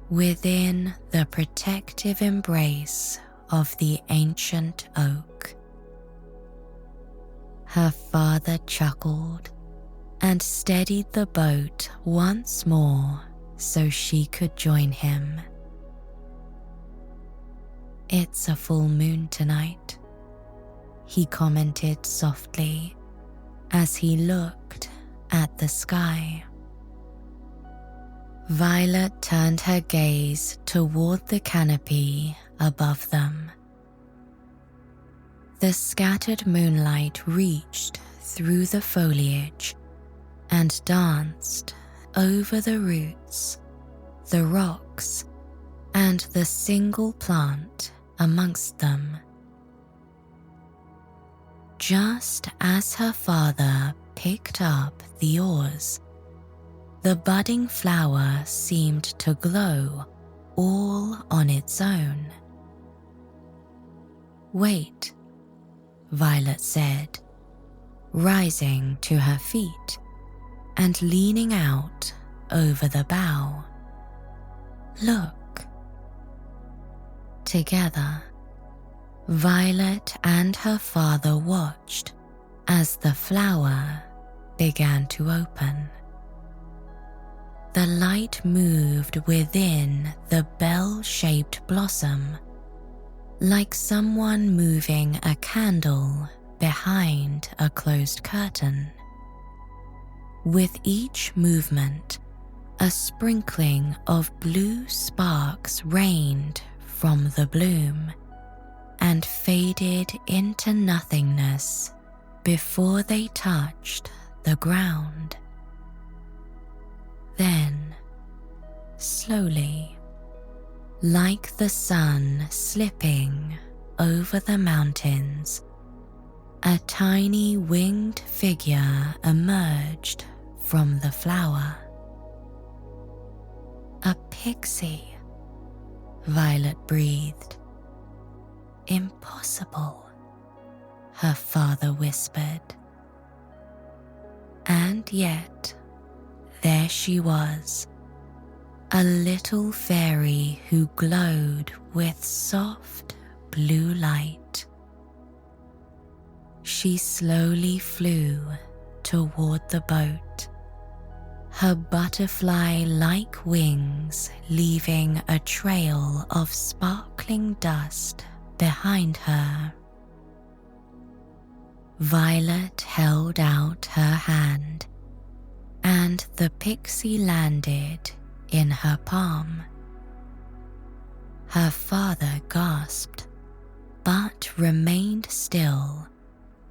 within the protective embrace of the ancient oak. Her father chuckled and steadied the boat once more so she could join him. "It's a full moon tonight," he commented softly as he looked at the sky. Violet turned her gaze toward the canopy above them. The scattered moonlight reached through the foliage and danced over the roots, the rocks, and the single plant amongst them. Just as her father picked up the oars, the budding flower seemed to glow all on its own. "Wait," Violet said, rising to her feet and leaning out over the bow. "Look." Together, Violet and her father watched as the flower began to open. The light moved within the bell-shaped blossom, like someone moving a candle behind a closed curtain. With each movement, a sprinkling of blue sparks rained from the bloom and faded into nothingness before they touched the ground. Then, slowly, like the sun slipping over the mountains, a tiny winged figure emerged from the flower. "A pixie," Violet breathed. "Impossible," her father whispered. And yet, there she was, a little fairy who glowed with soft blue light. She slowly flew toward the boat, her butterfly-like wings leaving a trail of sparkling dust behind her. Violet held out her hand, and the pixie landed in her palm. Her father gasped, but remained still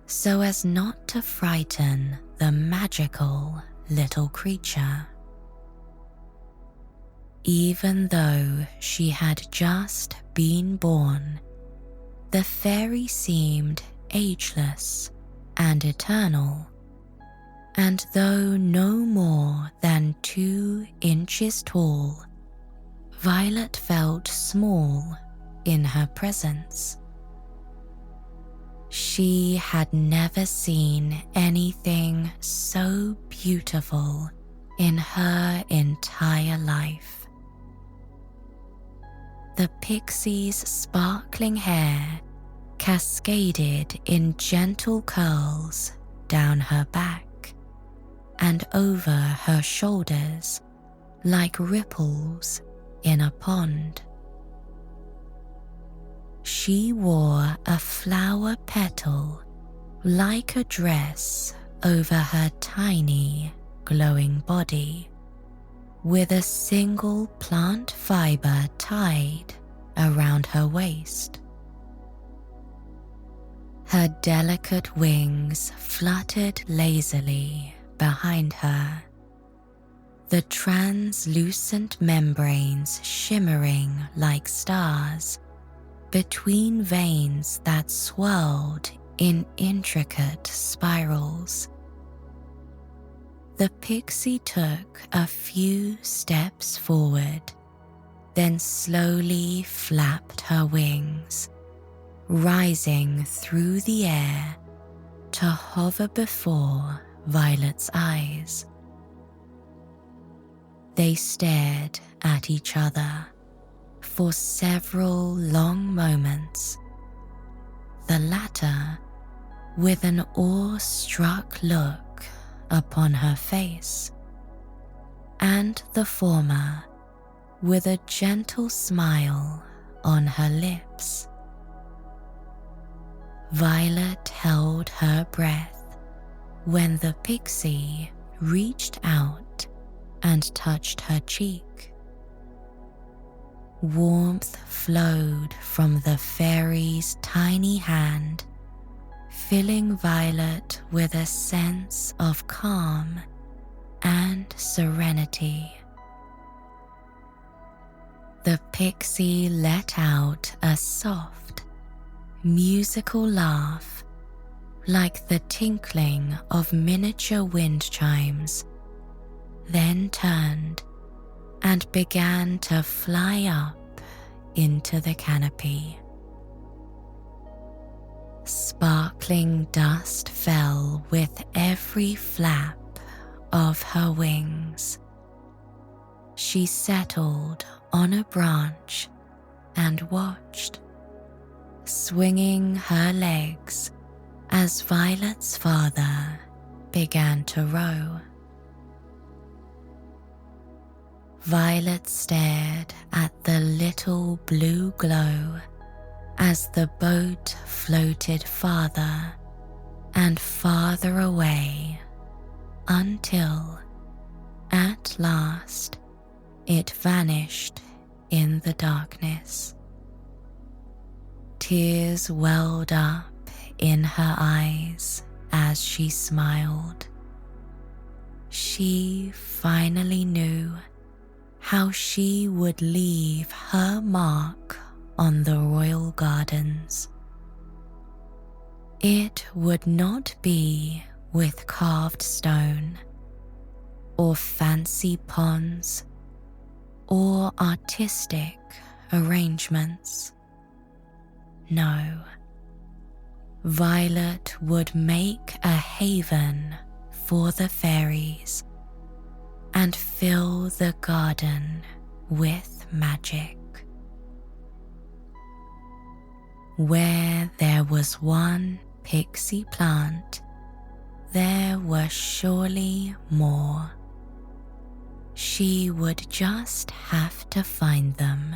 so as not to frighten the magical little creature. Even though she had just been born, the fairy seemed ageless and eternal, and though no more than 2 inches tall, Violet felt small in her presence. She had never seen anything so beautiful in her entire life. The pixie's sparkling hair cascaded in gentle curls down her back and over her shoulders like ripples in a pond. She wore a flower petal like a dress over her tiny, glowing body, with a single plant fiber tied around her waist. Her delicate wings fluttered lazily behind her, the translucent membranes shimmering like stars between veins that swirled in intricate spirals. The pixie took a few steps forward, then slowly flapped her wings, rising through the air to hover before Violet's eyes. They stared at each other for several long moments, the latter with an awe-struck look upon her face, and the former with a gentle smile on her lips. Violet held her breath when the pixie reached out and touched her cheek. Warmth flowed from the fairy's tiny hand, filling Violet with a sense of calm and serenity. The pixie let out a soft, musical laugh, like the tinkling of miniature wind chimes, then turned and began to fly up into the canopy. Sparkling dust fell with every flap of her wings. She settled on a branch and watched, swinging her legs as Violet's father began to row. Violet stared at the little blue glow as the boat floated farther and farther away until, at last, it vanished in the darkness. Tears welled up in her eyes as she smiled. She finally knew how she would leave her mark on the royal gardens. It would not be with carved stone, or fancy ponds, or artistic arrangements. No, Violet would make a haven for the fairies and fill the garden with magic. Where there was one pixie plant, there were surely more. She would just have to find them.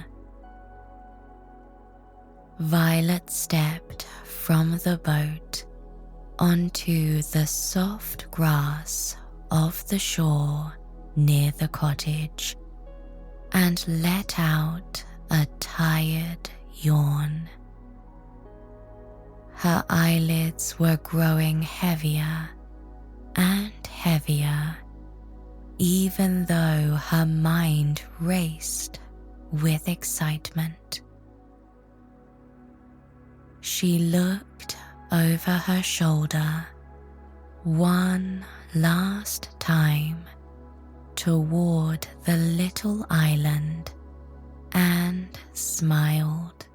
Violet stepped from the boat onto the soft grass of the shore near the cottage and let out a tired yawn. Her eyelids were growing heavier and heavier, even though her mind raced with excitement. She looked over her shoulder one last time toward the little island and smiled.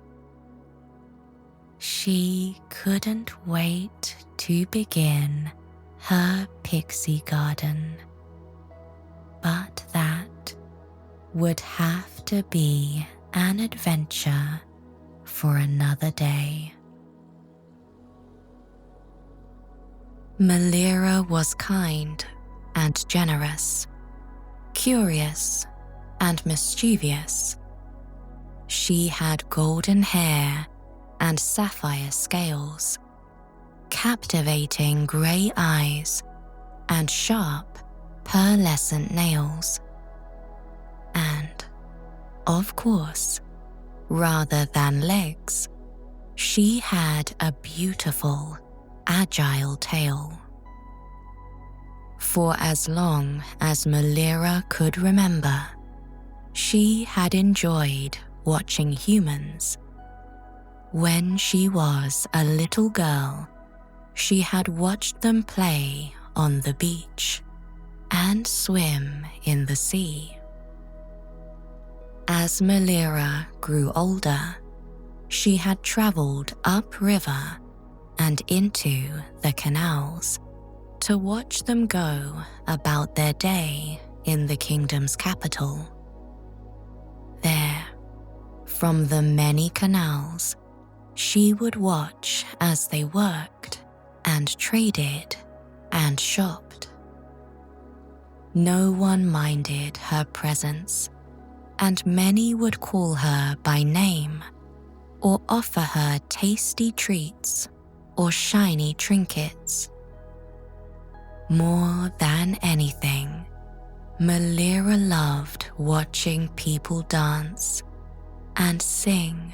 She couldn't wait to begin her pixie garden, but that would have to be an adventure for another day. Mollira was kind and generous, curious and mischievous. She had golden hair and sapphire scales, captivating grey eyes and sharp, pearlescent nails. And, of course, rather than legs, she had a beautiful, agile tail. For as long as Mollira could remember, she had enjoyed watching humans. When she was a little girl, she had watched them play on the beach and swim in the sea. As Mollira grew older, she had traveled upriver and into the canals to watch them go about their day in the kingdom's capital. There, from the many canals, she would watch as they worked and traded and shopped. No one minded her presence, and many would call her by name or offer her tasty treats or shiny trinkets. More than anything, Mollira loved watching people dance and sing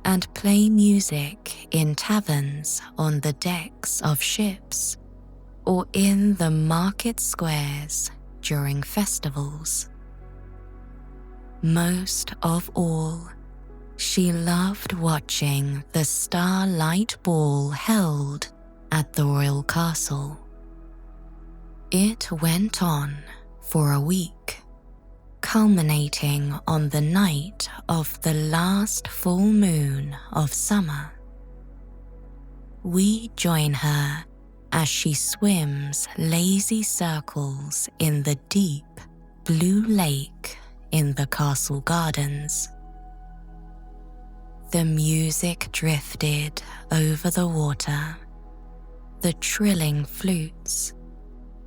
and play music in taverns on the decks of ships or in the market squares during festivals. Most of all, she loved watching the Starlight ball held at the royal castle. It went on for a week, culminating on the night of the last full moon of summer. We join her as she swims lazy circles in the deep blue lake in the castle gardens. The music drifted over the water, the trilling flutes,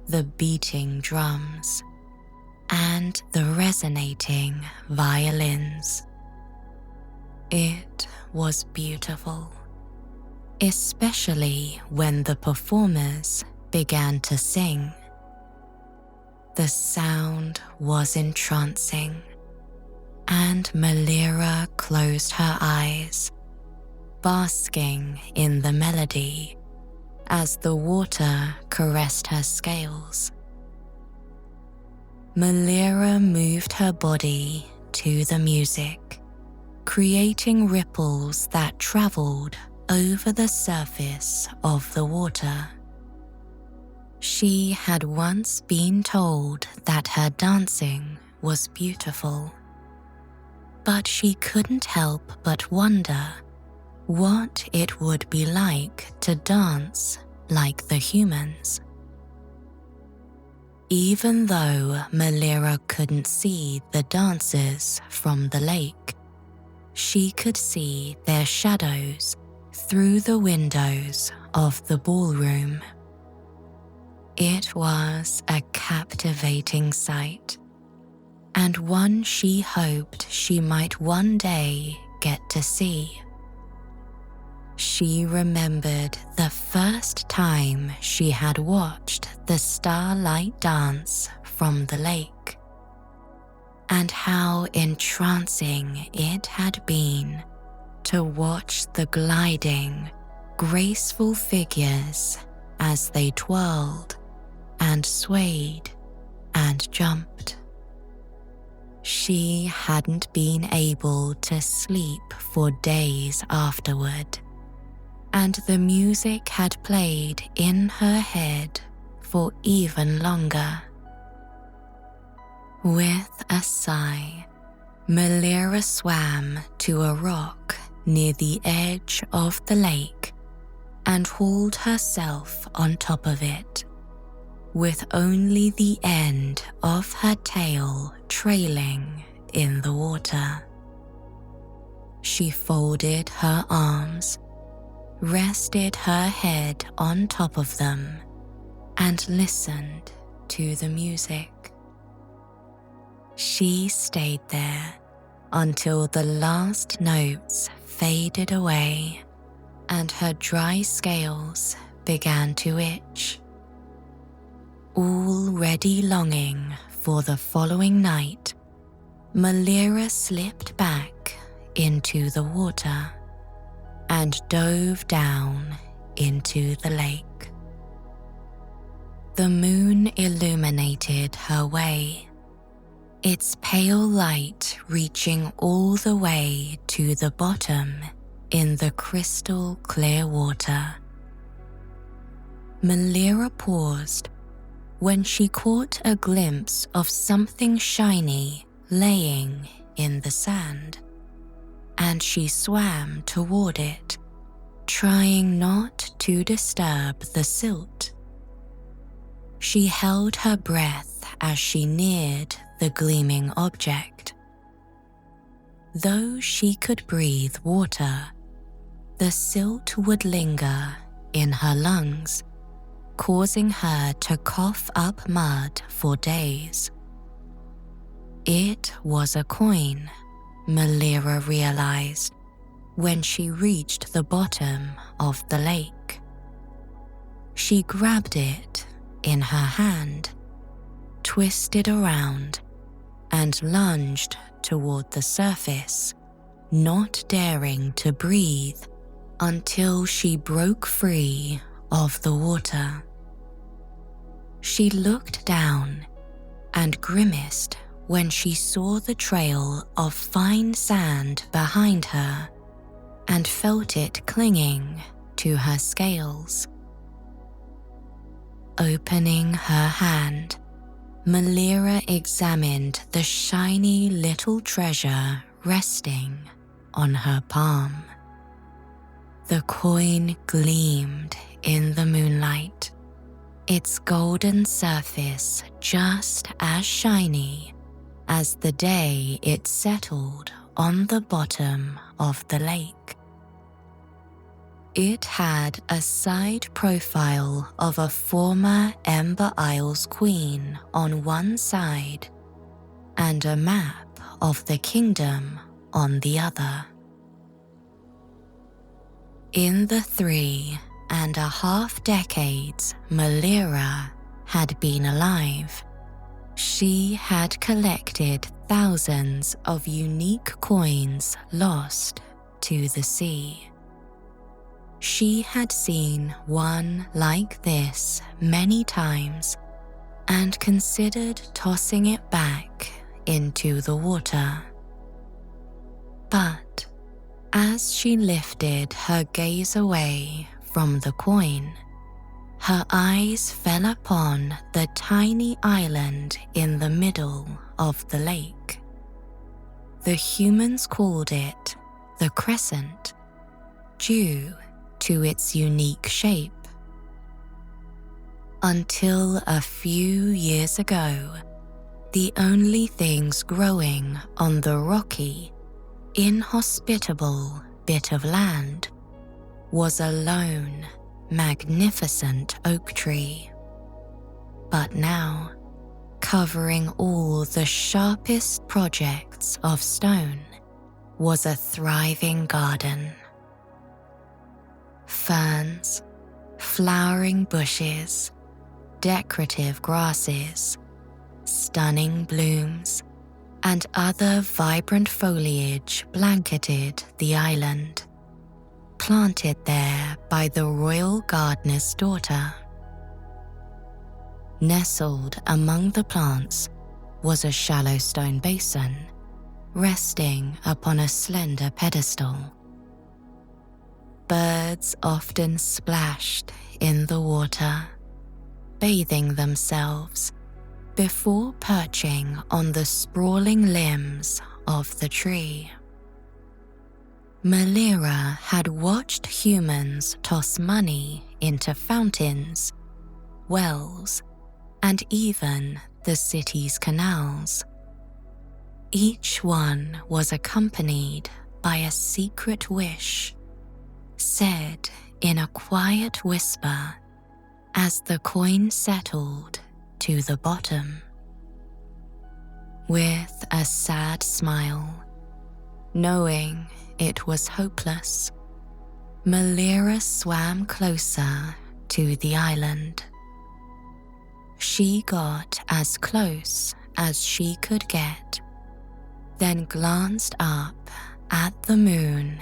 the beating drums, and the resonating violins. It was beautiful, especially when the performers began to sing. The sound was entrancing, and Mollira closed her eyes, basking in the melody as the water caressed her scales. Mollira moved her body to the music, creating ripples that traveled over the surface of the water. She had once been told that her dancing was beautiful, but she couldn't help but wonder what it would be like to dance like the humans. Even though Mollira couldn't see the dancers from the lake, she could see their shadows through the windows of the ballroom. It was a captivating sight, and one she hoped she might one day get to see. She remembered the first time she had watched the Starlight dance from the lake, and how entrancing it had been to watch the gliding, graceful figures as they twirled and swayed and jumped. She hadn't been able to sleep for days afterward, and the music had played in her head for even longer. With a sigh, Mollira swam to a rock near the edge of the lake and hauled herself on top of it, with only the end of her tail trailing in the water. She folded her arms, rested her head on top of them, and listened to the music. She stayed there until the last notes faded away and her dry scales began to itch. Already longing for the following night, Mollira slipped back into the water and dove down into the lake. The moon illuminated her way, its pale light reaching all the way to the bottom in the crystal clear water. Mollira paused when she caught a glimpse of something shiny laying in the sand, and she swam toward it, trying not to disturb the silt. She held her breath as she neared the gleaming object. Though she could breathe water, the silt would linger in her lungs, causing her to cough up mud for days. It was a coin, Mollira realized when she reached the bottom of the lake. She grabbed it in her hand, twisted around, and lunged toward the surface, not daring to breathe until she broke free of the water. She looked down and grimaced when she saw the trail of fine sand behind her and felt it clinging to her scales. Opening her hand, Mollira examined the shiny little treasure resting on her palm. The coin gleamed in the moonlight, its golden surface just as shiny as the day it settled on the bottom of the lake. It had a side profile of a former Ember Isles queen on one side and a map of the kingdom on the other. In the 3.5 decades Mollira had been alive, she had collected thousands of unique coins lost to the sea. She had seen one like this many times and considered tossing it back into the water. But as she lifted her gaze away from the coin, her eyes fell upon the tiny island in the middle of the lake. The humans called it the Crescent, due to its unique shape. Until a few years ago, the only things growing on the rocky, inhospitable bit of land was a lone, magnificent oak tree. But now, covering all the sharpest projects of stone, was a thriving garden. Ferns, flowering bushes, decorative grasses, stunning blooms, and other vibrant foliage blanketed the island, planted there by the royal gardener's daughter. Nestled among the plants was a shallow stone basin, resting upon a slender pedestal. Birds often splashed in the water, bathing themselves before perching on the sprawling limbs of the tree. Mollira had watched humans toss money into fountains, wells, and even the city's canals. Each one was accompanied by a secret wish, said in a quiet whisper as the coin settled to the bottom. With a sad smile, knowing it was hopeless, Mollira swam closer to the island. She got as close as she could get, then glanced up at the moon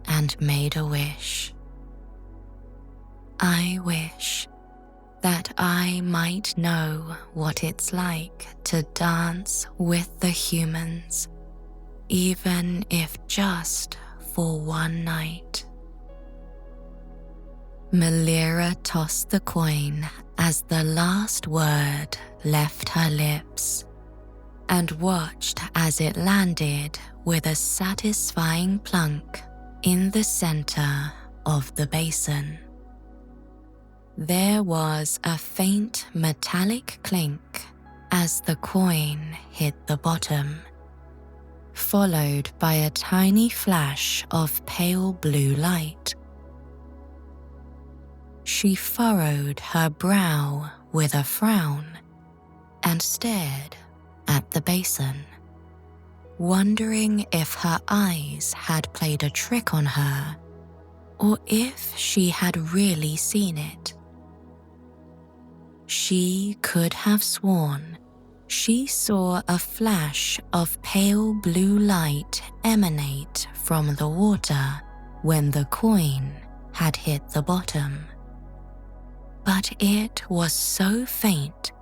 and made a wish. I wish that I might know what it's like to dance with the humans, even if just for one night. Mollira tossed the coin as the last word left her lips and watched as it landed with a satisfying plunk in the center of the basin. There was a faint metallic clink as the coin hit the bottom, followed by a tiny flash of pale blue light. She furrowed her brow with a frown and stared at the basin, wondering if her eyes had played a trick on her or if she had really seen it. She could have sworn she saw a flash of pale blue light emanate from the water when the coin had hit the bottom. But it was so faint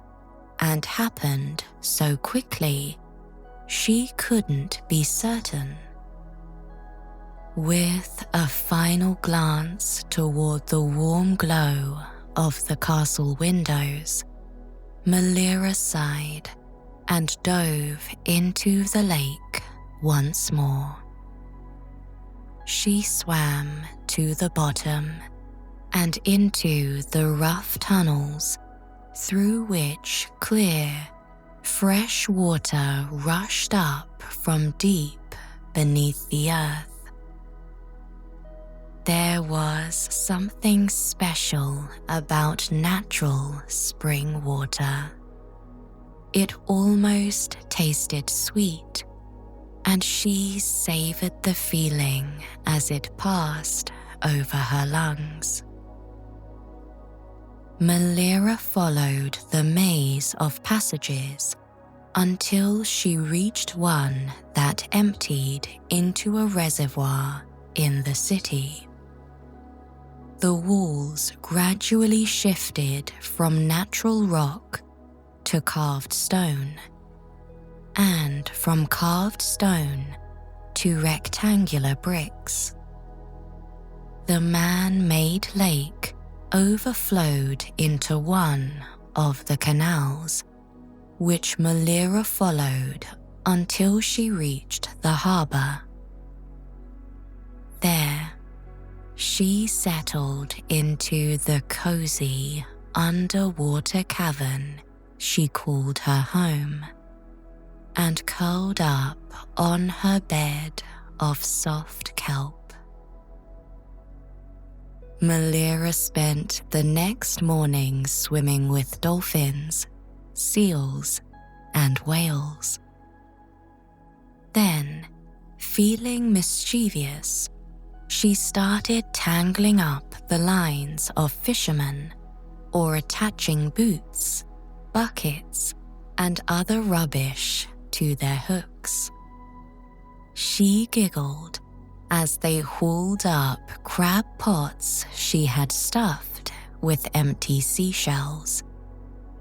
and happened so quickly, she couldn't be certain. With a final glance toward the warm glow of the castle windows, Mollira sighed and dove into the lake once more. She swam to the bottom and into the rough tunnels through which clear, fresh water rushed up from deep beneath the earth. There was something special about natural spring water. It almost tasted sweet, and she savored the feeling as it passed over her lungs. Mollira followed the maze of passages until she reached one that emptied into a reservoir in the city. The walls gradually shifted from natural rock to carved stone, and from carved stone to rectangular bricks. The man-made lake overflowed into one of the canals, which Mollira followed until she reached the harbour. There, she settled into the cozy underwater cavern she called her home, and curled up on her bed of soft kelp. Mollira spent the next morning swimming with dolphins, seals, and whales. Then, feeling mischievous, she started tangling up the lines of fishermen or attaching boots, buckets, and other rubbish to their hooks. She giggled as they hauled up crab pots she had stuffed with empty seashells,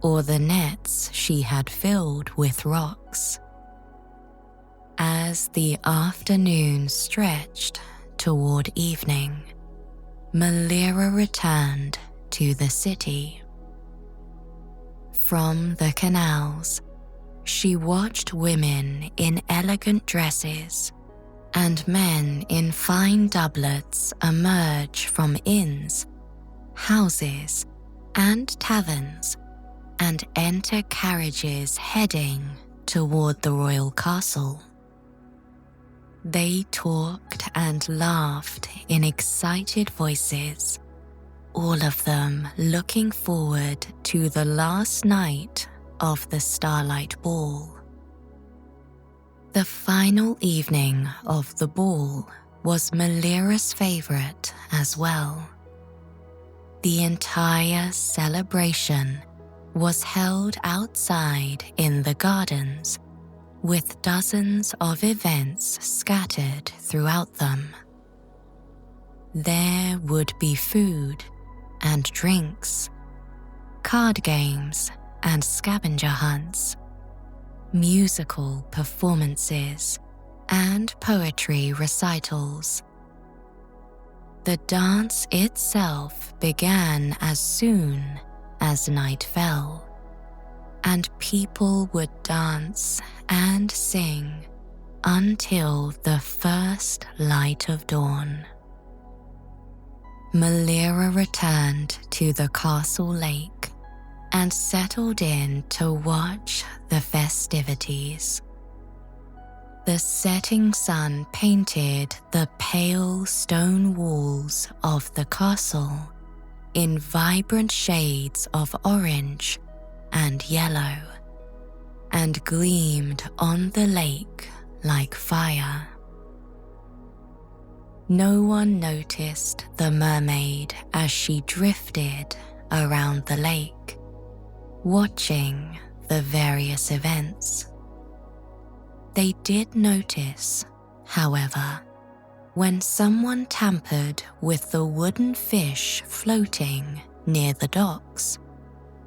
or the nets she had filled with rocks. As the afternoon stretched toward evening, Mollira returned to the city. From the canals, she watched women in elegant dresses and men in fine doublets emerge from inns, houses, and taverns and enter carriages heading toward the royal castle. They talked and laughed in excited voices, all of them looking forward to the last night of the Starlight Ball. The final evening of the ball was Mollira's favorite as well. The entire celebration was held outside in the gardens, with dozens of events scattered throughout them. There would be food and drinks, card games and scavenger hunts, musical performances, and poetry recitals. The dance itself began as soon as night fell, and people would dance and sing until the first light of dawn. Mollira returned to the castle lake and settled in to watch the festivities. The setting sun painted the pale stone walls of the castle in vibrant shades of orange and yellow, and gleamed on the lake like fire. No one noticed the mermaid as she drifted around the lake, watching the various events. They did notice, however, when someone tampered with the wooden fish floating near the docks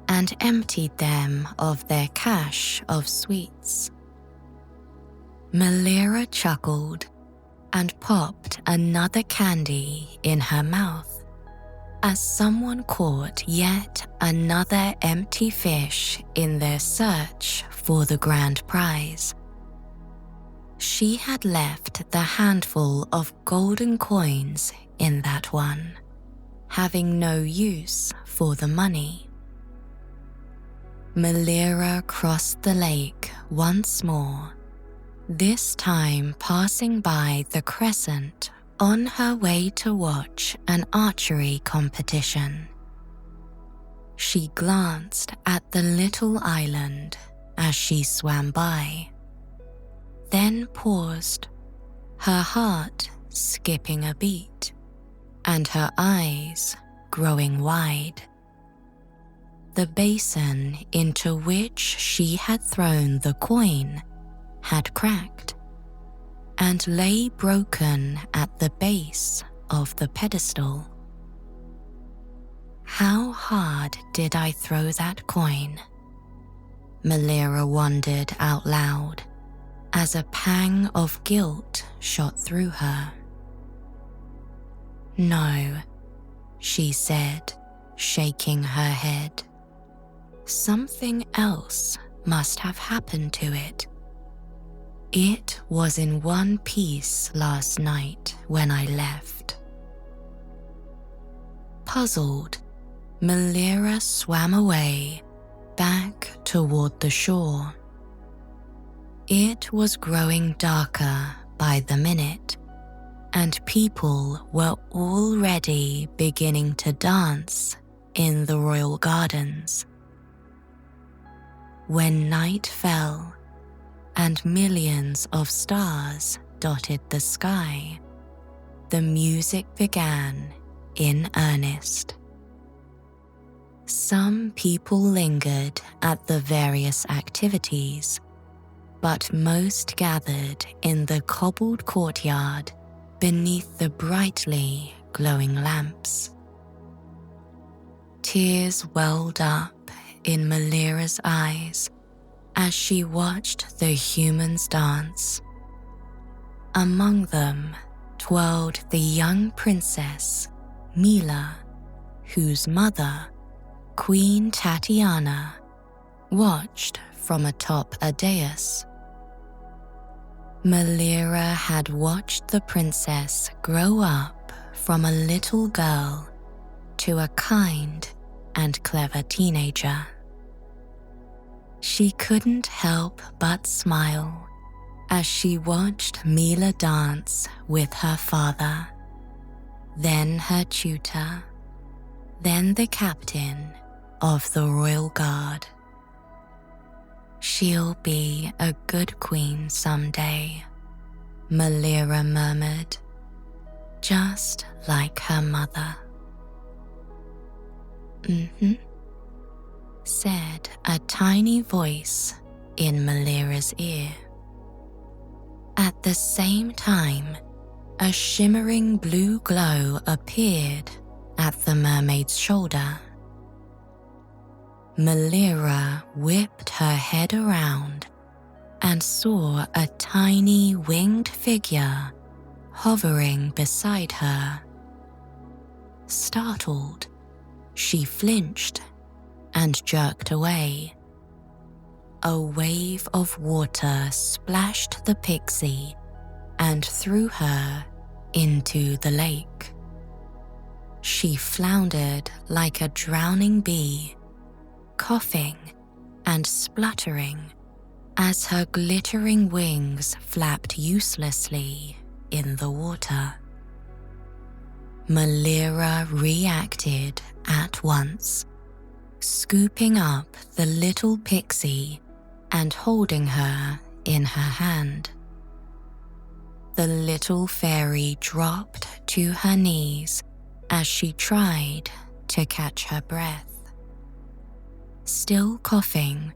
and emptied them of their cache of sweets. Mollira chuckled and popped another candy in her mouth as someone caught yet another empty fish in their search for the grand prize. She had left the handful of golden coins in that one, having no use for the money. Mollira crossed the lake once more, this time passing by the crescent on her way to watch an archery competition. She glanced at the little island as she swam by, then paused, her heart skipping a beat and her eyes growing wide. The basin into which she had thrown the coin had cracked and lay broken at the base of the pedestal. How hard did I throw that coin? Mollira wondered out loud as a pang of guilt shot through her. No, she said, shaking her head. Something else must have happened to it. It was in one piece last night when I left. Puzzled, Mollira swam away, back toward the shore. It was growing darker by the minute, and people were already beginning to dance in the royal gardens. When night fell and millions of stars dotted the sky, the music began in earnest. Some people lingered at the various activities, but most gathered in the cobbled courtyard beneath the brightly glowing lamps. Tears welled up in Mollira's eyes as she watched the humans dance. Among them twirled the young princess, Mila, whose mother, Queen Tatiana, watched from atop a dais. Mollira had watched the princess grow up from a little girl to a kind and clever teenager. She couldn't help but smile as she watched Mila dance with her father, then her tutor, then the captain of the royal guard. She'll be a good queen someday, Mollira murmured, just like her mother. Said a tiny voice in Mollira's ear. At the same time, a shimmering blue glow appeared at the mermaid's shoulder. Mollira whipped her head around and saw a tiny winged figure hovering beside her. Startled, she flinched and jerked away. A wave of water splashed the pixie and threw her into the lake. She floundered like a drowning bee, coughing and spluttering as her glittering wings flapped uselessly in the water. Mollira reacted at once, scooping up the little pixie and holding her in her hand. The little fairy dropped to her knees as she tried to catch her breath. Still coughing,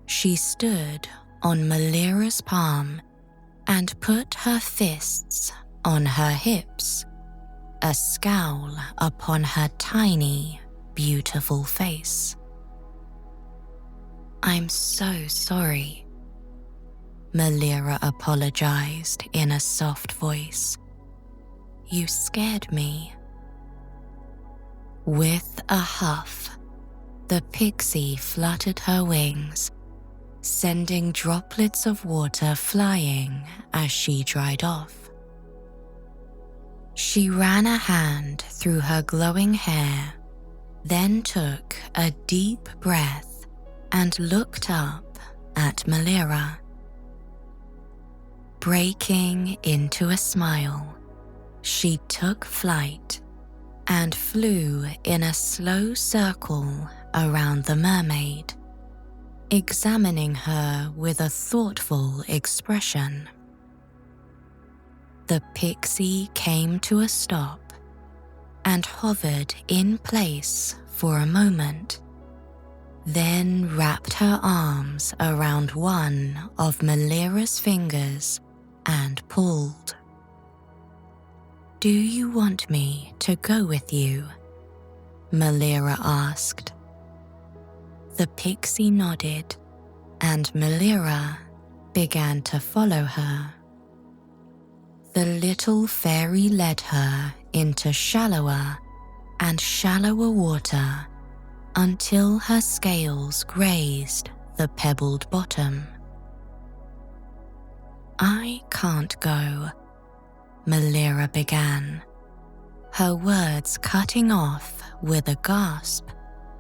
she stood on Mollira's palm and put her fists on her hips, a scowl upon her tiny, beautiful face. "I'm so sorry," Mollira apologized in a soft voice. "You scared me." With a huff, the pixie fluttered her wings, sending droplets of water flying as she dried off. She ran a hand through her glowing hair, then took a deep breath and looked up at Mollira. Breaking into a smile, she took flight and flew in a slow circle around the mermaid, examining her with a thoughtful expression. The pixie came to a stop and hovered in place for a moment, then wrapped her arms around one of Mollira's fingers and pulled. "Do you want me to go with you?" Mollira asked. The pixie nodded, and Mollira began to follow her. The little fairy led her into shallower and shallower water until her scales grazed the pebbled bottom. "I can't go," Mollira began, her words cutting off with a gasp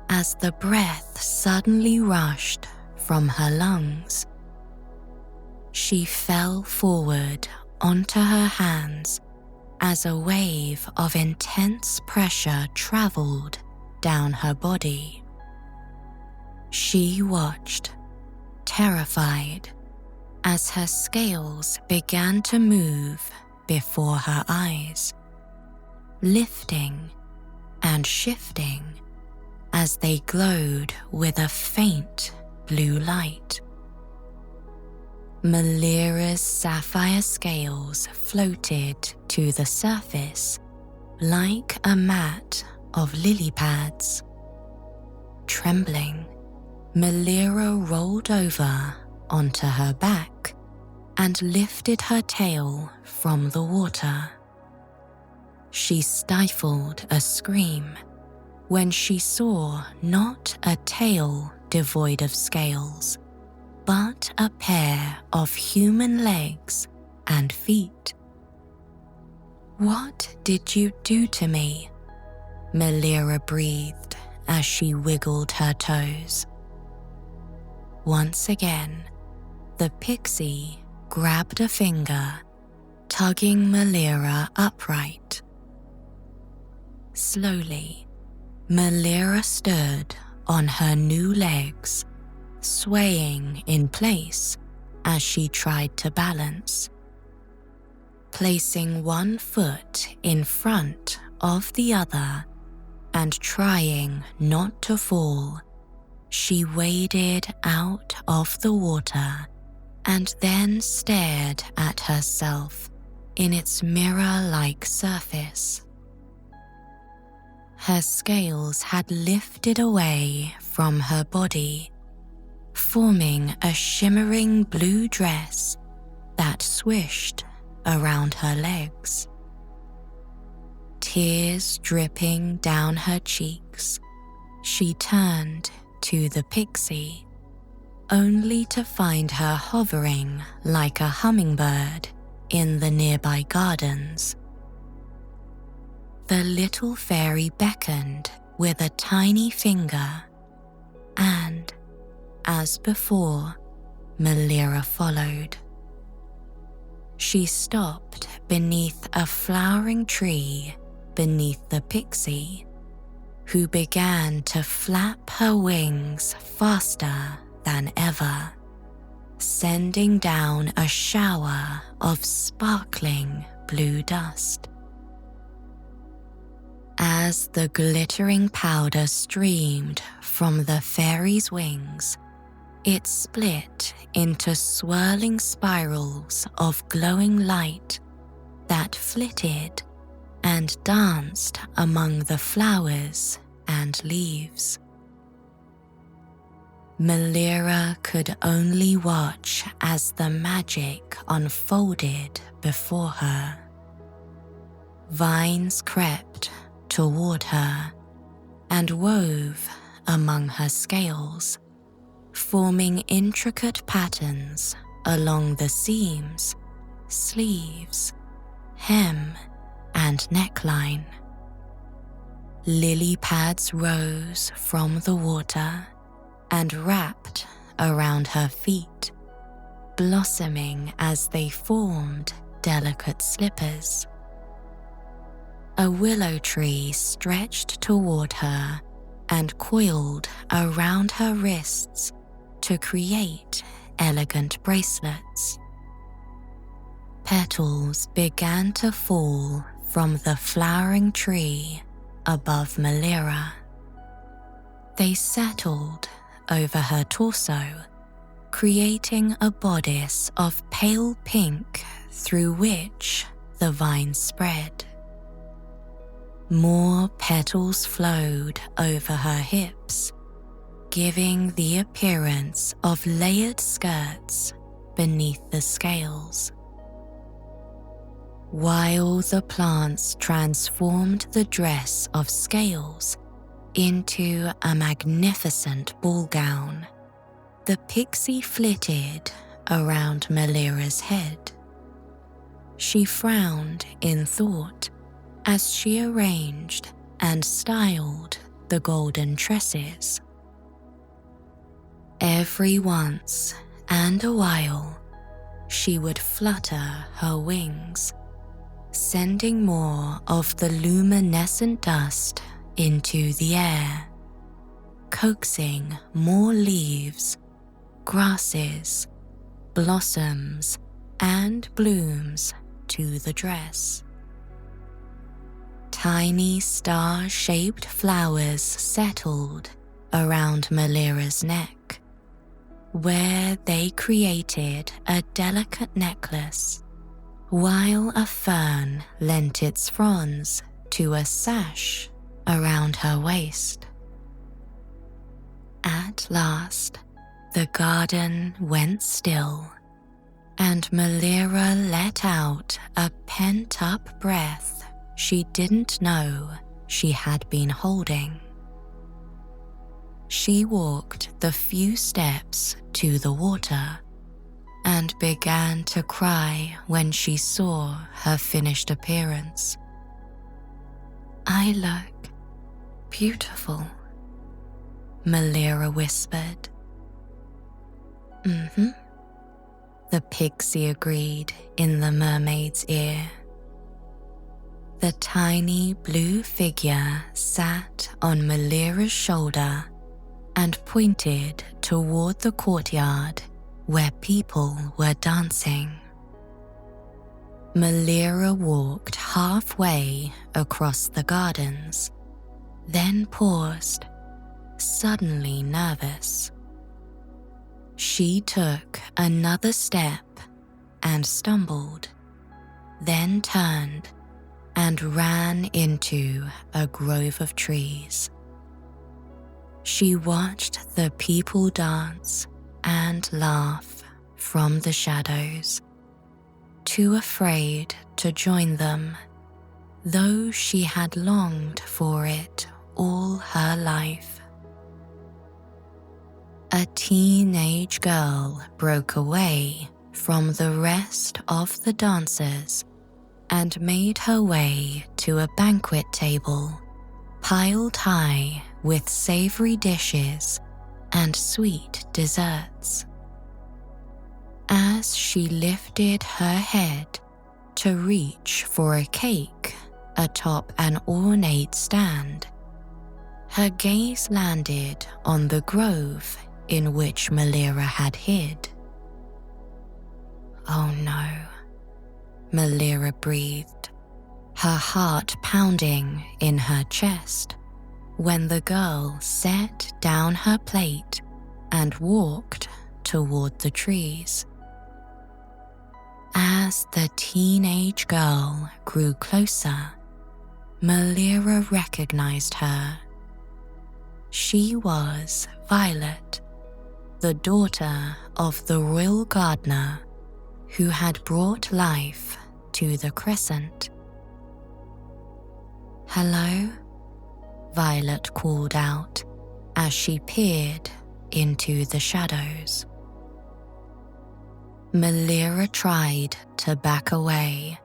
as the breath suddenly rushed from her lungs. She fell forward onto her hands as a wave of intense pressure traveled down her body. She watched, terrified, as her scales began to move before her eyes, lifting and shifting as they glowed with a faint blue light. Mollira's sapphire scales floated to the surface like a mat of lily pads. Trembling, Mollira rolled over onto her back and lifted her tail from the water. She stifled a scream when she saw not a tail devoid of scales, but a pair of human legs and feet. "What did you do to me?" Mollira breathed as she wiggled her toes. Once again, the pixie grabbed a finger, tugging Mollira upright. Slowly, Mollira stood on her new legs, swaying in place as she tried to balance. Placing one foot in front of the other and trying not to fall, she waded out of the water and then stared at herself in its mirror-like surface. Her scales had lifted away from her body, forming a shimmering blue dress that swished around her legs. Tears dripping down her cheeks, she turned to the pixie, only to find her hovering like a hummingbird in the nearby gardens. The little fairy beckoned with a tiny finger, and, as before, Mollira followed. She stopped beneath a flowering tree beneath the pixie, who began to flap her wings faster than ever, sending down a shower of sparkling blue dust. As the glittering powder streamed from the fairy's wings, it split into swirling spirals of glowing light that flitted and danced among the flowers and leaves. Mollira could only watch as the magic unfolded before her. Vines crept toward her and wove among her scales, forming intricate patterns along the seams, sleeves, hem, and neckline. Lily pads rose from the water and wrapped around her feet, blossoming as they formed delicate slippers. A willow tree stretched toward her and coiled around her wrists to create elegant bracelets. Petals began to fall from the flowering tree above Mollira. They settled over her torso, creating a bodice of pale pink through which the vines spread. More petals flowed over her hips, giving the appearance of layered skirts beneath the scales. While the plants transformed the dress of scales into a magnificent ball gown, the pixie flitted around Mollira's head. She frowned in thought as she arranged and styled the golden tresses. Every once and a while, she would flutter her wings, sending more of the luminescent dust into the air, coaxing more leaves, grasses, blossoms, and blooms to the dress. Tiny star-shaped flowers settled around Mollira's neck, where they created a delicate necklace, while a fern lent its fronds to a sash around her waist. At last, the garden went still, and Mollira let out a pent-up breath she didn't know she had been holding. She walked the few steps to the water and began to cry when she saw her finished appearance. "I look beautiful," Mollira whispered. The pixie agreed in the mermaid's ear. The tiny blue figure sat on Mollira's shoulder and pointed toward the courtyard where people were dancing. Mollira walked halfway across the gardens, then paused, suddenly nervous. She took another step and stumbled, then turned and ran into a grove of trees. She watched the people dance and laugh from the shadows, too afraid to join them, though she had longed for it all her life. A teenage girl broke away from the rest of the dancers and made her way to a banquet table piled high with savory dishes and sweet desserts. As she lifted her head to reach for a cake atop an ornate stand, her gaze landed on the grove in which Mollira had hid. "Oh no," Mollira breathed, her heart pounding in her chest when the girl set down her plate and walked toward the trees. As the teenage girl grew closer, Mollira recognized her. She was Violet, the daughter of the royal gardener who had brought life to the crescent. "Hello?" Violet called out as she peered into the shadows. Mollira tried to back away,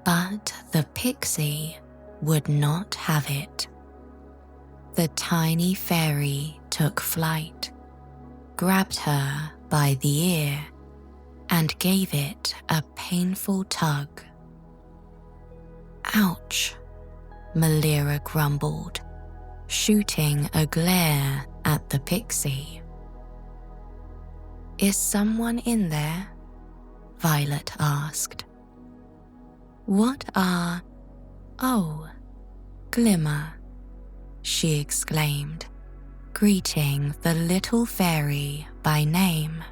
but the pixie would not have it. The tiny fairy took flight, grabbed her by the ear, and gave it a painful tug. "Ouch," Mollira grumbled, shooting a glare at the pixie. "Is someone in there?" Violet asked. "What are... Oh, Glimmer," she exclaimed, greeting the little fairy by name.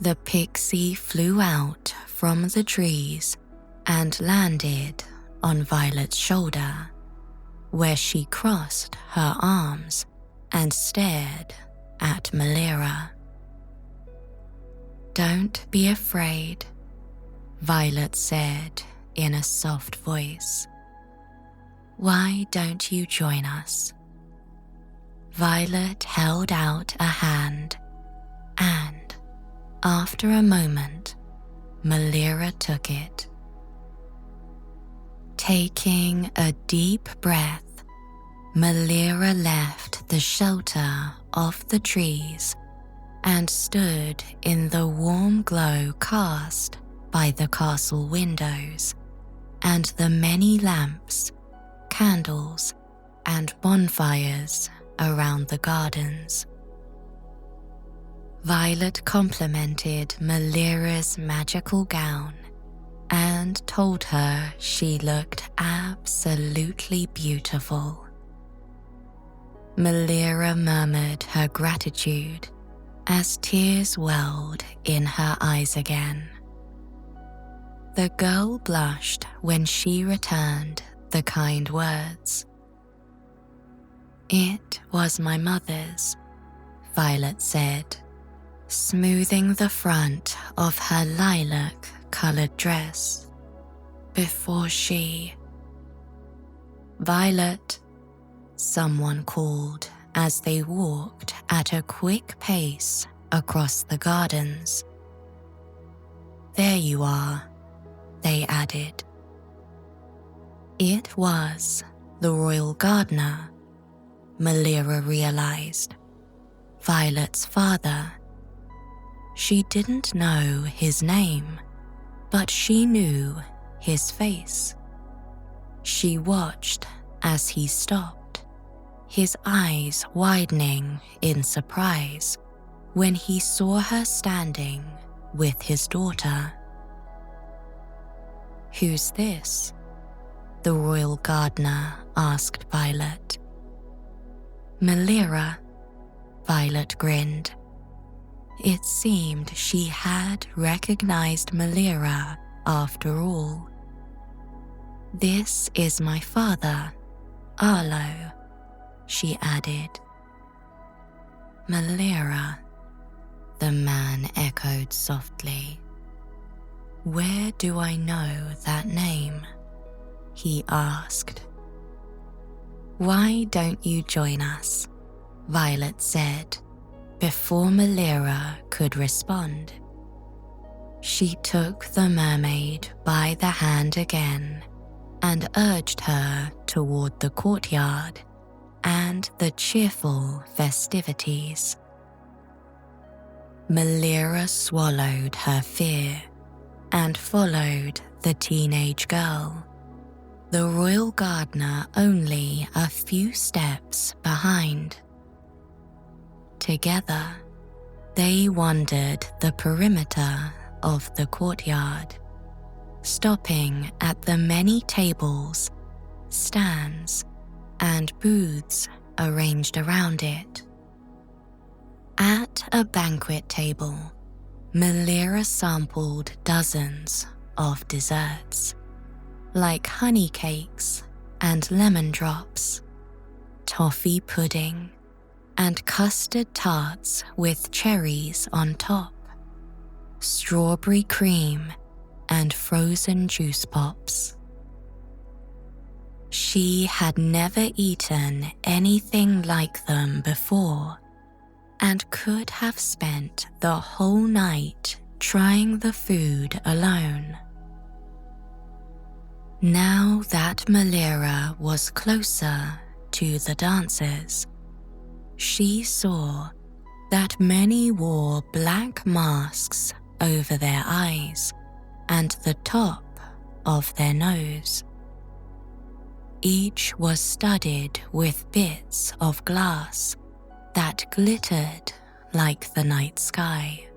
The pixie flew out from the trees and landed on Violet's shoulder, where she crossed her arms and stared at Mollira. "Don't be afraid," Violet said in a soft voice. "Why don't you join us?" Violet held out a hand, and, after a moment, Mollira took it. Taking a deep breath, Mollira left the shelter of the trees and stood in the warm glow cast by the castle windows and the many lamps, candles, and bonfires around the gardens. Violet complimented Mollira's magical gown and told her she looked absolutely beautiful. Mollira murmured her gratitude as tears welled in her eyes again. The girl blushed when she returned the kind words. "It was my mother's," Violet said, smoothing the front of her lilac-colored dress, "before she..." "Violet," someone called as they walked at a quick pace across the gardens. "There you are," they added. It was the royal gardener, Mollira realized, Violet's father. She didn't know his name, but she knew his face. She watched as he stopped, his eyes widening in surprise when he saw her standing with his daughter. "Who's this?" the royal gardener asked Violet. "Mollira," Violet grinned. It seemed she had recognized Mollira after all. "This is my father, Arlo," she added. Mollira, the man echoed softly. Where do I know that name? He asked. Why don't you join us? Violet said, before Mollira could respond. She took the mermaid by the hand again and urged her toward the courtyard and the cheerful festivities. Mollira swallowed her fear and followed the teenage girl, the royal gardener only a few steps behind. Together, they wandered the perimeter of the courtyard, stopping at the many tables, stands, and booths arranged around it. At a banquet table, Mollira sampled dozens of desserts, like honey cakes and lemon drops, toffee pudding, and custard tarts with cherries on top, strawberry cream, and frozen juice pops. She had never eaten anything like them before and could have spent the whole night trying the food alone. Now that Mollira was closer to the dancers, she saw that many wore black masks over their eyes and the top of their nose. Each was studded with bits of glass that glittered like the night sky.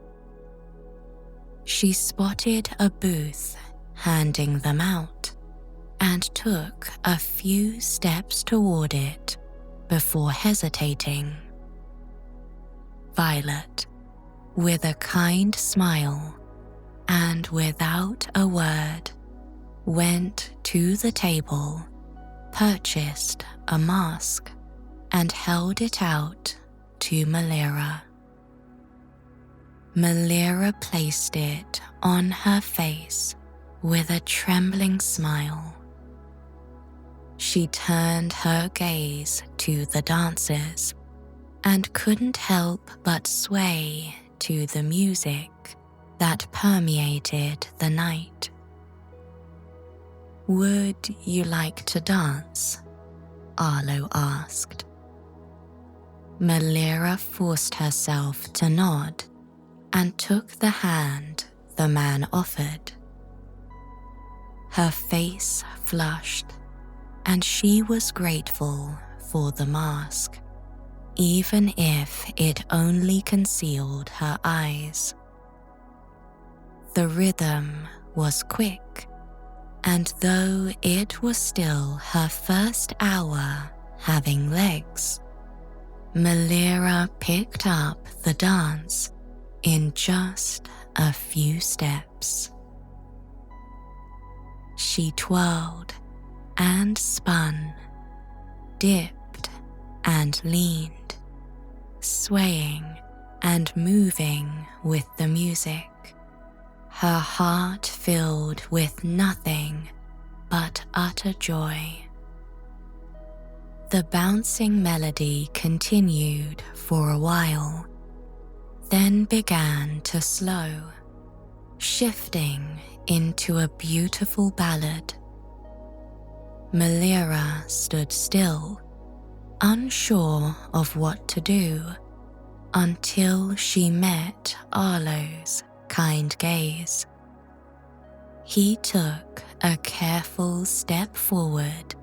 She spotted a booth handing them out and took a few steps toward it before hesitating. Violet, with a kind smile and without a word, went to the table, purchased a mask, and held it out to Mollira. Mollira placed it on her face with a trembling smile. She turned her gaze to the dancers and couldn't help but sway to the music that permeated the night. Would you like to dance? Arlo asked. Mollira forced herself to nod and took the hand the man offered. Her face flushed, and she was grateful for the mask, even if it only concealed her eyes. The rhythm was quick, and though it was still her first hour having legs, Mollira picked up the dance in just a few steps. She twirled and spun, dipped and leaned, swaying and moving with the music, her heart filled with nothing but utter joy. The bouncing melody continued for a while, then began to slow, shifting into a beautiful ballad. Mollira stood still, unsure of what to do, until she met Arlo's kind gaze. He took a careful step forward,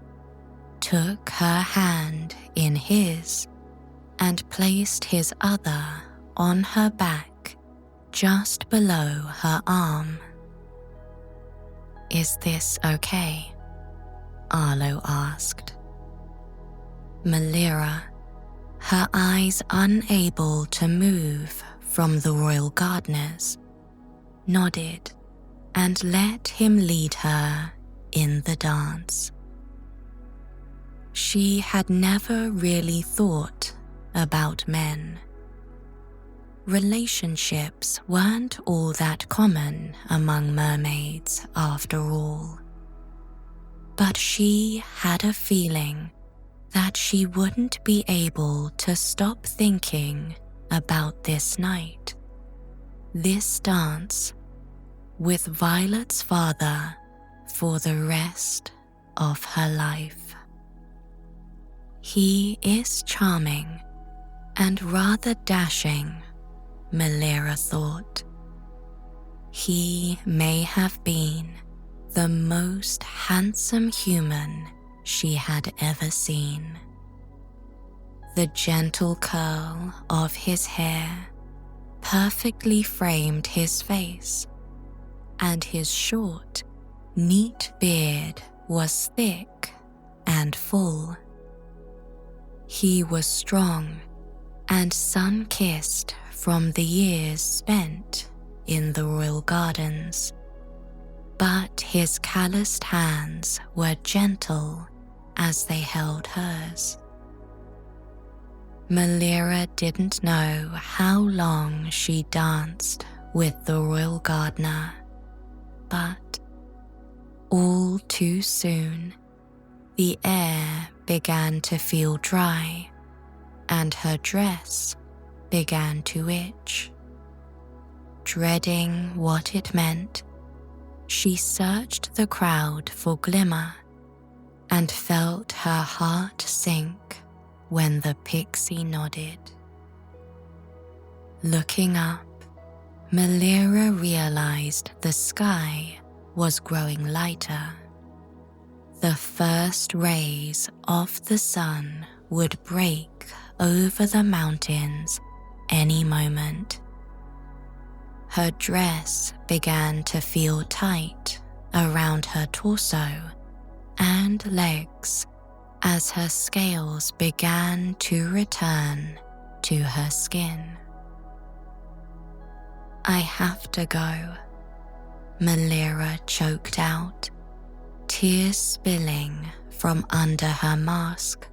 took her hand in his, and placed his other on her back, just below her arm. "Is this okay?" Arlo asked. Mollira, her eyes unable to move from the royal gardeners, nodded and let him lead her in the dance. She had never really thought about men. Relationships weren't all that common among mermaids after all. But she had a feeling that she wouldn't be able to stop thinking about this night, this dance with Violet's father for the rest of her life. He is charming and rather dashing, Mollira thought. He may have been the most handsome human she had ever seen. The gentle curl of his hair perfectly framed his face, and his short, neat beard was thick and full. He was strong and sun-kissed from the years spent in the royal gardens, but his calloused hands were gentle as they held hers. Mollira didn't know how long she danced with the royal gardener, but all too soon the air began to feel dry and her dress began to itch. Dreading what it meant, she searched the crowd for glimmer and felt her heart sink when the pixie nodded. Looking up, Mollira realized the sky was growing lighter. The first rays of the sun would break over the mountains any moment. Her dress began to feel tight around her torso and legs as her scales began to return to her skin. "I have to go," Mollira choked out, tears spilling from under her mask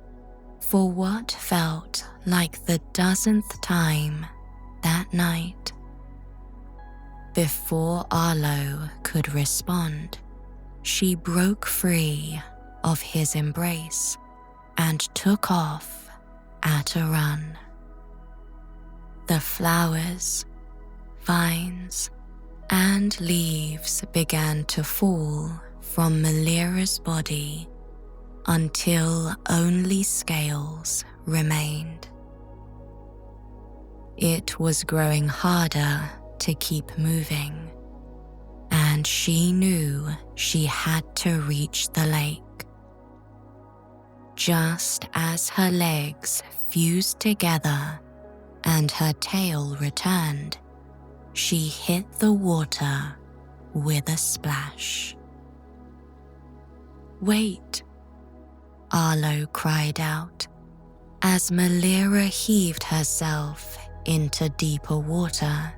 for what felt like the dozenth time that night. Before Arlo could respond, she broke free of his embrace and took off at a run. The flowers, vines, and leaves began to fall from Mollira's body until only scales remained. It was growing harder to keep moving, and she knew she had to reach the lake. Just as her legs fused together and her tail returned, she hit the water with a splash. "Wait," Arlo cried out as Mollira heaved herself into deeper water,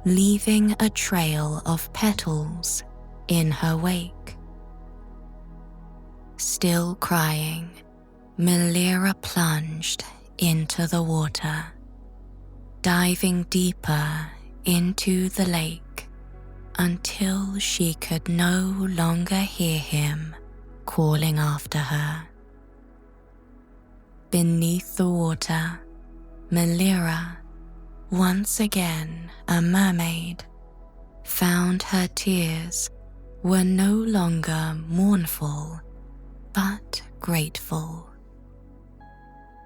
leaving a trail of petals in her wake. Still crying, Mollira plunged into the water, diving deeper into the lake until she could no longer hear him calling after her. Beneath the water, Mollira, once again a mermaid, found her tears were no longer mournful but grateful.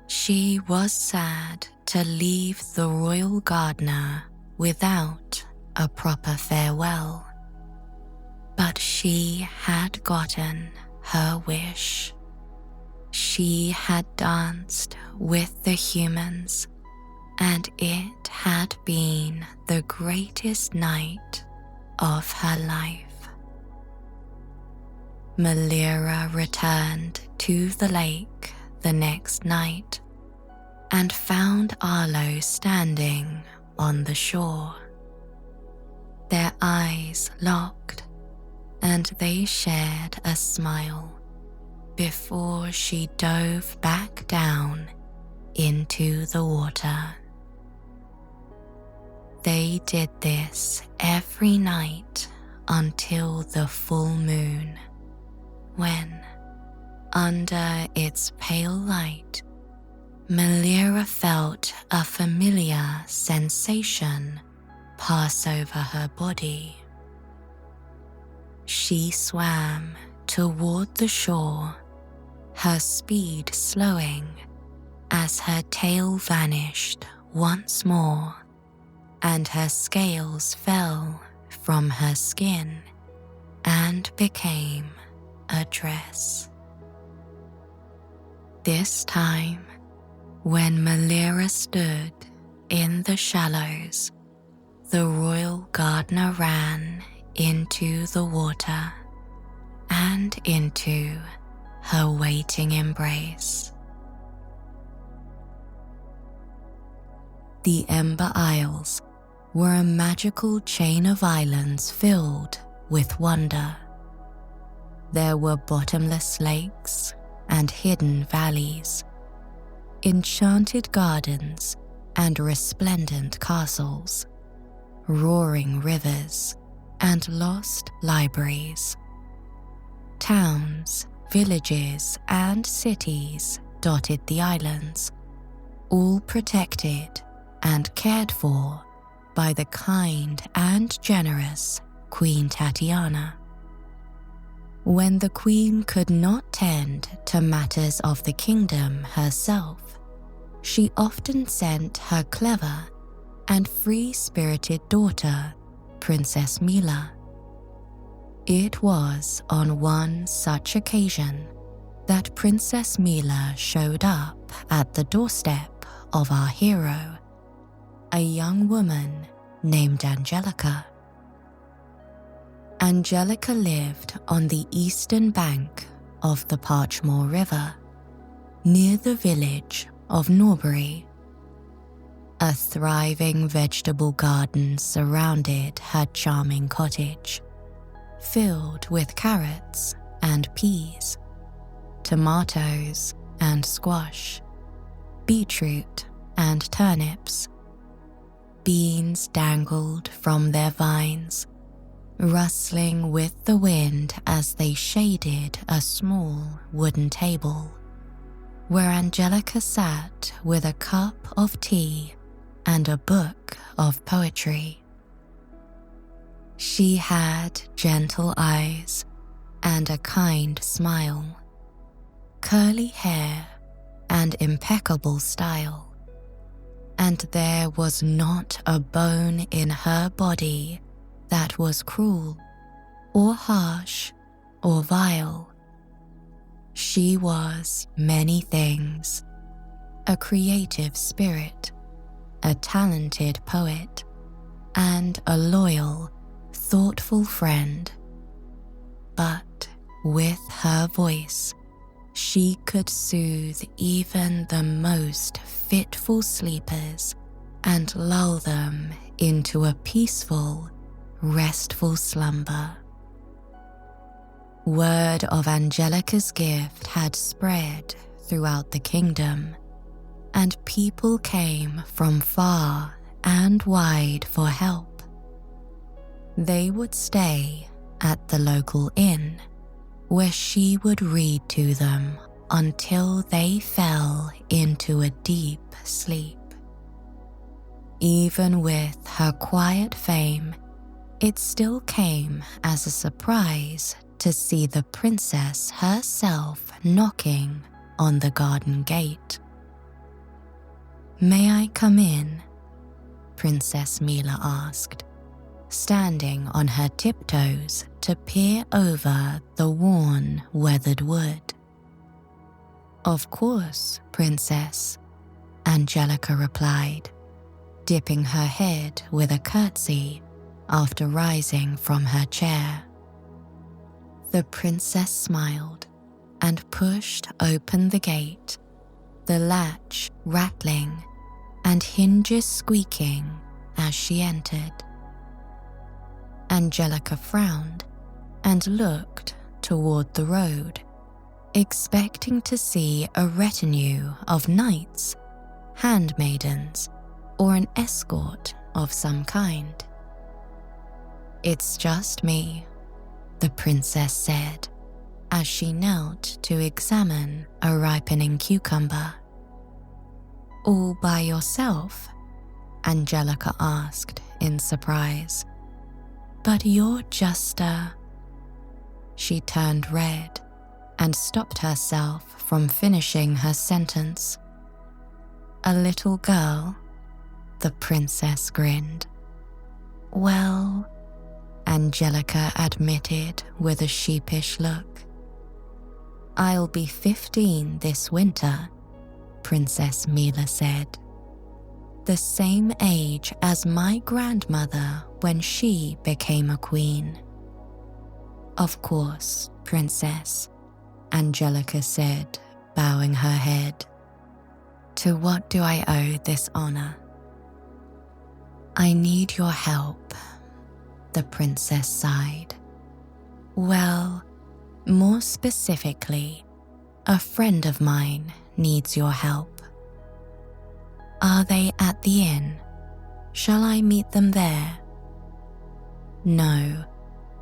She was sad to leave the royal gardener without a proper farewell, but she had gotten her wish. She had danced with the humans, and it had been the greatest night of her life. Mollira returned to the lake the next night and found Arlo standing on the shore. Their eyes locked, and they shared a smile. before she dove back down into the water. They did this every night until the full moon, when, under its pale light, Mollira felt a familiar sensation pass over her body. She swam toward the shore, her speed slowing as her tail vanished once more and her scales fell from her skin and became a dress. This time, when Mollira stood in the shallows, the royal gardener ran into the water and into her waiting embrace. The Ember Isles were a magical chain of islands filled with wonder. There were bottomless lakes and hidden valleys, enchanted gardens and resplendent castles, roaring rivers and lost libraries. Towns, villages, and cities dotted the islands, all protected and cared for by the kind and generous Queen Tatiana. When the queen could not tend to matters of the kingdom herself, she often sent her clever and free-spirited daughter, Princess Mila. It was on one such occasion that Princess Mila showed up at the doorstep of our hero, a young woman named Angelika. Angelika lived on the eastern bank of the Parchmore River, near the village of Norbury. A thriving vegetable garden surrounded her charming cottage, filled with carrots and peas, tomatoes and squash, beetroot and turnips. Beans dangled from their vines, rustling with the wind as they shaded a small wooden table, where Angelika sat with a cup of tea and a book of poetry. She had gentle eyes and a kind smile, curly hair and impeccable style, and there was not a bone in her body that was cruel or harsh or vile. She was many things: a creative spirit, a talented poet, and a loyal, thoughtful friend. But with her voice, she could soothe even the most fitful sleepers and lull them into a peaceful, restful slumber. Word of Angelika's gift had spread throughout the kingdom, and people came from far and wide for help. They would stay at the local inn, where she would read to them until they fell into a deep sleep. Even with her quiet fame, it still came as a surprise to see the princess herself knocking on the garden gate. "May I come in?" Princess Mila asked, standing on her tiptoes to peer over the worn, weathered wood. "Of course, Princess," Angelika replied, dipping her head with a curtsy after rising from her chair. The princess smiled and pushed open the gate, the latch rattling and hinges squeaking as she entered. Angelika frowned and looked toward the road, expecting to see a retinue of knights, handmaidens, or an escort of some kind. "It's just me," the princess said as she knelt to examine a ripening cucumber. "All by yourself?" Angelika asked in surprise. "But you're just a..." She turned red and stopped herself from finishing her sentence. "A little girl?" The princess grinned. "Well," Angelika admitted with a sheepish look. "I'll be 15 this winter," Princess Mila said. "The same age as my grandmother when she became a queen." "Of course, Princess," Angelika said, bowing her head. "To what do I owe this honor?" "I need your help," the princess sighed. "Well, more specifically, a friend of mine needs your help." "Are they at the inn? Shall I meet them there?" "No,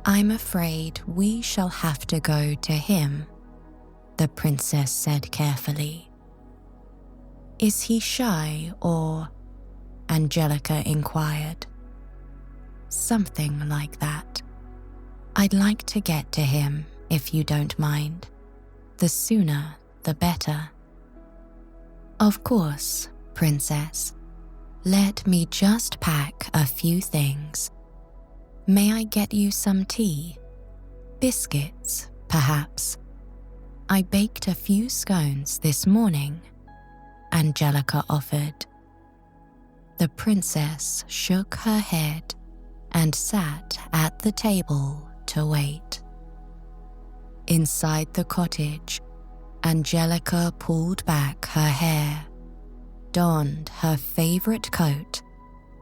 I'm afraid we shall have to go to him," the princess said carefully. "Is he shy or..." Angelika inquired. "Something like that. I'd like to get to him, if you don't mind. The sooner, the better." "Of course, Princess. Let me just pack a few things. May I get you some tea? Biscuits, perhaps? I baked a few scones this morning," Angelika offered. The princess shook her head and sat at the table to wait. Inside the cottage, Angelika pulled back her hair, donned her favorite coat,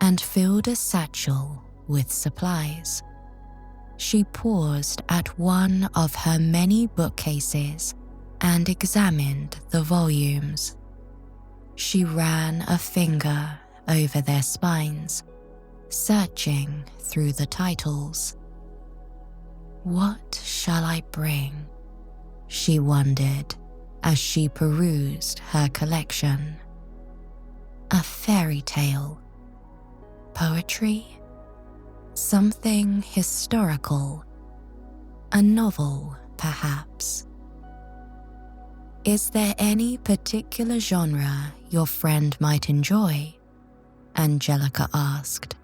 and filled a satchel with supplies. She paused at one of her many bookcases and examined the volumes. She ran a finger over their spines, searching through the titles. "What shall I bring?" she wondered as she perused her collection. A fairy tale? Poetry? Something historical? A novel, perhaps? "Is there any particular genre your friend might enjoy?" Angelika asked.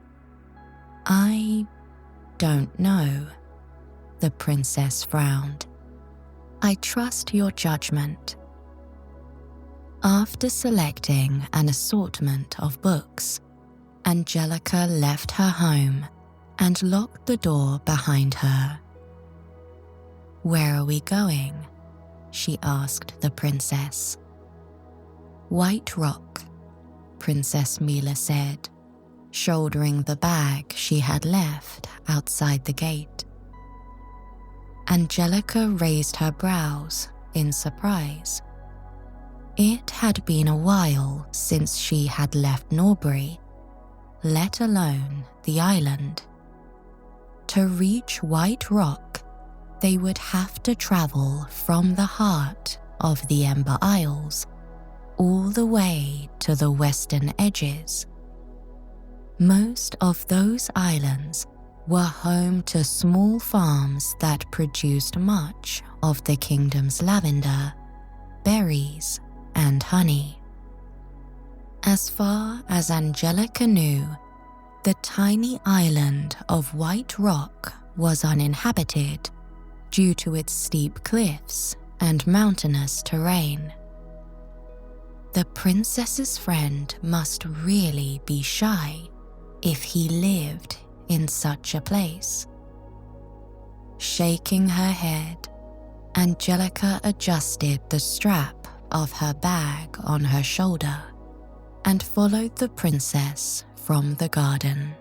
"I don't know," the princess frowned. "I trust your judgment." After selecting an assortment of books, Angelika left her home and locked the door behind her. "Where are we going?" she asked the princess. "White Rock," Princess Mila said, shouldering the bag she had left outside the gate. Angelika raised her brows in surprise. It had been a while since she had left Norbury, let alone the island. To reach White Rock, they would have to travel from the heart of the Ember Isles all the way to the western edges. Most of those islands were home to small farms that produced much of the kingdom's lavender, berries, and honey. As far as Angelika knew, the tiny island of White Rock was uninhabited due to its steep cliffs and mountainous terrain. The princess's friend must really be shy if he lived in such a place. Shaking her head, Angelika adjusted the strap of her bag on her shoulder and followed the princess from the garden.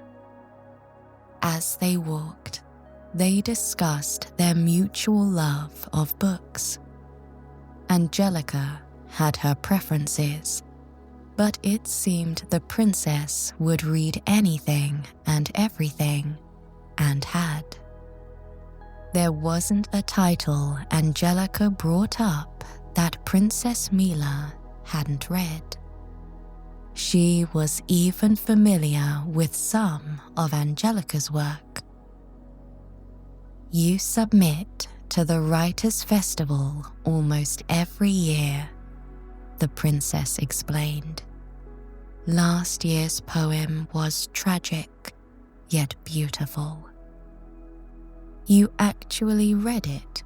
As they walked, they discussed their mutual love of books. Angelika had her preferences, but it seemed the princess would read anything and everything, and had. There wasn't a title Angelika brought up that Princess Mila hadn't read. She was even familiar with some of Angelika's work. You submit to the Writers' Festival almost every year, the princess explained. Last year's poem was tragic, yet beautiful. You actually read it,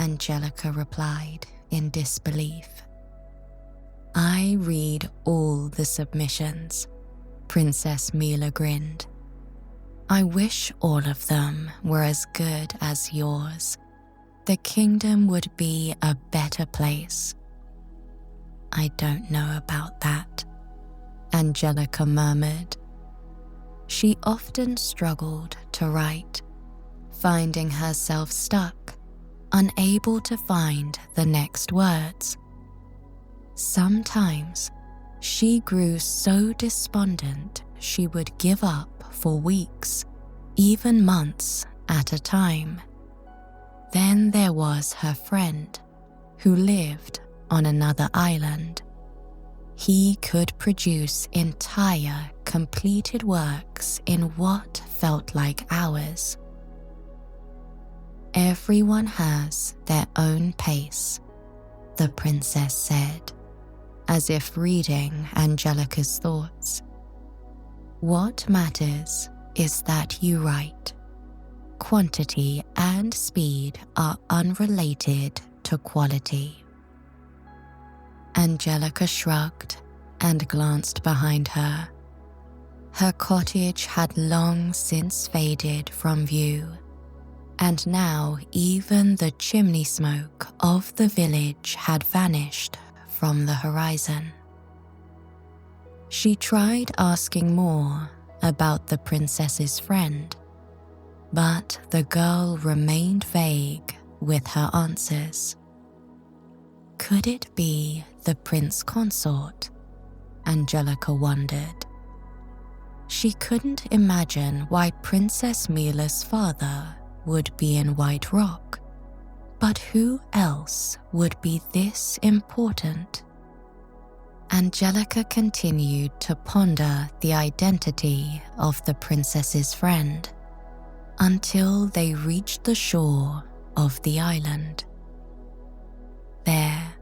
Angelika replied in disbelief. I read all the submissions, Princess Mila grinned. I wish all of them were as good as yours. The kingdom would be a better place. I don't know about that, Angelika murmured. She often struggled to write, finding herself stuck, unable to find the next words. Sometimes she grew so despondent she would give up for weeks, even months at a time. Then there was her friend, who lived on another island. He could produce entire, completed works in what felt like hours. Everyone has their own pace, the princess said, as if reading Angelika's thoughts. What matters is that you write. Quantity and speed are unrelated to quality. Angelika shrugged and glanced behind her. Her cottage had long since faded from view, and now even the chimney smoke of the village had vanished from the horizon. She tried asking more about the princess's friend, but the girl remained vague with her answers. Could it be the prince consort? Angelika wondered. She couldn't imagine why Princess Mila's father would be in White Rock, but who else would be this important? Angelika continued to ponder the identity of the princess's friend until they reached the shore of the island. There,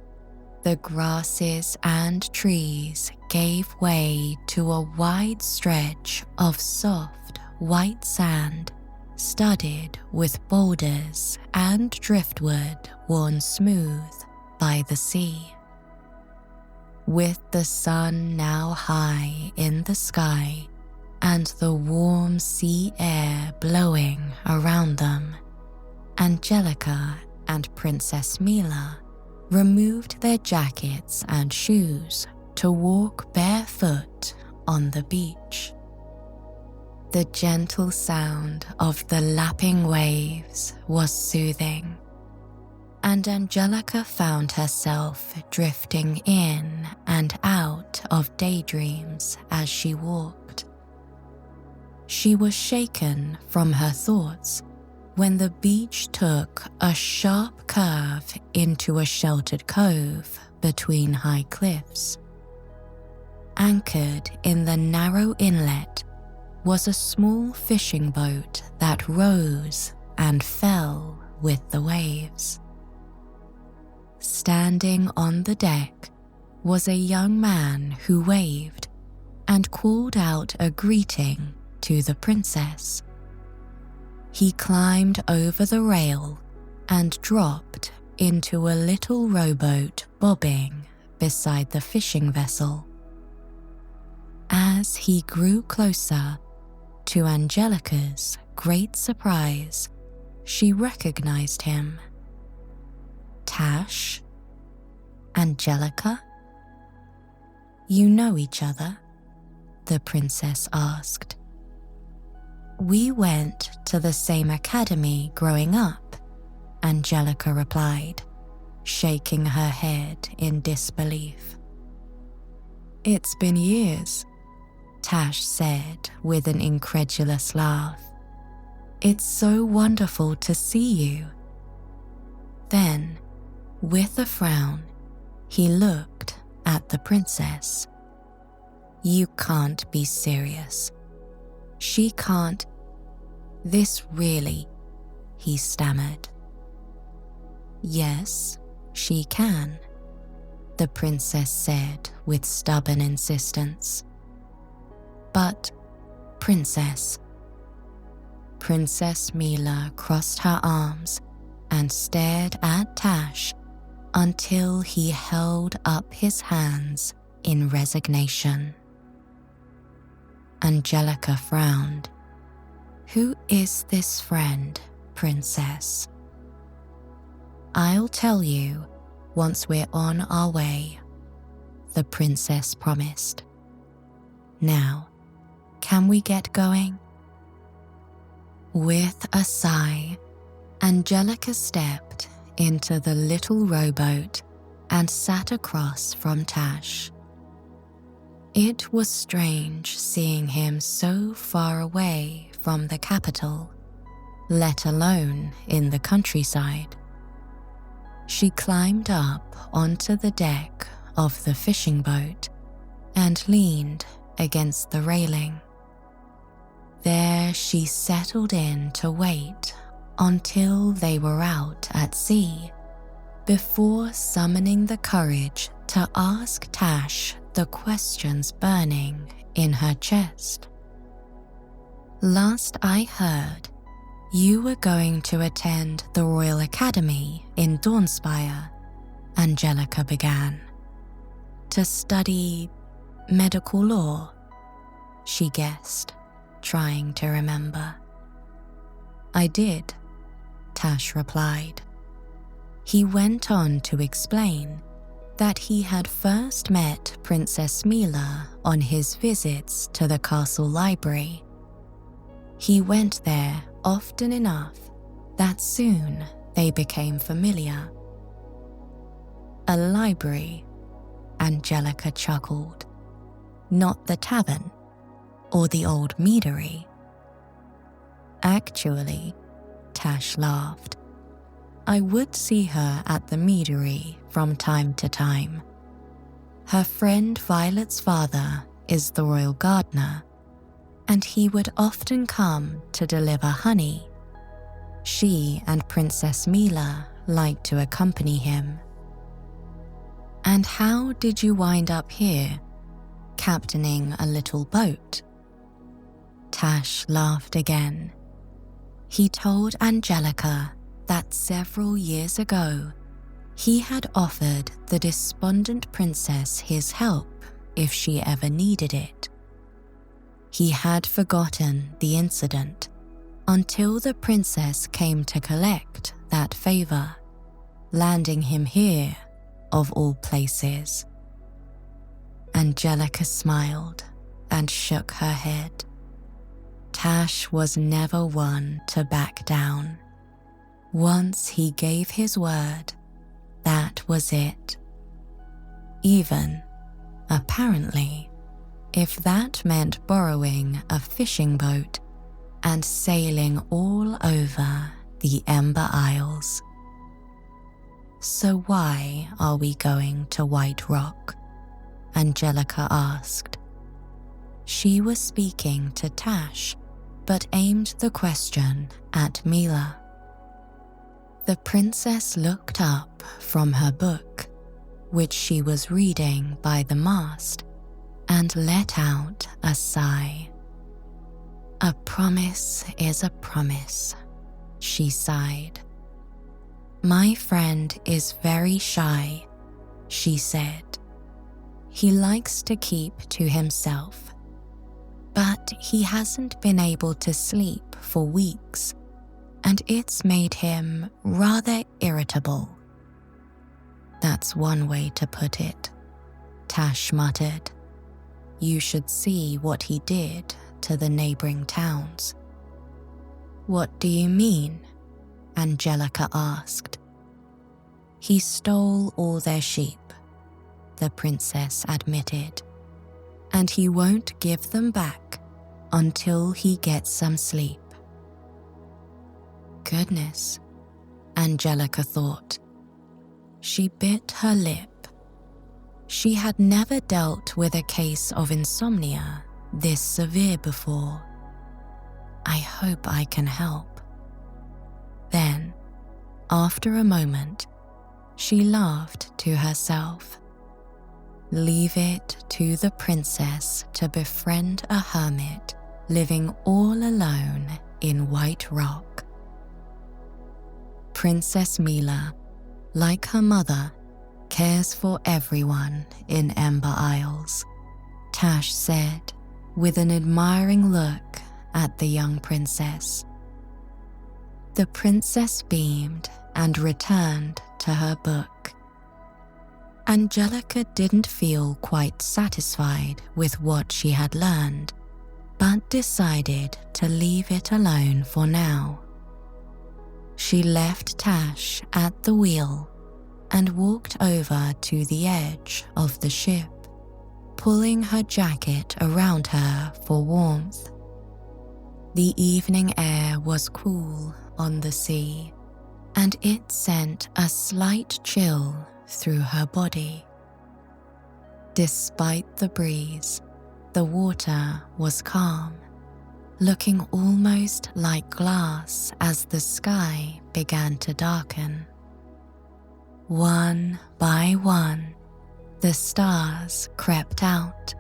the grasses and trees gave way to a wide stretch of soft, white sand studded with boulders and driftwood worn smooth by the sea. With the sun now high in the sky and the warm sea air blowing around them, Angelika and Princess Mila removed their jackets and shoes to walk barefoot on the beach. The gentle sound of the lapping waves was soothing, and Angelika found herself drifting in and out of daydreams as she walked. She was shaken from her thoughts when the beach took a sharp curve into a sheltered cove between high cliffs. Anchored in the narrow inlet was a small fishing boat that rose and fell with the waves. Standing on the deck was a young man who waved and called out a greeting to the princess. He climbed over the rail and dropped into a little rowboat bobbing beside the fishing vessel. As he grew closer, to Angelika's great surprise, she recognized him. Tash? Angelika? You know each other? The princess asked. We went to the same academy growing up, Angelika replied. shaking her head in disbelief. "It's been years," Tash said with an incredulous laugh. "It's so wonderful to see you." Then, with a frown, he looked at the princess. "You can't be serious. She can't. This really," he stammered. "Yes, she can," the princess said with stubborn insistence. "But, Princess." Princess Mila crossed her arms and stared at Tash until he held up his hands in resignation. Angelika frowned. "Who is this friend, Princess?" "I'll tell you once we're on our way," the princess promised. "Now, can we get going?" With a sigh, Angelika stepped into the little rowboat and sat across from Tash. It was strange seeing him so far away from the capital, let alone in the countryside. She climbed up onto the deck of the fishing boat and leaned against the railing. There she settled in to wait until they were out at sea, before summoning the courage to ask Tash the questions burning in her chest. "Last I heard, you were going to attend the Royal Academy in Dawnspire," Angelika began. "To study medical law," she guessed, trying to remember. "I did," Tash replied. He went on to explain that he had first met Princess Mila on his visits to the castle library. He went there often enough that soon they became familiar. "A library," Angelika chuckled. "Not the tavern or the old meadery." "Actually," Tash laughed, "I would see her at the meadery from time to time. Her friend Violet's father is the royal gardener, and he would often come to deliver honey. She and Princess Mila liked to accompany him." "And how did you wind up here, captaining a little boat?" Tash laughed again. He told Angelika that several years ago, he had offered the despondent princess his help if she ever needed it. He had forgotten the incident until the princess came to collect that favor, landing him here, of all places. Angelika smiled and shook her head. Tash was never one to back down. Once he gave his word, that was it. Even, apparently, if that meant borrowing a fishing boat and sailing all over the Ember Isles. "So why are we going to White Rock?" Angelika asked. She was speaking to Tash, but aimed the question at Mila. The princess looked up from her book, which she was reading by the mast, and let out a sigh. "A promise is a promise," she sighed. "My friend is very shy," she said. "He likes to keep to himself, but he hasn't been able to sleep for weeks, and it's made him rather irritable." "That's one way to put it," Tash muttered. "You should see what he did to the neighboring towns." "What do you mean?" Angelika asked. He stole all their sheep, the princess admitted, and he won't give them back until he gets some sleep. Goodness, Angelika thought. She bit her lip. She had never dealt with a case of insomnia this severe before. I hope I can help. Then, after a moment, she laughed to herself. Leave it to the princess to befriend a hermit living all alone in White Rock. Princess Mila, like her mother, cares for everyone in Ember Isles, Tash said with an admiring look at the young princess. The princess beamed and returned to her book. Angelika didn't feel quite satisfied with what she had learned, but decided to leave it alone for now. She left Tash at the wheel and walked over to the edge of the ship, pulling her jacket around her for warmth. The evening air was cool on the sea, and it sent a slight chill through her body. Despite the breeze, the water was calm, looking almost like glass as the sky began to darken. One by one, the stars crept out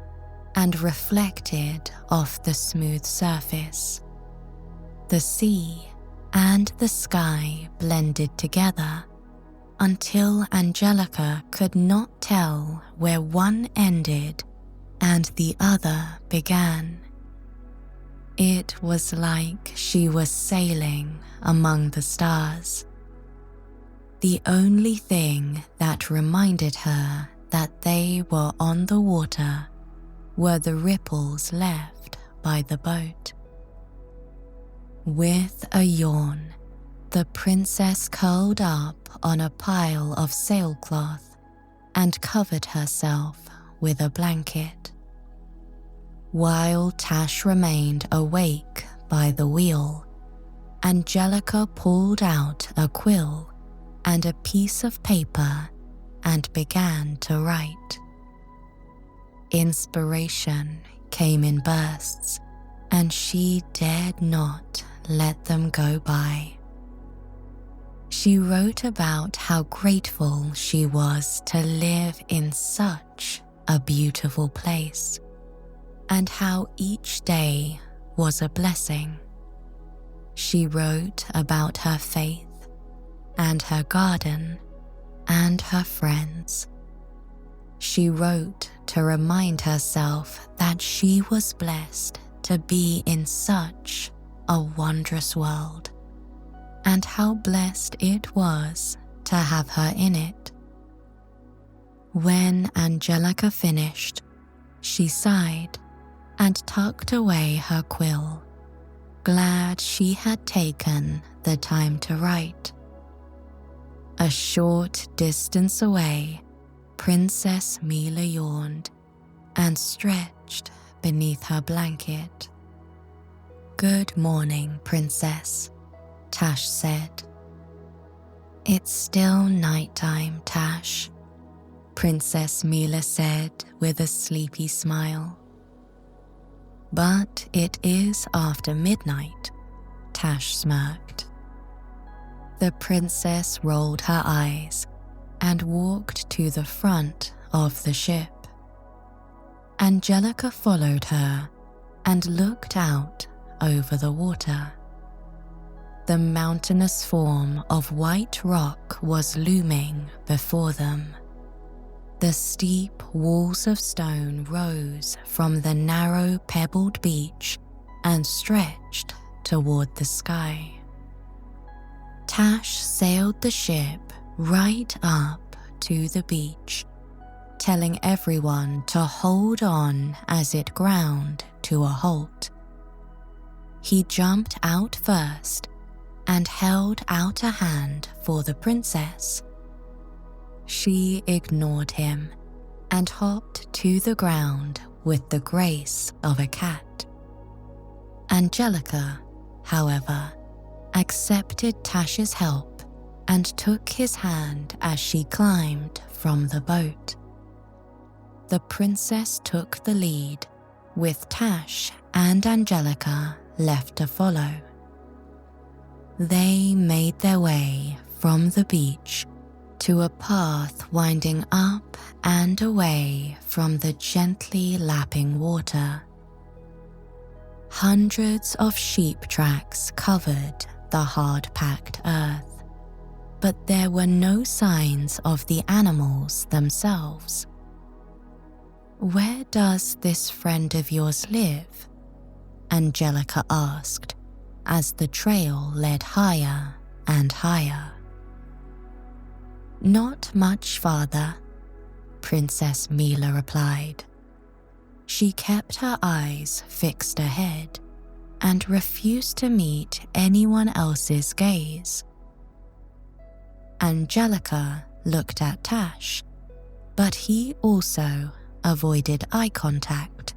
and reflected off the smooth surface. The sea and the sky blended together until Angelika could not tell where one ended and the other began. It was like she was sailing among the stars. The only thing that reminded her that they were on the water were the ripples left by the boat. With a yawn, the princess curled up on a pile of sailcloth and covered herself with a blanket. While Tash remained awake by the wheel, Angelika pulled out a quill and a piece of paper and began to write. Inspiration came in bursts, and she dared not let them go by. She wrote about how grateful she was to live in such a beautiful place, and how each day was a blessing. She wrote about her faith, and her garden, and her friends. She wrote to remind herself that she was blessed to be in such a wondrous world, and how blessed it was to have her in it. When Angelika finished, she sighed and tucked away her quill, glad she had taken the time to write. A short distance away, Princess Mila yawned and stretched beneath her blanket. "Good morning, Princess," Tash said. "It's still nighttime, Tash," Princess Mila said with a sleepy smile. "But it is after midnight," Tash smirked. The princess rolled her eyes and walked to the front of the ship. Angelika followed her and looked out over the water. The mountainous form of white rock was looming before them. The steep walls of stone rose from the narrow pebbled beach and stretched toward the sky. Tash sailed the ship right up to the beach, telling everyone to hold on as it ground to a halt. He jumped out first and held out a hand for the princess. She ignored him and hopped to the ground with the grace of a cat. Angelika, however, accepted Tash's help and took his hand as she climbed from the boat. The princess took the lead, with Tash and Angelika left to follow. They made their way from the beach to a path winding up and away from the gently lapping water. Hundreds of sheep tracks covered the hard-packed earth, but there were no signs of the animals themselves. "Where does this friend of yours live?" Angelika asked as the trail led higher and higher. "Not much farther," Princess Mila replied. She kept her eyes fixed ahead and refused to meet anyone else's gaze. Angelika looked at Tash, but he also avoided eye contact.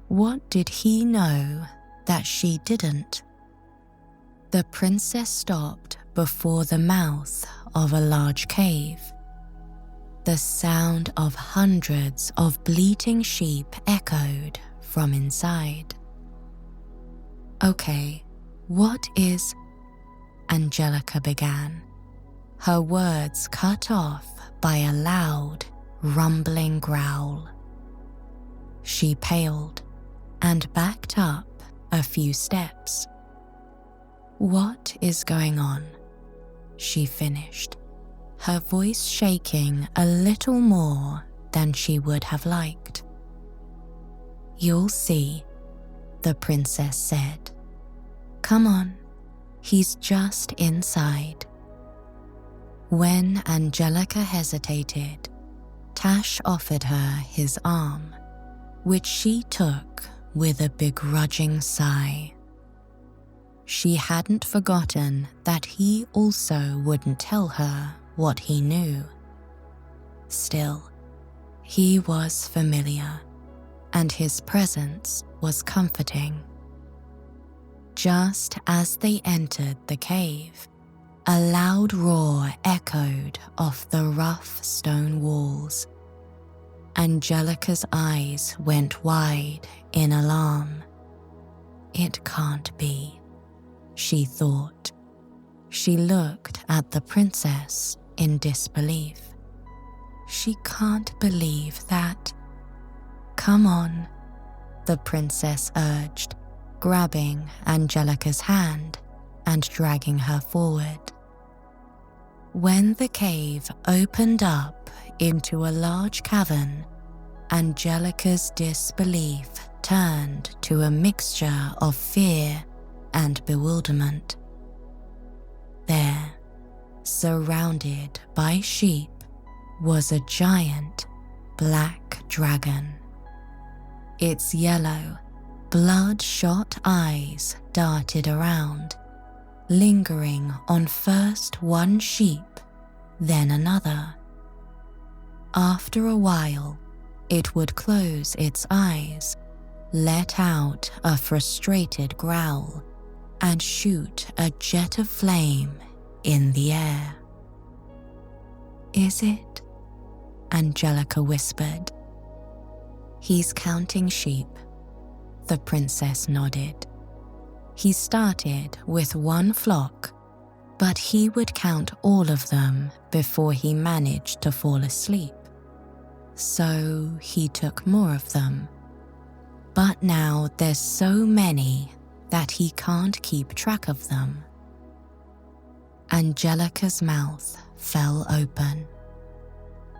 What did he know that she didn't? The princess stopped before the mouth of a large cave. The sound of hundreds of bleating sheep echoed from inside. "Okay, what is—" Angelika began, her words cut off by a loud, rumbling growl. She paled and backed up a few steps. "What is going on?" she finished, her voice shaking a little more than she would have liked. "You'll see," the princess said. "Come on, he's just inside." When Angelika hesitated, Tash offered her his arm, which she took with a begrudging sigh. She hadn't forgotten that he also wouldn't tell her what he knew. Still, he was familiar, and his presence was comforting. Just as they entered the cave, a loud roar echoed off the rough stone walls. Angelika's eyes went wide in alarm. "It can't be," she thought. She looked at the princess in disbelief. She can't believe that. "Come on," the princess urged, grabbing Angelika's hand and dragging her forward. When the cave opened up into a large cavern, Angelika's disbelief turned to a mixture of fear and bewilderment. There, surrounded by sheep, was a giant black dragon. Its yellow, bloodshot eyes darted around, lingering on first one sheep, then another. After a while, it would close its eyes, let out a frustrated growl, and shoot a jet of flame in the air. "Is it?" Angelika whispered. "He's counting sheep," the princess nodded. He started with one flock, but he would count all of them before he managed to fall asleep. So he took more of them. But now there's so many that he can't keep track of them. Angelika's mouth fell open.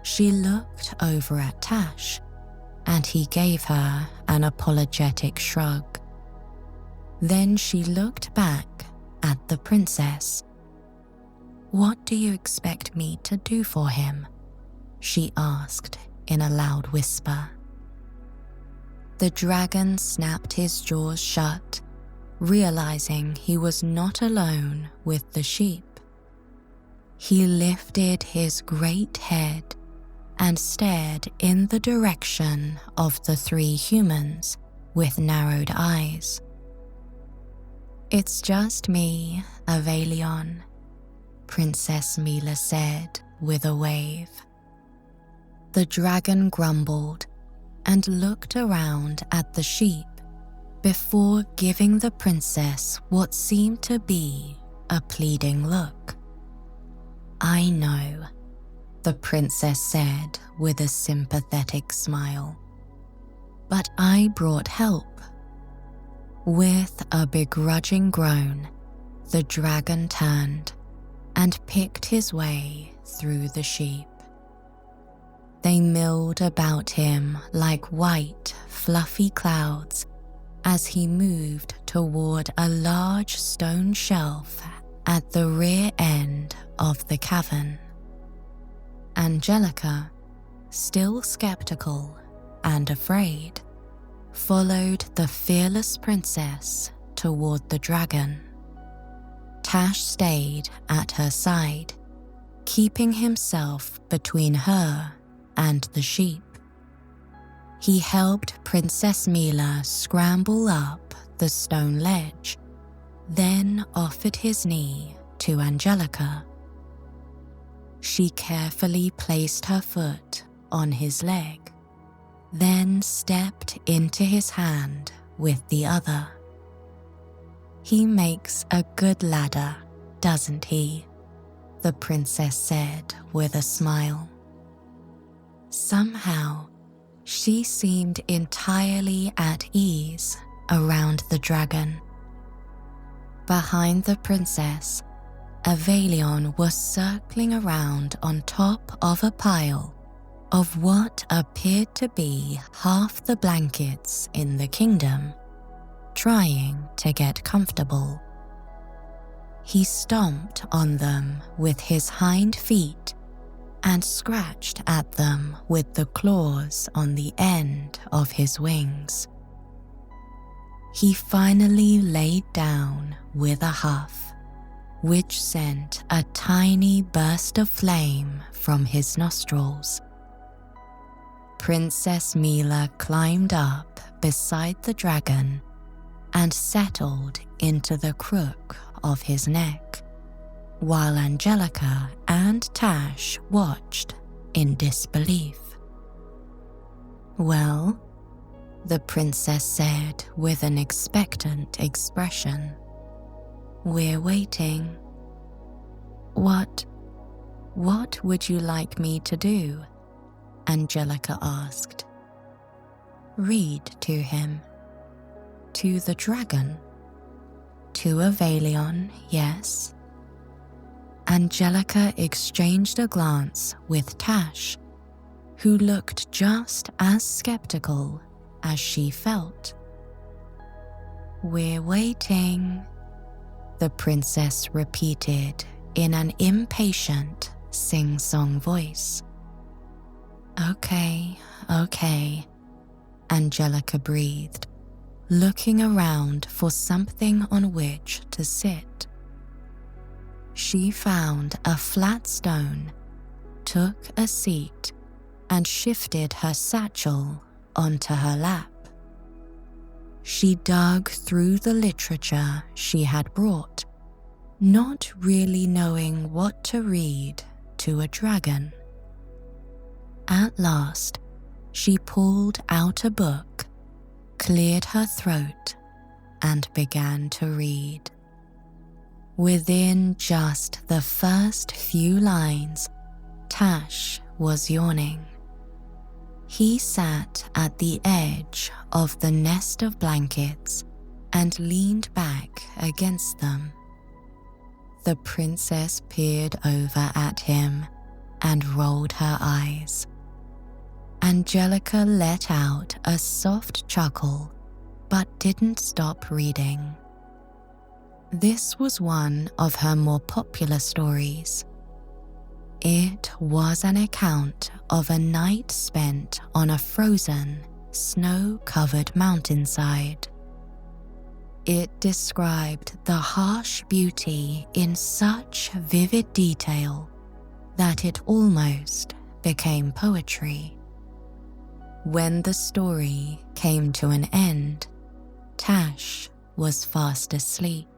She looked over at Tash, and he gave her an apologetic shrug. Then she looked back at the princess. "What do you expect me to do for him?" she asked in a loud whisper. The dragon snapped his jaws shut, realizing he was not alone with the sheep. He lifted his great head and stared in the direction of the three humans with narrowed eyes. "It's just me, Avalion," Princess Mila said with a wave. The dragon grumbled and looked around at the sheep before giving the princess what seemed to be a pleading look. "I know," the princess said with a sympathetic smile, "but I brought help." With a begrudging groan, the dragon turned and picked his way through the sheep. They milled about him like white, fluffy clouds as he moved toward a large stone shelf at the rear end of the cavern. Angelika, still skeptical and afraid, followed the fearless princess toward the dragon. Tash stayed at her side, keeping himself between her and the sheep. He helped Princess Mila scramble up the stone ledge, then offered his knee to Angelika. She carefully placed her foot on his leg, then stepped into his hand with the other. "He makes a good ladder, doesn't he?" the princess said with a smile. Somehow, she seemed entirely at ease around the dragon. Behind the princess, Avalion was circling around on top of a pile of what appeared to be half the blankets in the kingdom, trying to get comfortable. He stomped on them with his hind feet and scratched at them with the claws on the end of his wings. He finally laid down with a huff, which sent a tiny burst of flame from his nostrils. Princess Mila climbed up beside the dragon and settled into the crook of his neck, while Angelika and Tash watched in disbelief. "Well," the princess said with an expectant expression, "we're waiting." What would you like me to do?" Angelika asked. "Read to him." "To the dragon?" "To Avalion, yes." Angelika exchanged a glance with Tash, who looked just as skeptical as she felt. "We're waiting," the princess repeated in an impatient, sing-song voice. Okay, Angelika breathed, looking around for something on which to sit. She found a flat stone, took a seat, and shifted her satchel onto her lap. She dug through the literature she had brought, not really knowing what to read to a dragon. At last, she pulled out a book, cleared her throat, and began to read. Within just the first few lines, Tash was yawning. He sat at the edge of the nest of blankets and leaned back against them. The princess peered over at him and rolled her eyes. Angelika let out a soft chuckle, but didn't stop reading. This was one of her more popular stories. It was an account of a night spent on a frozen, snow-covered mountainside. It described the harsh beauty in such vivid detail that it almost became poetry. When the story came to an end, Tash was fast asleep,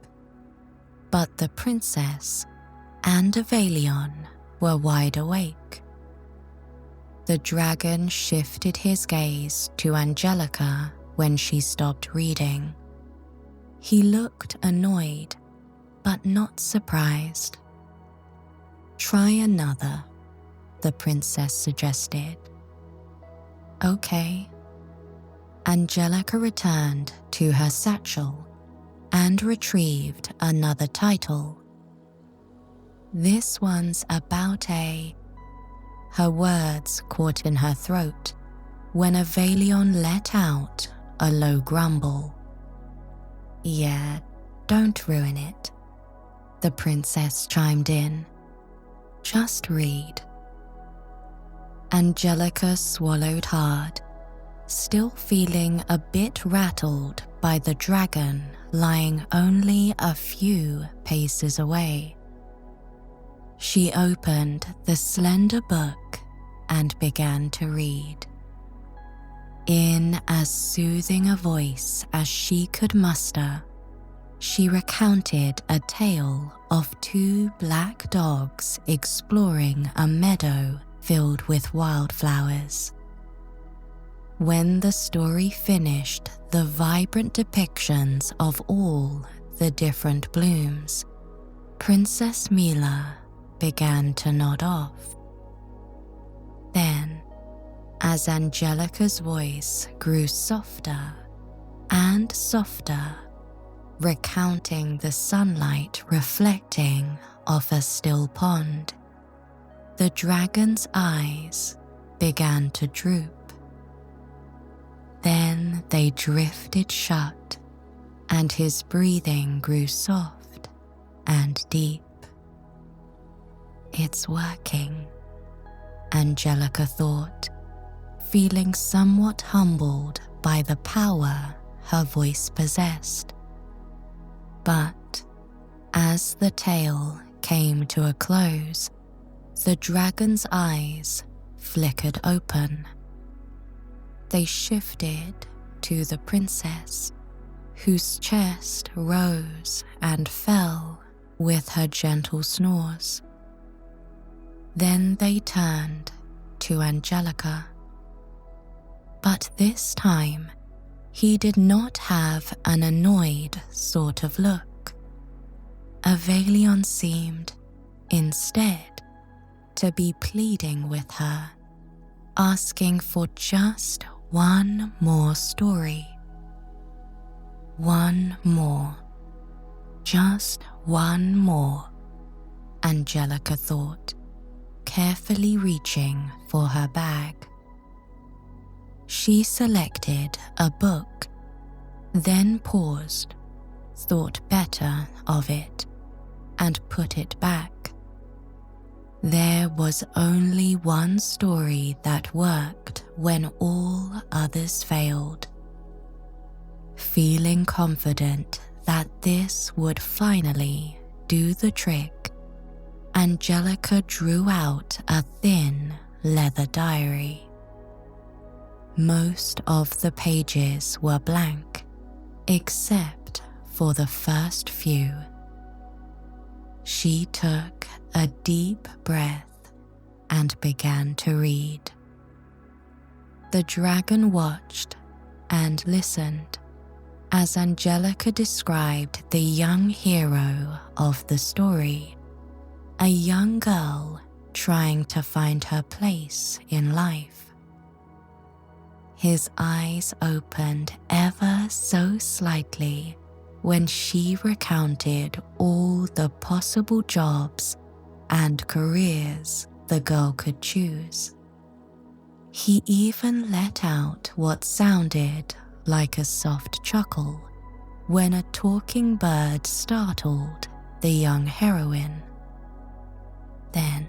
but the princess and Avalion were wide awake. The dragon shifted his gaze to Angelika when she stopped reading. He looked annoyed, but not surprised. "Try another," the princess suggested. "Okay." Angelika returned to her satchel and retrieved another title. "This one's about a..." Her words caught in her throat when Avalion let out a low grumble. "Yeah, don't ruin it," the princess chimed in. "Just read." Angelika swallowed hard, still feeling a bit rattled by the dragon lying only a few paces away. She opened the slender book and began to read. In as soothing a voice as she could muster, she recounted a tale of two black dogs exploring a meadow filled with wildflowers. When the story finished the vibrant depictions of all the different blooms, Princess Mila began to nod off. Then, as Angelika's voice grew softer and softer, recounting the sunlight reflecting off a still pond, the dragon's eyes began to droop. Then they drifted shut, and his breathing grew soft and deep. "It's working," Angelika thought, feeling somewhat humbled by the power her voice possessed. But as the tale came to a close, the dragon's eyes flickered open. They shifted to the princess, whose chest rose and fell with her gentle snores. Then they turned to Angelika. But this time, he did not have an annoyed sort of look. Avalion seemed, instead, to be pleading with her, asking for just one more story. One more. Just one more, Angelika thought, carefully reaching for her bag. She selected a book, then paused, thought better of it, and put it back. There was only one story that worked when all others failed. Feeling confident that this would finally do the trick, Angelika drew out a thin leather diary. Most of the pages were blank, except for the first few. She took a deep breath and began to read. The dragon watched and listened as Angelika described the young hero of the story, a young girl trying to find her place in life. His eyes opened ever so slightly when she recounted all the possible jobs and careers the girl could choose. He even let out what sounded like a soft chuckle when a talking bird startled the young heroine. Then,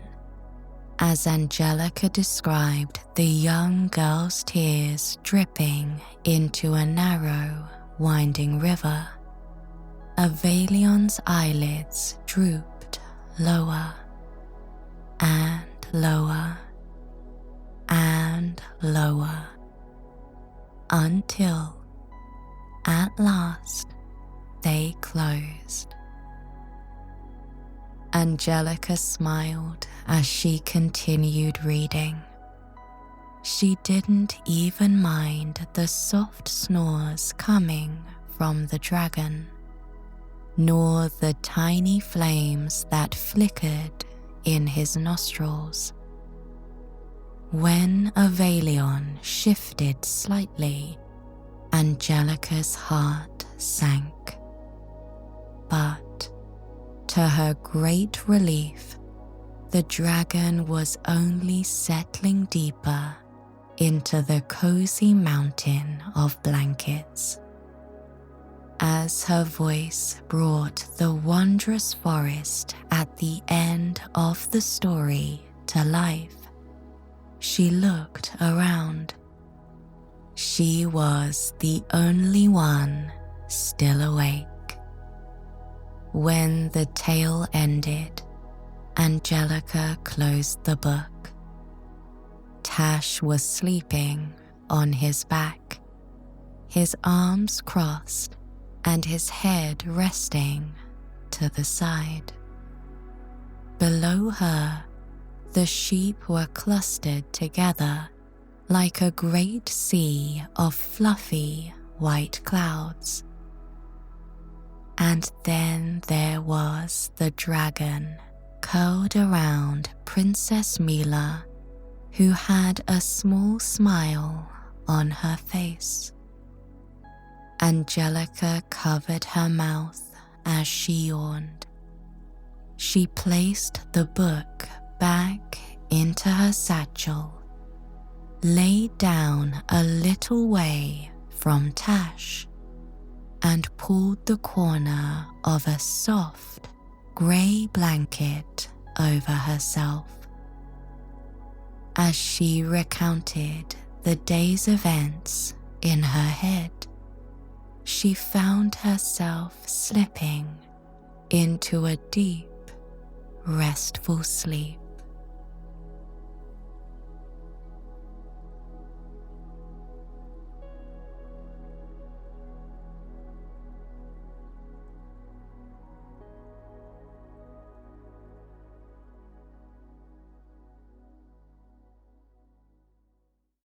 as Angelika described the young girl's tears dripping into a narrow, winding river, Avalion's eyelids drooped lower and lower and lower until at last they closed. Angelika smiled as she continued reading. She didn't even mind the soft snores coming from the dragon, nor the tiny flames that flickered in his nostrils. When Avalion shifted slightly, Angelika's heart sank. But, to her great relief, the dragon was only settling deeper into the cozy mountain of blankets. As her voice brought the wondrous forest at the end of the story to life, she looked around. She was the only one still awake. When the tale ended, Angelika closed the book. Tash was sleeping on his back, his arms crossed and his head resting to the side. Below her, the sheep were clustered together like a great sea of fluffy white clouds. And then there was the dragon curled around Princess Mila, who had a small smile on her face. Angelika covered her mouth as she yawned. She placed the book back into her satchel, laid down a little way from Tash, and pulled the corner of a soft, grey blanket over herself. As she recounted the day's events in her head, she found herself slipping into a deep, restful sleep.